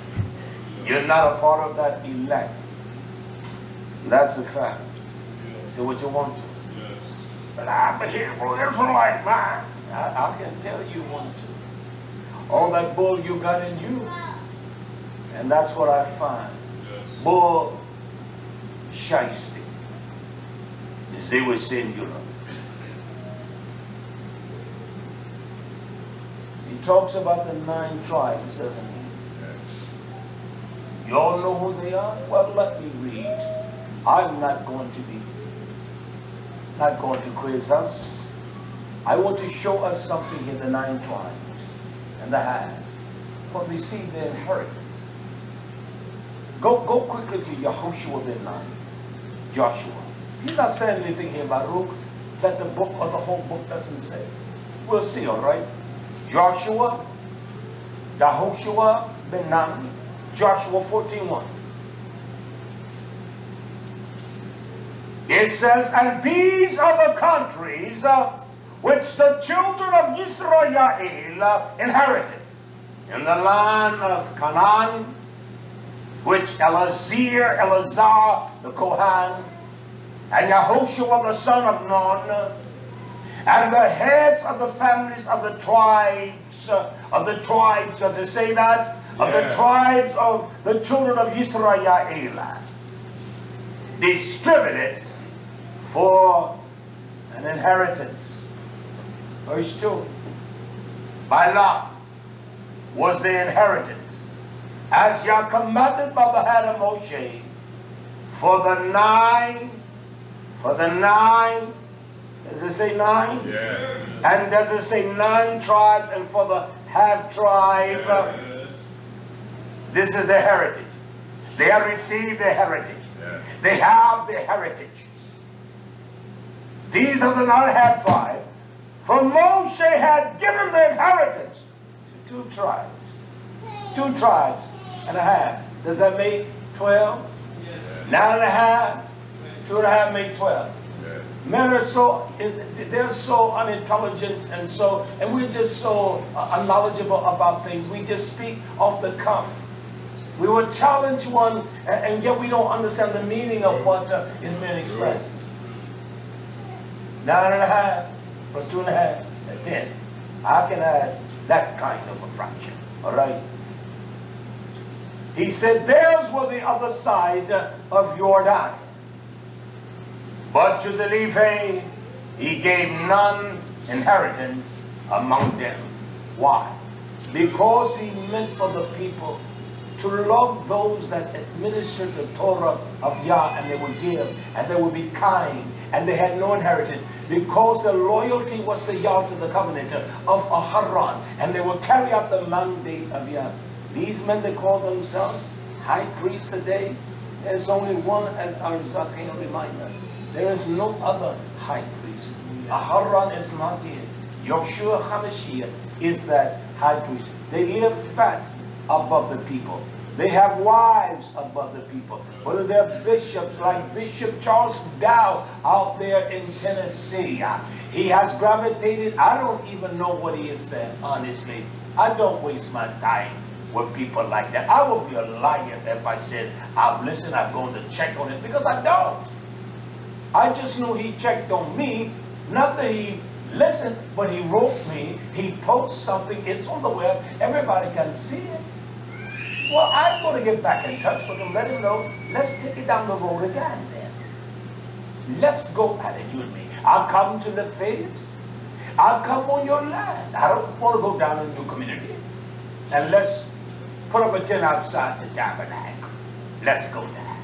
You're not a part of that elect. That's a fact. So what you want to? But I'm a Hebrew Israelite, man. I can tell you one too. All that bull you got in you. And that's what I find. Yes. Bull shiesty. As they were singular. He talks about the 9 tribes, doesn't he? Yes. You all know who they are? Well, let me read. I'm not going to quiz us. I want to show us something in the 9 tribes and the hand. But we see the inheritance. Go quickly to Yahushua ben Nun. Joshua. He's not saying anything here, Baruch, that the book or the whole book doesn't say. We'll see, all right? Joshua, Yahushua ben Nun, Joshua 14:1. It says, and these are the countries which the children of YisraYah'ale inherited in the land of Canaan, which Eleazar the Kohan, and Yahushua the son of Nun, and the heads of the families of the tribes, does it say that? Of the tribes of the children of YisraYah'ale, distributed for an inheritance. Verse 2. By lot was the inheritance, as Yah commanded by the hand of Moshe, for the nine, does it say 9? Yeah. And does it say 9 tribes, and for the half tribe? Yeah. This is their heritage. They have received their heritage. Yeah. They have their heritage. These are the 9 half tribes. For Moshe had given the inheritance 2 tribes. 2 tribes and a half. Does that make 12? Yes. 9 and a half. 2 and a half make 12. Yes. Men are so, they're so unintelligent and we're just so unknowledgeable about things. We just speak off the cuff. We will challenge one and yet we don't understand the meaning of what is being expressed. 9 and a half plus 2 and a half is 10. I can add that kind of a fraction. All right. He said, theirs were the other side of Jordan. But to the Levi, he gave none inheritance among them. Why? Because he meant for the people to love those that administered the Torah of Yah, and they would give, and they would be kind, and they had no inheritance. Because their loyalty was to Yah, to the covenant of Haran, and they would carry out the mandate of Yah. These men, they call themselves high priests today. There's only one, as our Zakin reminds us. There is no other high priest. Haran is not here. YHWH HaMashiach is that high priest. They live fat above the people. They have wives above the people. Whether they're bishops like Bishop Charles Dow out there in Tennessee. He has gravitated. I don't even know what he has said, honestly. I don't waste my time with people like that. I would be a liar if I said, I've listened, I've gone to check on it, because I don't. I just know he checked on me, not that he listened, but he wrote me, he posts something, it's on the web, everybody can see it. Well, I'm going to get back in touch with him, let him know, let's take it down the road again then. Let's go at it, you and me. I'll come to the faith. I'll come on your land. I don't want to go down in your community. And let's put up a tent outside the tabernacle. Let's go there.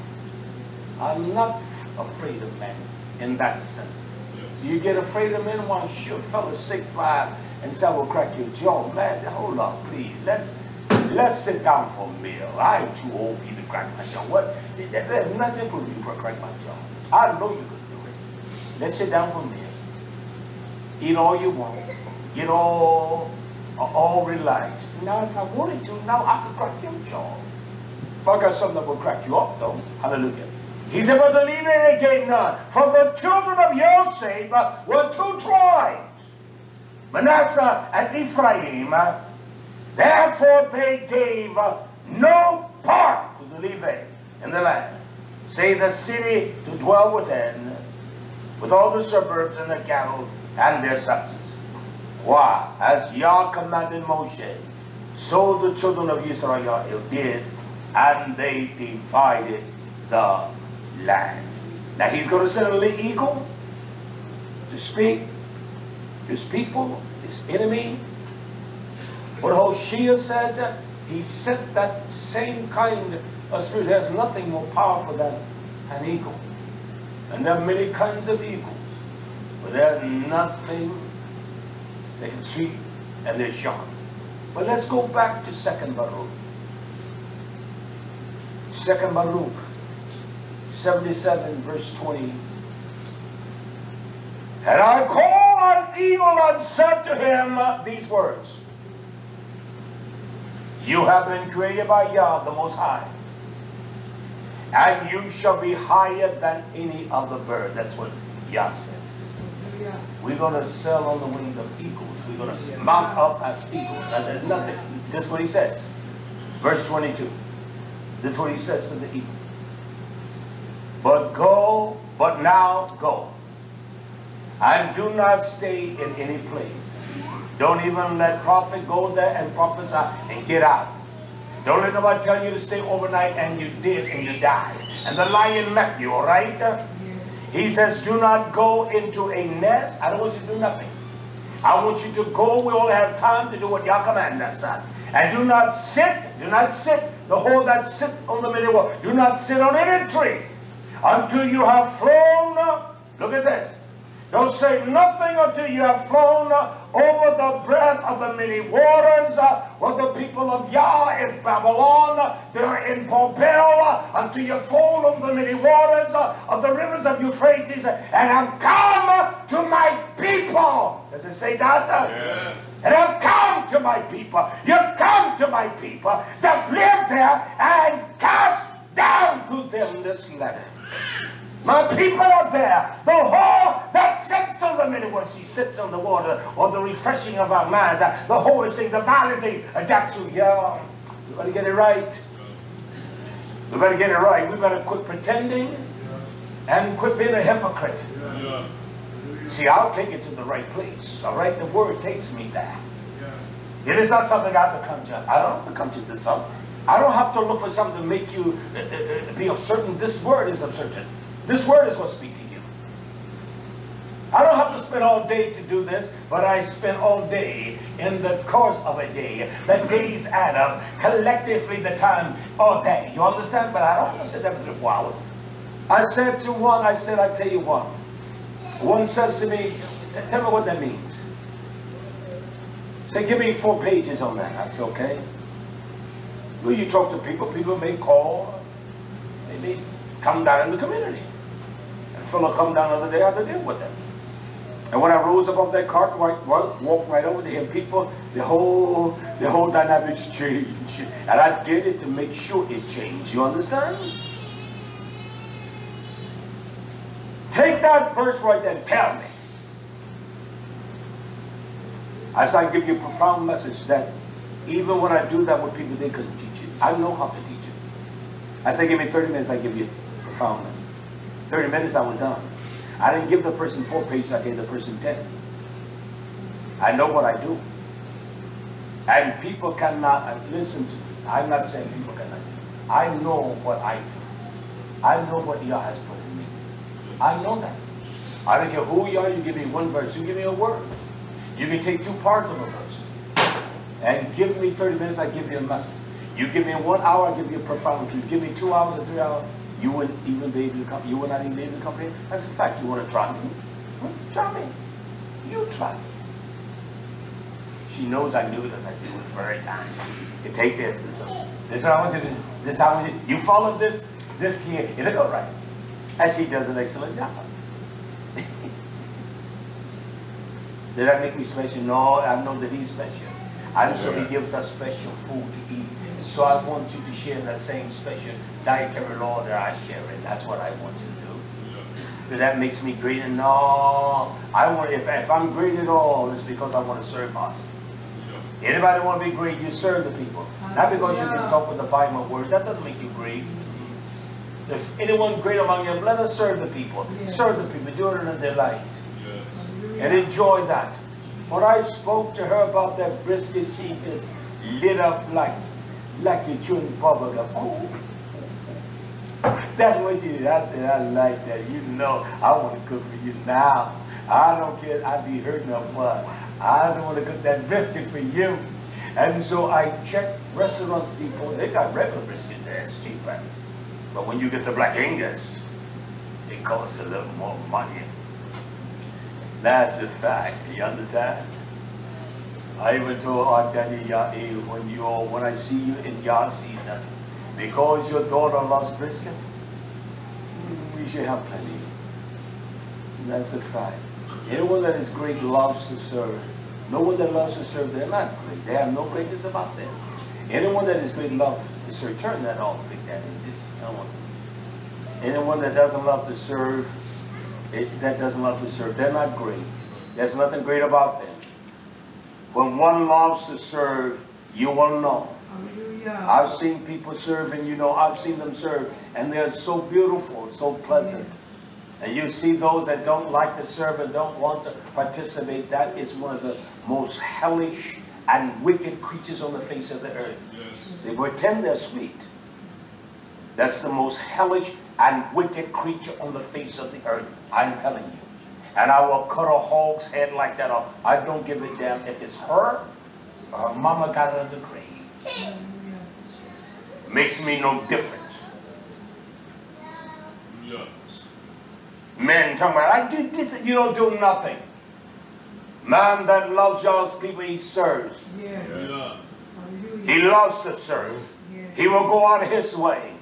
I'm not afraid of men in that sense. Do you get afraid of men? Want to shoot fellas 6'5" and say, I will crack your jaw. Man, hold up, please. Let's sit down for a meal. I'm too old for you to crack my jaw. What? There's nothing for you to crack my jaw. I know you could do it. Let's sit down for a meal. Eat all you want. Get all relaxed. Now, if I wanted to, now I could crack your jaw. But I got something that will crack you up, though. Hallelujah. He said, but the Levi they gave none. For the children of Yosef were 2 tribes, Manasseh and Ephraim. Therefore they gave no part to the Levi in the land, save the city to dwell within, with all the suburbs and the cattle and their substance. Why? As Yah commanded Moshe, so the children of YisraYah'ale did, and they divided the land. Now he's going to send a little eagle to speak to his people, his enemy. What Hosea said, he sent that same kind of spirit. There's nothing more powerful than an eagle. And there are many kinds of eagles, but there's nothing they can see and they're sharp. But let's go back to 2nd Baruch. 2nd Baruch 77 verse 20. And I called an eagle and said to him these words. You have been created by Yah, the Most High, and you shall be higher than any other bird. That's what Yah says. We're going to sail on the wings of eagles. We're going to mount up as eagles. And there's nothing. This is what he says. Verse 22. This is what he says to the eagle. But now go. And do not stay in any place. Don't even let prophet go there and prophesy and get out. Don't let nobody tell you to stay overnight and you did and you died. And the lion met you, all right? He says, do not go into a nest. I don't want you to do nothing. I want you to go. We only have time to do what Yah command us. And do not sit. The whole that sit on the middle wall. Do not sit on any tree until you have flown. Look at this. Don't say nothing until you have flown over the breadth of the many waters, where the people of Yah in Babylon, they're in Popel, until you've flown over the many waters of the rivers of Euphrates, and have come to my people. Does it say that? Yes. And I've come to my people. You've come to my people that live there and cast down to them this letter. My people are there. The whore that sits on the middle, when she sits on the water, or the refreshing of our mind, the whore thing, the validity, that's who you are. We better get it right. We better get it right. We better quit pretending and quit being a hypocrite. See, I'll take it to the right place. All right? The word takes me there. It is not something I have to conjure. I don't have to conjure this up. I don't have to look for something to make you be of certain. This word is of certain. This word is what speaks to you. I don't have to spend all day to do this, but I spend all day in the course of a day. The days add up. Collectively, the time all day. You understand? But I don't have to sit there for 4 hours. I said to one, I said, I tell you what. One says to me, tell me what that means. Say, give me 4 pages on that. I said, okay. Well, you talk to people. People may call. They may come down in the community. And a fellow come down the other day, I had to deal with them. And when I rose above that cart, walked right over to him, people, the whole dynamics changed. And I did it to make sure it changed. You understand? Take that verse right there and tell me. As I give you a profound message that even when I do that with people, they couldn't teach it. I know how to teach it. As I give me 30 minutes, I give you a profound message. 30 minutes, I was done. I didn't give the person 4 pages, I gave the person 10. I know what I do. And people cannot, listen to me. I'm not saying people cannot do. I know what I do. I know what Yah has put in me. I know that. I don't care who you are, you give me 1 verse, you give me a word. You can take 2 parts of a verse. And give me 30 minutes, I give you a message. You give me 1 hour, I give you a profound truth. Give me 2 hours or 3 hours, you wouldn't even be able to come. You would not even be able to comprehend. That's a fact. You want to try me? Try me. You try me. She knows I knew because I do it very time. You take this. This I want you to. This I want you. You follow this. This here. It'll go right. And she does an excellent job. Did that make me special? No, I know that he's special. I'm sure he gives us special food to eat. So I want you to share that same special dietary law that I share in. That's what I want you to do. That makes me great. And no, I want. If I'm great at all, it's because I want to serve us. Anybody want to be great? You serve the people. Not because you can talk with the volume of words. That doesn't make you great. If anyone great among you, let us serve the people. Serve the people. Do it in a delight. And enjoy that. When I spoke to her about that brisket, she just lit up like you're chewing bubble gum. Oh. That's what she did. I said, I like that. You know, I want to cook for you now. I don't care. I'd be hurting or what. I just want to cook that brisket for you. And so I checked restaurant people. They got regular brisket there. It's cheaper. But when you get the Black Angus, it costs a little more money. That's a fact. You understand? I even told our daddy YisraYah'ale, when I see you in Yah season, because your daughter loves brisket, we should have plenty. That's a fact. Anyone that is great loves to serve. No one that loves to serve, they're not great. They have no greatness about them. Anyone that is great loves to serve. Turn that off, Big Daddy. Anyone that doesn't love to serve, they're not great. There's nothing great about them. When one loves to serve, you will know. Hallelujah. I've seen people serve, and you know, I've seen them serve, and they're so beautiful, so pleasant. Yes. And you see those that don't like to serve and don't want to participate, that is one of the most hellish and wicked creatures on the face of the earth. Yes. They pretend they're sweet. That's the most hellish and wicked creature on the face of the earth. I'm telling you. And I will cut a hog's head like that off. I don't give a damn if it's her or her mama got out of the grave. Makes me no difference. Yes. Men talking about, I did this, you don't do nothing. Man that loves y'all's people, he serves. Yes. Yeah. He loves to serve. Yes. He will go out of his way.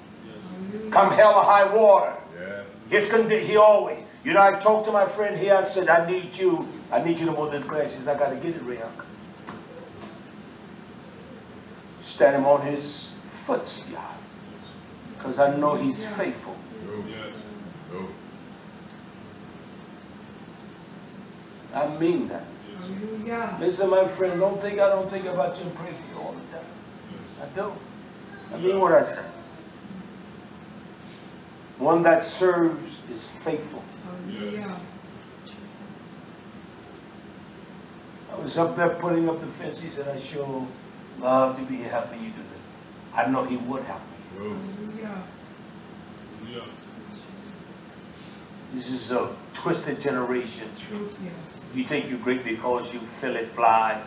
Yes. Come hell or high water. Yeah. He always. You know, I talked to my friend here. I said, I need you to mow this grass. He said, I got to get it, Rihanna. Stand him on his foot, because I know he's faithful. I mean that. Listen, my friend, don't think I don't think about you and pray for you all the time. I do. I mean what I say. One that serves is faithful. I was up there putting up the fence. He said, I sure love to be helping you do that. I know he would help me. This is a twisted generation. You think you're great because you feel it fly.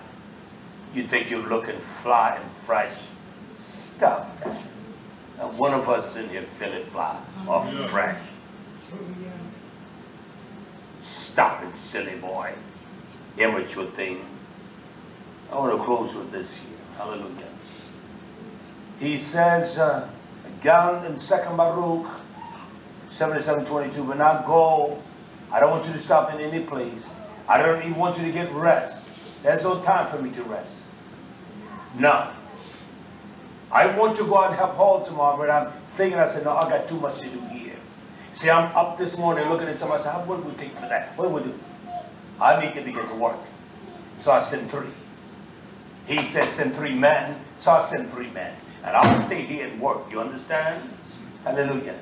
You think you're looking fly and fresh. Stop that. Now, one of us in here feel it fly or fresh. Stop it, silly boy. Immature thing. I want to close with this here. Hallelujah. He says, again in 2nd Baruch 77:22, but now go. I don't want you to stop in any place. I don't even want you to get rest. There's no time for me to rest. None. I want to go out and help Paul tomorrow, but I'm thinking, I said, no, I got too much to do here. See, I'm up this morning looking at somebody. I said, what would we take for that? What would we do? I need to begin to work. So I sent 3. He said, send 3 men. So I sent 3 men. And I'll stay here and work. You understand? Hallelujah.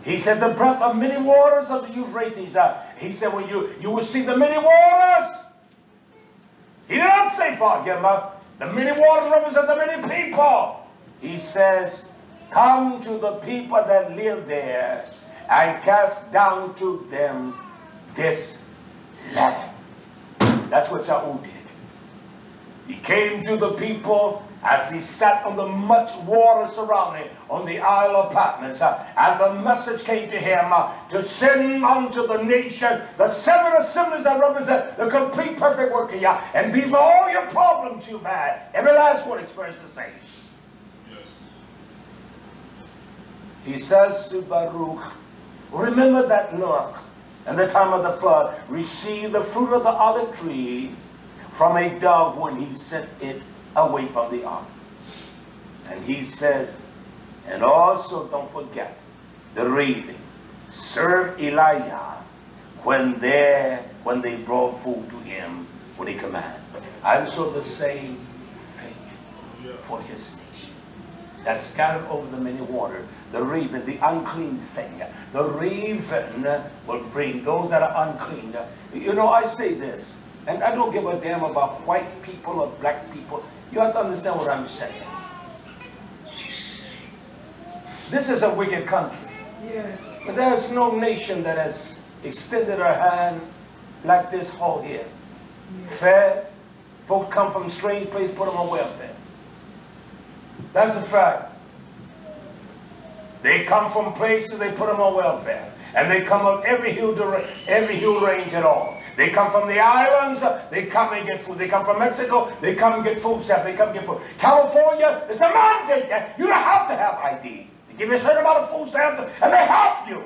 He said, the breath of many waters of the Euphrates. He said, when you will see the many waters. He did not say Fargema. The many waters represent the many people. He says, come to the people that live there and cast down to them this letter. That's what Shaul did. He came to the people as he sat on the much water surrounding on the Isle of Patmos, and the message came to him to send unto the nation the 7 assemblies that represent the complete perfect work of Yah. And these are all your problems you've had. Every last one expressed the same. Yes. He says to Baruch, remember that Noah and the time of the flood received the fruit of the olive tree from a dove when he sent it away from the ark. And he says, and also don't forget the raven served Elijah when they brought food to him when he commanded. And so the same thing for his nation that scattered over the many waters. The raven, the unclean thing. The raven will bring those that are unclean. You know, I say this, and I don't give a damn about white people or black people. You have to understand what I'm saying. This is a wicked country. Yes. But there's no nation that has extended her hand like this whole here. Yes. Fed. Folks come from strange places, put them on welfare. That's a fact. They come from places, they put them on welfare. And they come up every hill range at all. They come from the islands, they come and get food. They come from Mexico, they come and get food stamps, they come and get food. California, it's a mandate that you don't have to have ID. They give you a certain amount of food stamps and they help you.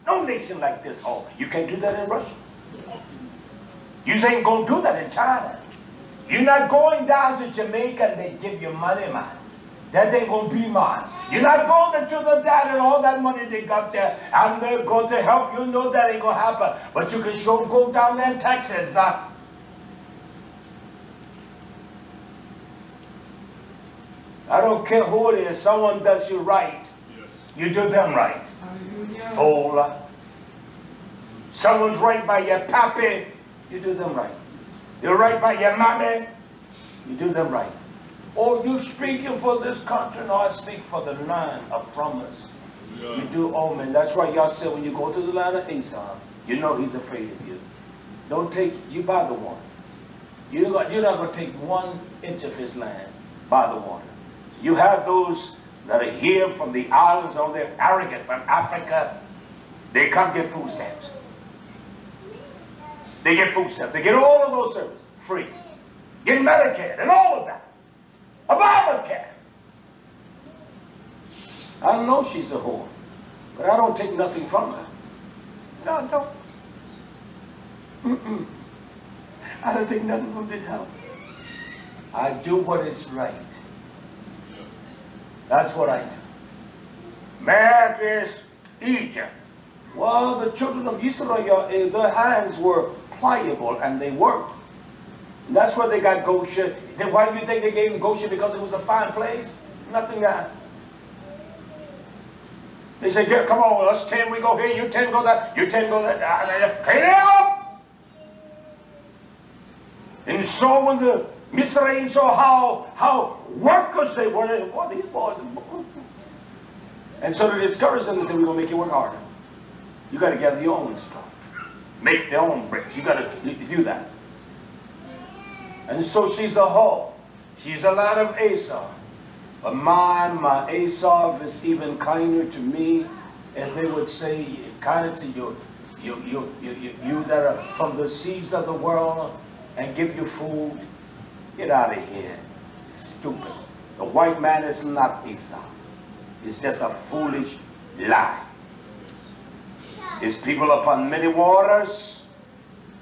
No nation like this home. You can't do that in Russia. You ain't going to do that in China. You're not going down to Jamaica and they give you money, man. That ain't going to be mine. You're not going to the dad and all that money they got there and they're going to help you. Know that ain't going to happen. But you can sure go down there in Texas. I don't care who it is. Someone does you right. Yes. You do them right. Fool. Someone's right by your pappy. You do them right. You're right by your mommy. You do them right. Oh, you speaking for this country? No, I speak for the land of promise. Yeah. You do, oh man, that's why y'all said when you go to the land of Esau, you know he's afraid of you. Don't take, you buy the water. You're not going to take 1 inch of his land by the water. You have those that are here from the islands on there, arrogant from Africa. They come get food stamps. They get food stamps. They get all of those services free. Get Medicare and all of that. Obamacare. I know she's a whore, but I don't take nothing from her. No, I don't. I don't take nothing from this house. I do what is right. That's what I do. Math is Egypt. Well, the children of YisraYah'ale, their hands were pliable and they worked. And that's where they got Goshen. Then why do you think they gave them Goshen? Because it was a fine place? Nothing that. They said, yeah, come on, us 10, we go here, you 10 go that, you 10 go that. Clean it up! And so when the Mizraim saw how workers they were, they, well, these boys. And so they discouraged them and said, we're going to make you work harder. You got to gather your own stuff. Make their own bricks. You got to do that. And so she's a hoe. She's a lot of Esau. But my Esau is even kinder to me, as they would say, kinder to you that are from the seas of the world and give you food. Get out of here. It's stupid. The white man is not Esau. It's just a foolish lie. His people upon many waters.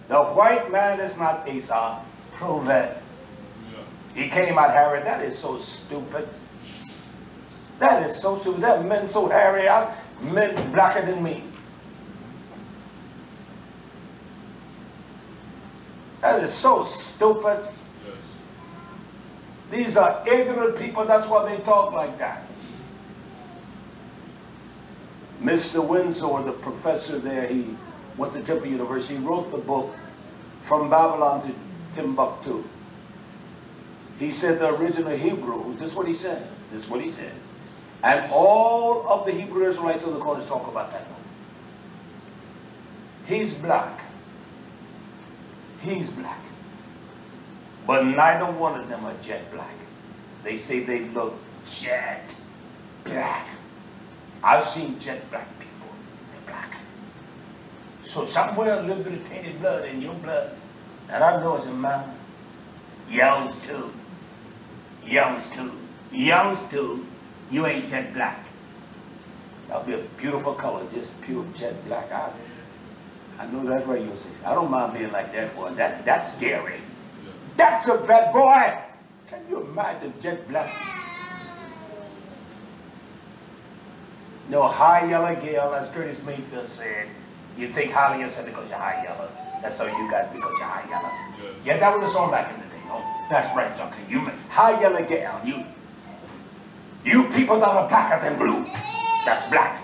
The white man is not Esau. Prove it. He came out hairy. That is so stupid. That is so stupid. That men so hairy out. Men blacker than me. That is so stupid. Yes. These are ignorant people. That's why they talk like that. Mr. Windsor, the professor there, he went to Temple University. He wrote the book From Babylon to Timbuktu. He said the original Hebrew, this is what he said. This is what he said. And all of the Hebrew Israelites on the corners talk about that book. He's black. He's black. But neither one of them are jet black. They say they look jet black. I've seen jet black people. They're black. So somewhere a little bit of tainted blood in your blood. And I know it's in mine. Yours too. Yours too. Yours too. You ain't jet black. That'll be a beautiful color, just pure jet black. I know that's right, you'll say. I don't mind being like that, boy. That's scary. That's a bad boy. Can you imagine jet black? No, high yellow gale, as Curtis Mayfield said. You think highly of something because you're high yellow. That's all you got because you're high yellow. Yeah, that was a song back in the day. Oh, that's right, John. You high yellow gale. You people that are blacker than blue. That's black.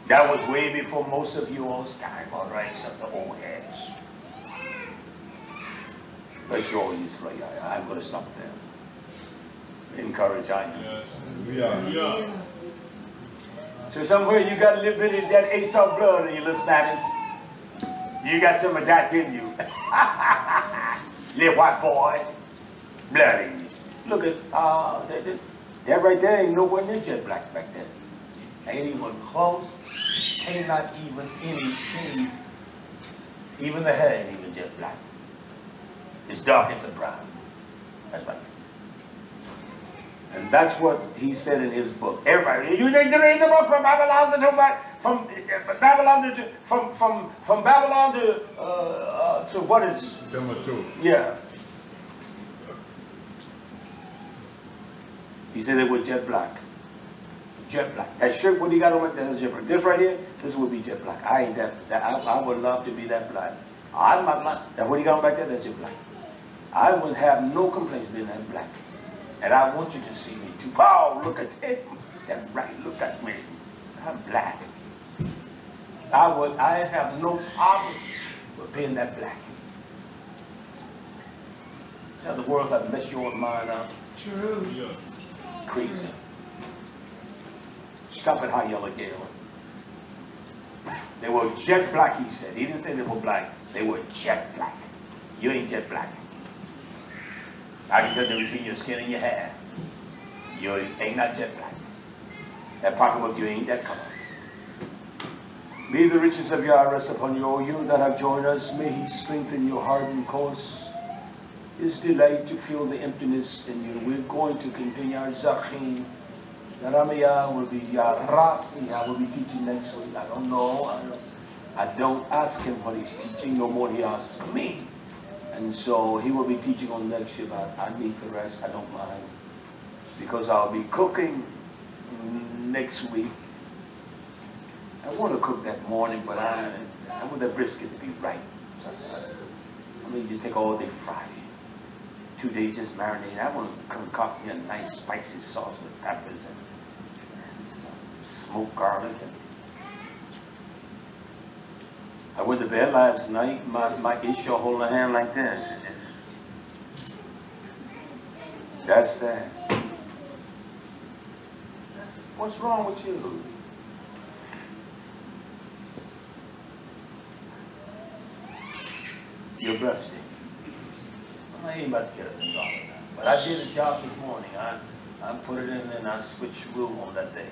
That was way before most of you all's time, all right, except the old heads. Bless your YisraYah'ale. I'm going to stop there. Encourage I you. Yeah. So somewhere you got a little bit of that Esau blood in you, little Spanish. You got some of that in you. Little white boy. Blood in you. Look at, that right there ain't nowhere near jet black back there. Ain't even close. Ain't not even any shades. Even the hair ain't even jet black. It's dark, it's a brown. That's right. And that's what he said in his book. Everybody, you need to read the book from Babylon to what is it? Timbuktu. Yeah. He said it was jet black. Jet black. That shirt, what he got on like that is jet black. This right here, this would be jet black. I ain't that I would love to be that black. I'm not black. That what he got on back there, that's jet black. I would have no complaints being that black. And I want you to see me too. Oh, look at it. That's right. Look at me. I'm black. I have no problem with being that black. Tell the world how to mess your mind up. True. Yeah. Crazy. Stop it, high yellow gale. They were jet black, he said. He didn't say they were black. They were jet black. You ain't jet black. I can tell you between your skin and your hair. You ain't not jet black. That pocketbook, you ain't that color. May the riches of Yah rest upon you, all you that have joined us. May he strengthen your hardened course. His delight to fill the emptiness in you. We're going to continue our Zachim. Naramiyah will be Yara. Yah will be teaching next week. I don't know. I don't ask him what he's teaching no more. He asks me. And so he will be teaching on next Shabbat. I need the rest. I don't mind. because I'll be cooking next week. I want to cook that morning, but I want the brisket to be right. So, I mean, just take all day Friday. 2 days just marinate. I want to concoct me a nice spicy sauce with peppers and some smoked garlic. I went to bed last night. My issue holding a hand like this. That's sad. What's wrong with you? Your birthday. I ain't about to get $1 now. But I did a job this morning. I put it in and I switched room on that thing.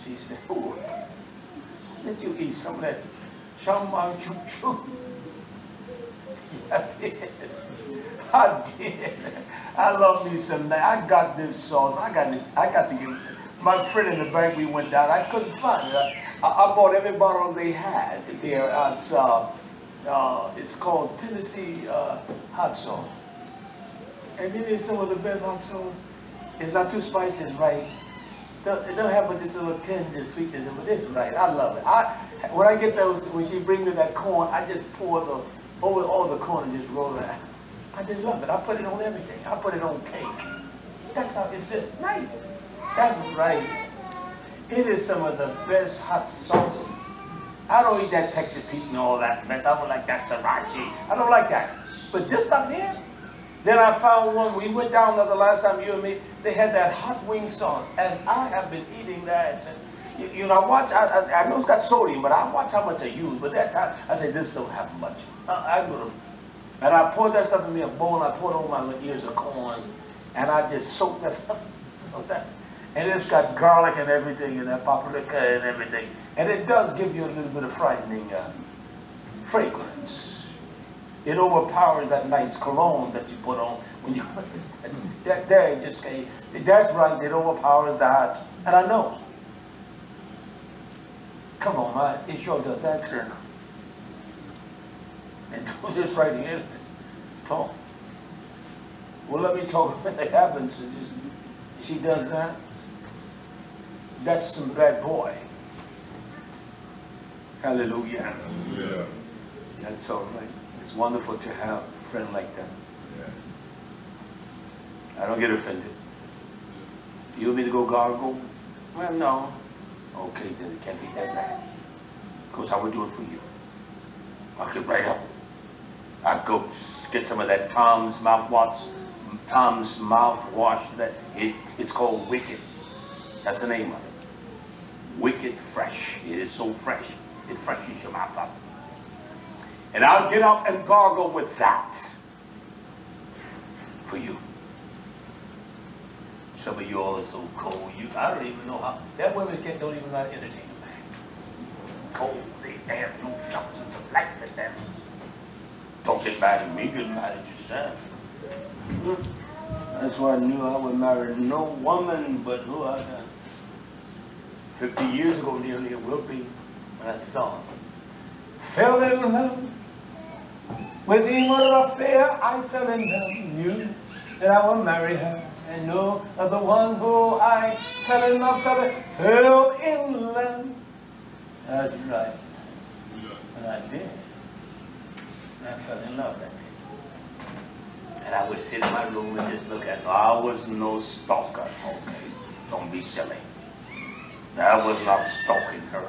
She said, "Oh, let you eat some of that shambang choo choo." I did. I did. I love me some that. I got this sauce. I got to give my friend in the bank. We went down. I couldn't find it. I bought every bottle they had there. It's called Tennessee hot sauce. And it is some of the best hot sauce. It's not too spicy, it's right. It don't have but this little tinge of sweetness, but it's right. I love it. When I get those, when she brings me that corn, I just pour over all the corn and just roll it out. I just love it. I put it on everything. I put it on cake. That's how, it's just nice. That's right. It is some of the best hot sauce. I don't eat that Texas Pete and all that mess. I don't like that sriracha. I don't like that. But this stuff here, then I found one. We went down there the last time, you and me. They had that hot wing sauce, and I have been eating that. You know, I know it's got sodium, but I watch how much I use. But that time, I said, this don't have much. I go to, and I poured that stuff in me a bowl, and I poured over my ears of corn, and I just soaked that stuff. And it's got garlic and everything, and that paprika and everything. And it does give you a little bit of frightening fragrance. It overpowers that nice cologne that you put on when you that's right, it overpowers that. And I know. Come on, man, it sure does that, sir. And do this right here. Talk. Well, let me talk when it happens. She does that. That's some bad boy. Hallelujah. Yeah. That's all right. It's wonderful to have a friend like that. Yes. I don't get offended. You want me to go gargle? Well, no. Okay, then it can't be that bad. Because I would do it for you. I'll get right up. I'll go get some of that Tom's mouthwash. That it's called Wicked. That's the name of it. Wicked Fresh. It is so fresh. It freshens your mouth up. And I'll get up and gargle with that for you. Some of you all are so cold. I don't even know how. That women don't even know how to entertain a man. Cold, they damn no substance of life in them. Don't get mad at me, get mad at yourself. That's why I knew I would marry no woman but who I got. 50 years ago nearly it will be when I saw him. Fell in love with him with an affair. I fell in love, knew that I would marry her. And no other one who I fell in love. That's right. And I did. And I fell in love that day. And I would sit in my room and just look at her. I was no stalker. Okay, don't be silly. I was not stalking her.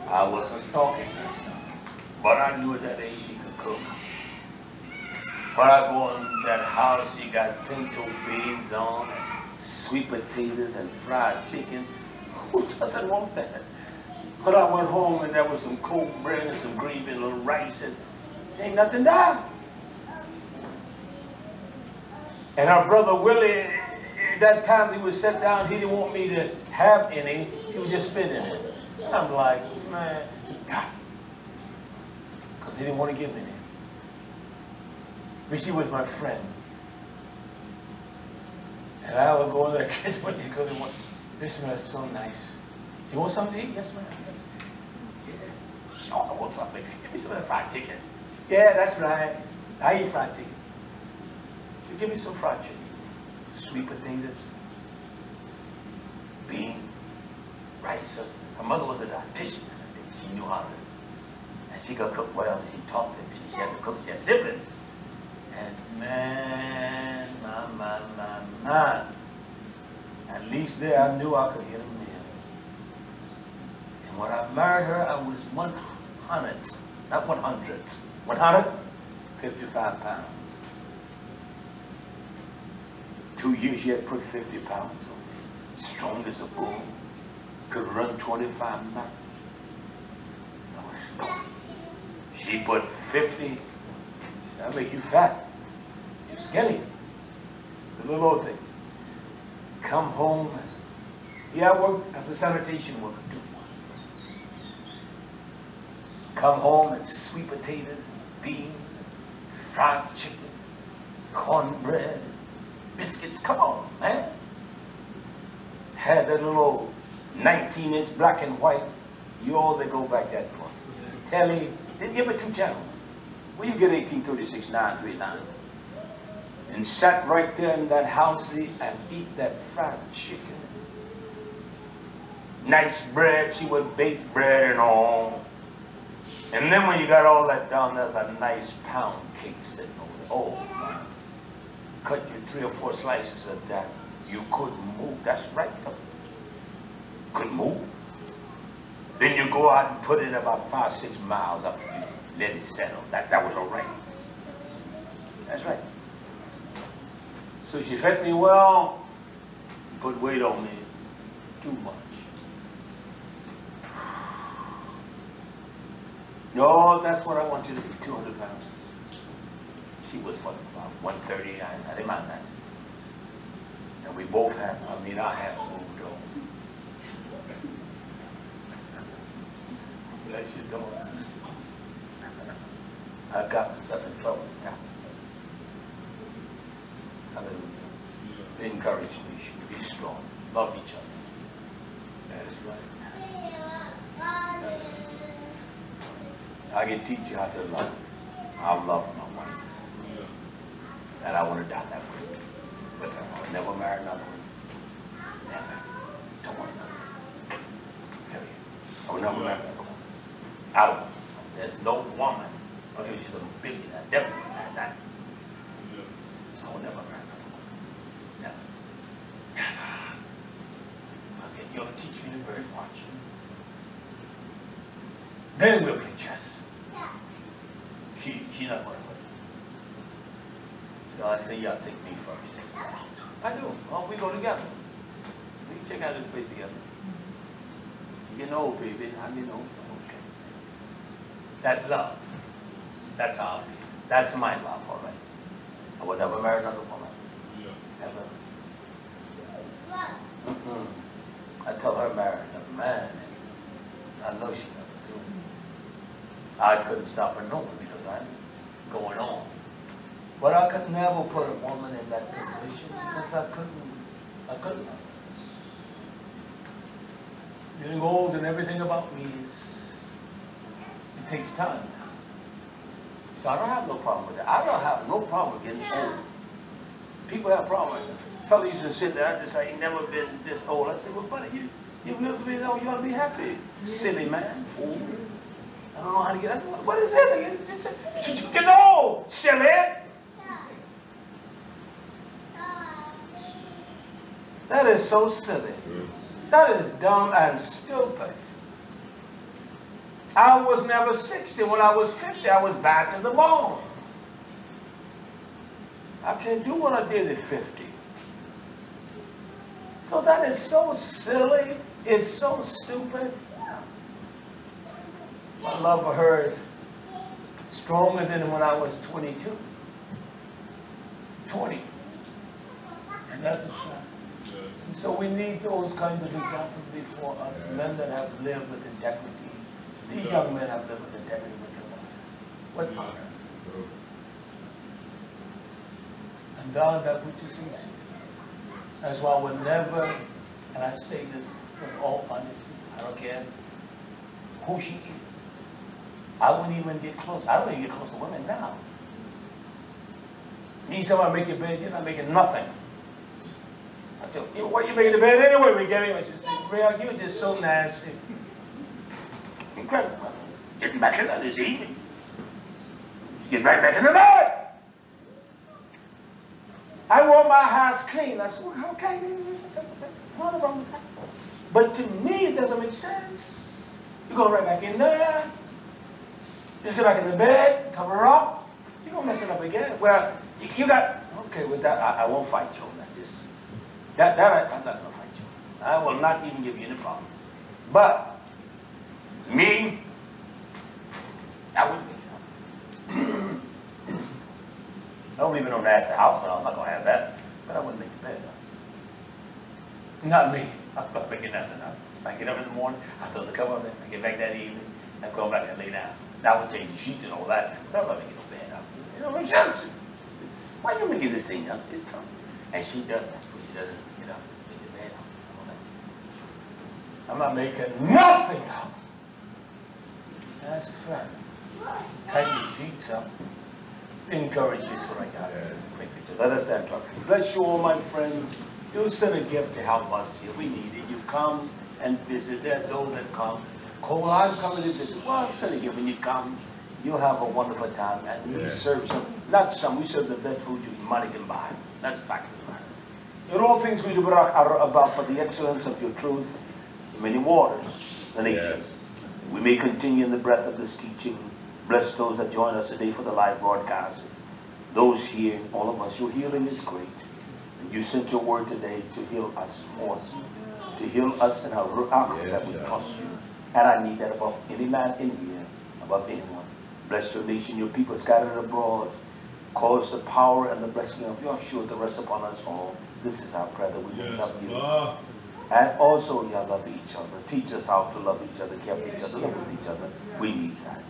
I wasn't stalking her. But I knew at that age she could cook. When I go in that house, she got pinto beans on, and sweet potatoes and fried chicken. Who doesn't want that? But I went home and there was some cold bread and some gravy and a little rice and ain't nothing there. And our brother Willie, at that time he was set down, he didn't want me to have any. He was just spitting it. I'm like, man, because he didn't want to give me any. But she was my friend. And I would go in there kiss when you go to one. This smells so nice. Do you want something to eat? Yes, ma'am. Yes. Yeah. Sure, I want something. Give me some of that fried chicken. Yeah, that's right. I eat fried chicken. Give me some fried chicken. sweet potatoes, beans, rice. Her mother was a dietitian. She knew how to, and she could cook well, and she taught them. She had to cook. She had siblings. And man, my. At least there I knew I could get a meal. And when I married her, I was 100, not 100, 155 pounds. 2 years she had put 50 pounds on me. Strong as a bull. Could run 25 miles. I was strong. She put 50. That'll make you fat. You're skinny. The little old thing. Come home. Yeah, I worked as a sanitation worker too. Come home and sweet potatoes and beans and fried chicken, cornbread, and biscuits. Come on, man. Had that little 19-inch black and white. You all that go back that far. Telly. Didn't give it 2 channels. Well, you get 1836, 939. And sat right there in that house and eat that fried chicken. Nice bread. She would bake bread and all. And then when you got all that done, there's a nice pound cake sitting over there. Oh, man. Cut you 3 or 4 slices of that. You couldn't move. That's right, though. Couldn't move. Then you go out and put it about 5, 6 miles up and you let it settle. That was all right. That's right. So she fed me well, put weight on me too much. No, that's what I want you to be, 200 pounds. She was what, about 130, I didn't mind that. And we both have, I have moved on. Bless your daughters. I got myself in trouble now. Hallelujah. Encourage me. Be strong. Love each other. That is right. I can teach you how to love. I love my wife. And I want to die that way. But I will never marry another one. Never. Don't want another. Period. I will never marry another one. Out. There's no woman. Okay, she's a billionaire. Definitely marry that. I will never marry another one. Never. Never. Okay, you'll teach me the bird watching. Then we'll play chess. She's not going to win. So I say, y'all take me first. I do. Oh, we go together. We check out this place together. You know, baby, I'm so okay. That's love. That's how I feel. That's my love, all right. I will never marry another woman. Never. I tell her marry another man. I know she never do. I couldn't stop her knowing because I'm going on. But I could never put a woman in that position because I couldn't have. Getting old and everything about me it takes time now. So I don't have no problem with that. I don't have no problem with getting old. People have problems. Fellas used to sit there and just say, "You've never been this old." I said, "Well, buddy, you've lived to be old. You ought to be happy." Silly man, fool. I don't know how to get out. What is it? You know, silly. That is so silly. That is dumb and stupid. I was never 60. When I was 50, I was back to the bone. I can't do what I did at 50. So that is so silly. It's so stupid. My love for her is stronger than when I was 22. 20. And that's a fact. And so we need those kinds of examples before us. Men that have lived with integrity. These young men have lived with integrity with their wives. With honor. And done that which is sincere. That's why I would never, and I say this with all honesty, I don't care who she is. I wouldn't even get close. I don't even get close to women now. Need somebody to make your bed, you're not making nothing. Why you making the bed anyway? We get him. She said, Real, you're just so nasty. Incredible. Getting back in there this evening. Get back in the bed. I want my house clean. I said, well, okay. Nothing wrong with that. But to me, it doesn't make sense. You go right back in there. Just get back in the bed, cover her up. You're going to mess it up again. Well, you got, okay, with that, I won't fight you on this. I'm not going to fight you. I will not even give you any problem. But, me, I wouldn't. I don't even know that's the house, no, I'm not going to have that. But I wouldn't make the bed. Not me. I'm not making nothing up. I get up in the morning, I throw the cover on it, I get back that evening, I go back and lay down. Now I would change the sheets and all that. But I'm not making no bed up. You know, it makes sense. Why are you making this thing up? And she does that. She doesn't, make the bed up. I'm not making nothing up. That's a fact. Tighten your sheets up. Encourage YisraYah'ale. Yes. Let us stand to our feet. Bless you all, my friends. You send a gift to help us here. We need it. You come and visit. There are those that come. Cole, I'm coming to visit. Well, send a gift. When you come, you'll have a wonderful time. And we serve we serve the best food money can buy. That's the fact of the matter. In all things we do are about for the excellence of your truth, the many waters, the nations. Yes. We may continue in the breadth of this teaching. Bless those that join us today for the live broadcast. Those here, all of us, your healing is great. And you sent your word today to heal us more. To heal us in our ruach that we trust you. And I need that above any man in here, above anyone. Bless your nation, your people scattered abroad. Cause the power and the blessing of YHWH to rest upon us all. This is our prayer that we may love you. And also, love each other. Teach us how to love each other, care for each other, live with each other. We need that.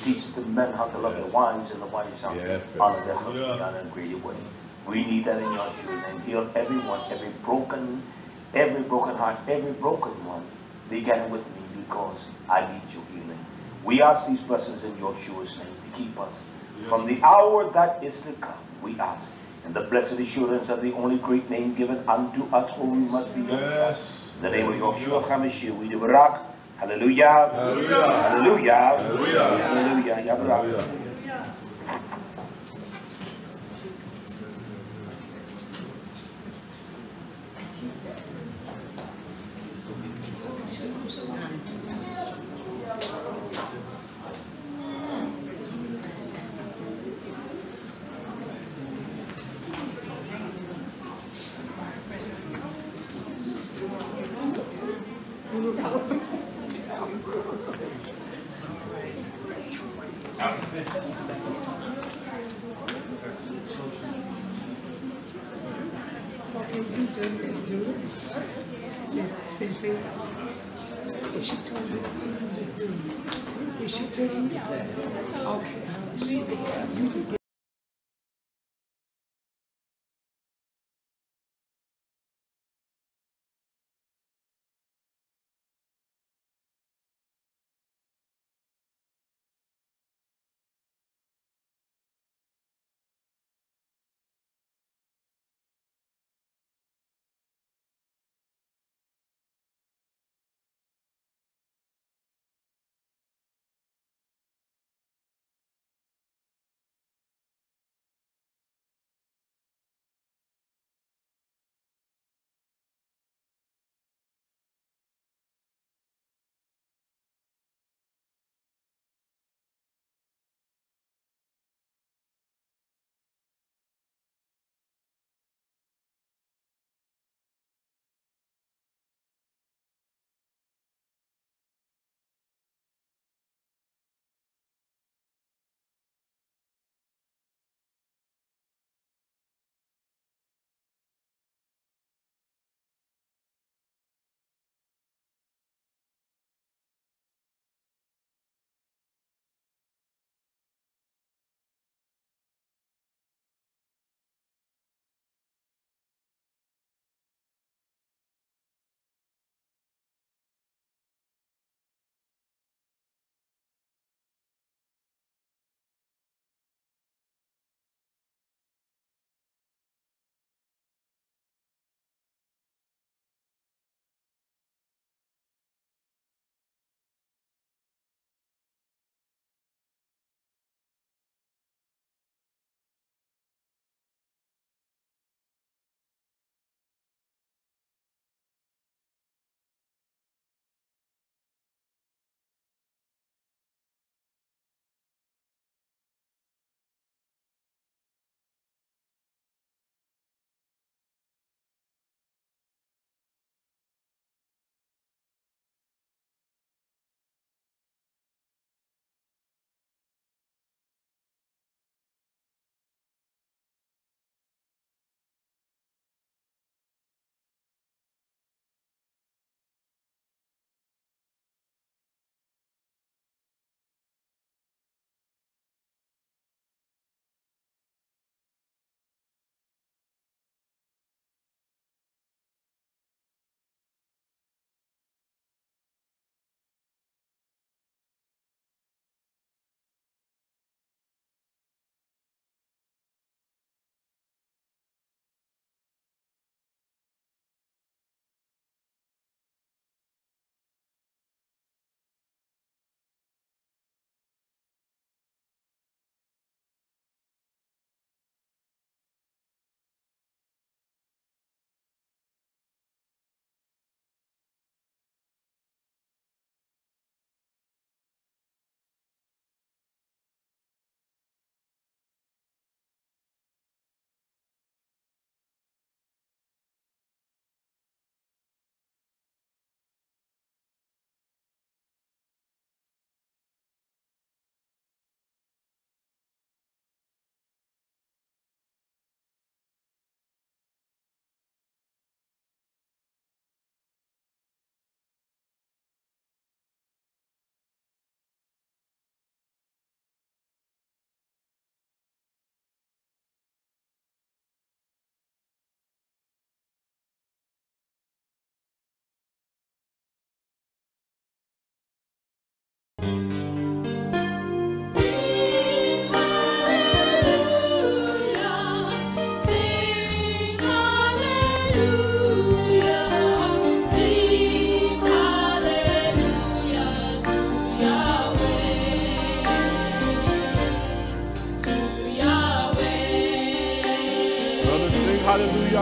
Teach the men how to love their wives and the wives how to honor their husbands in a greater way. We need that in YHWH's name. Heal everyone, every broken heart, every broken one, beginning with me, because I need your healing. We ask these blessings in YHWH's name to keep us from the hour that is to come. We ask in the blessed assurance of the only great name given unto us, whom we must be yes. In the name of YHWH HaMashiach, we do barak. Hallelujah. Hallelujah. Hallelujah. Hallelujah. Hallelujah. Hallelujah. If she told me, just do it. If she told me, okay, you just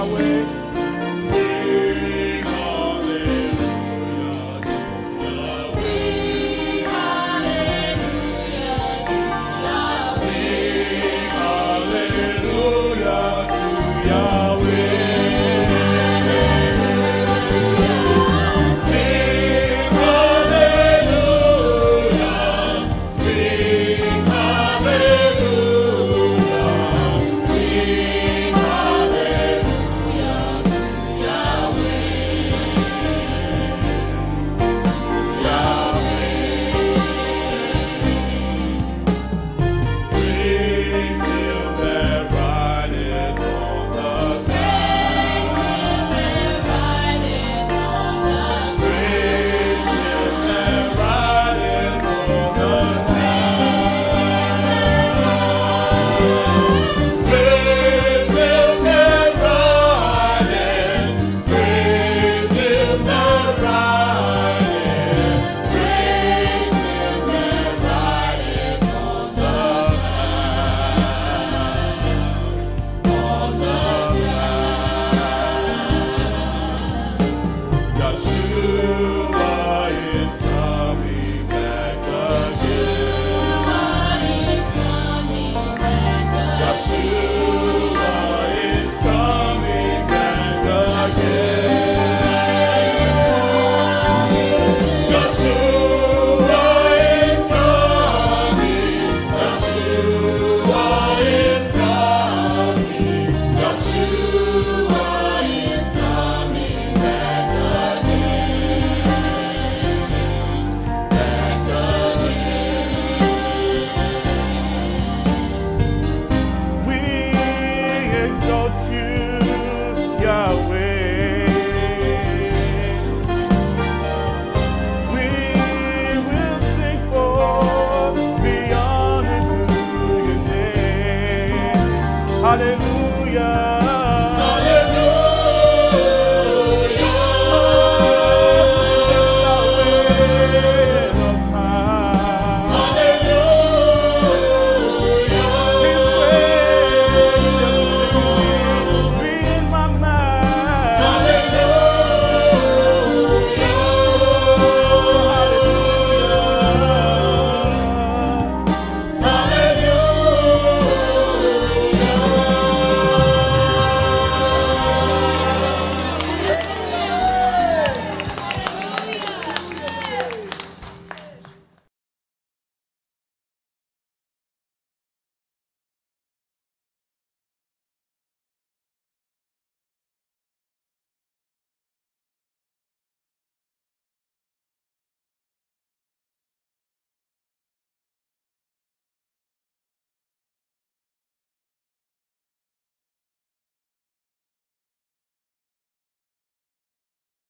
Yahweh.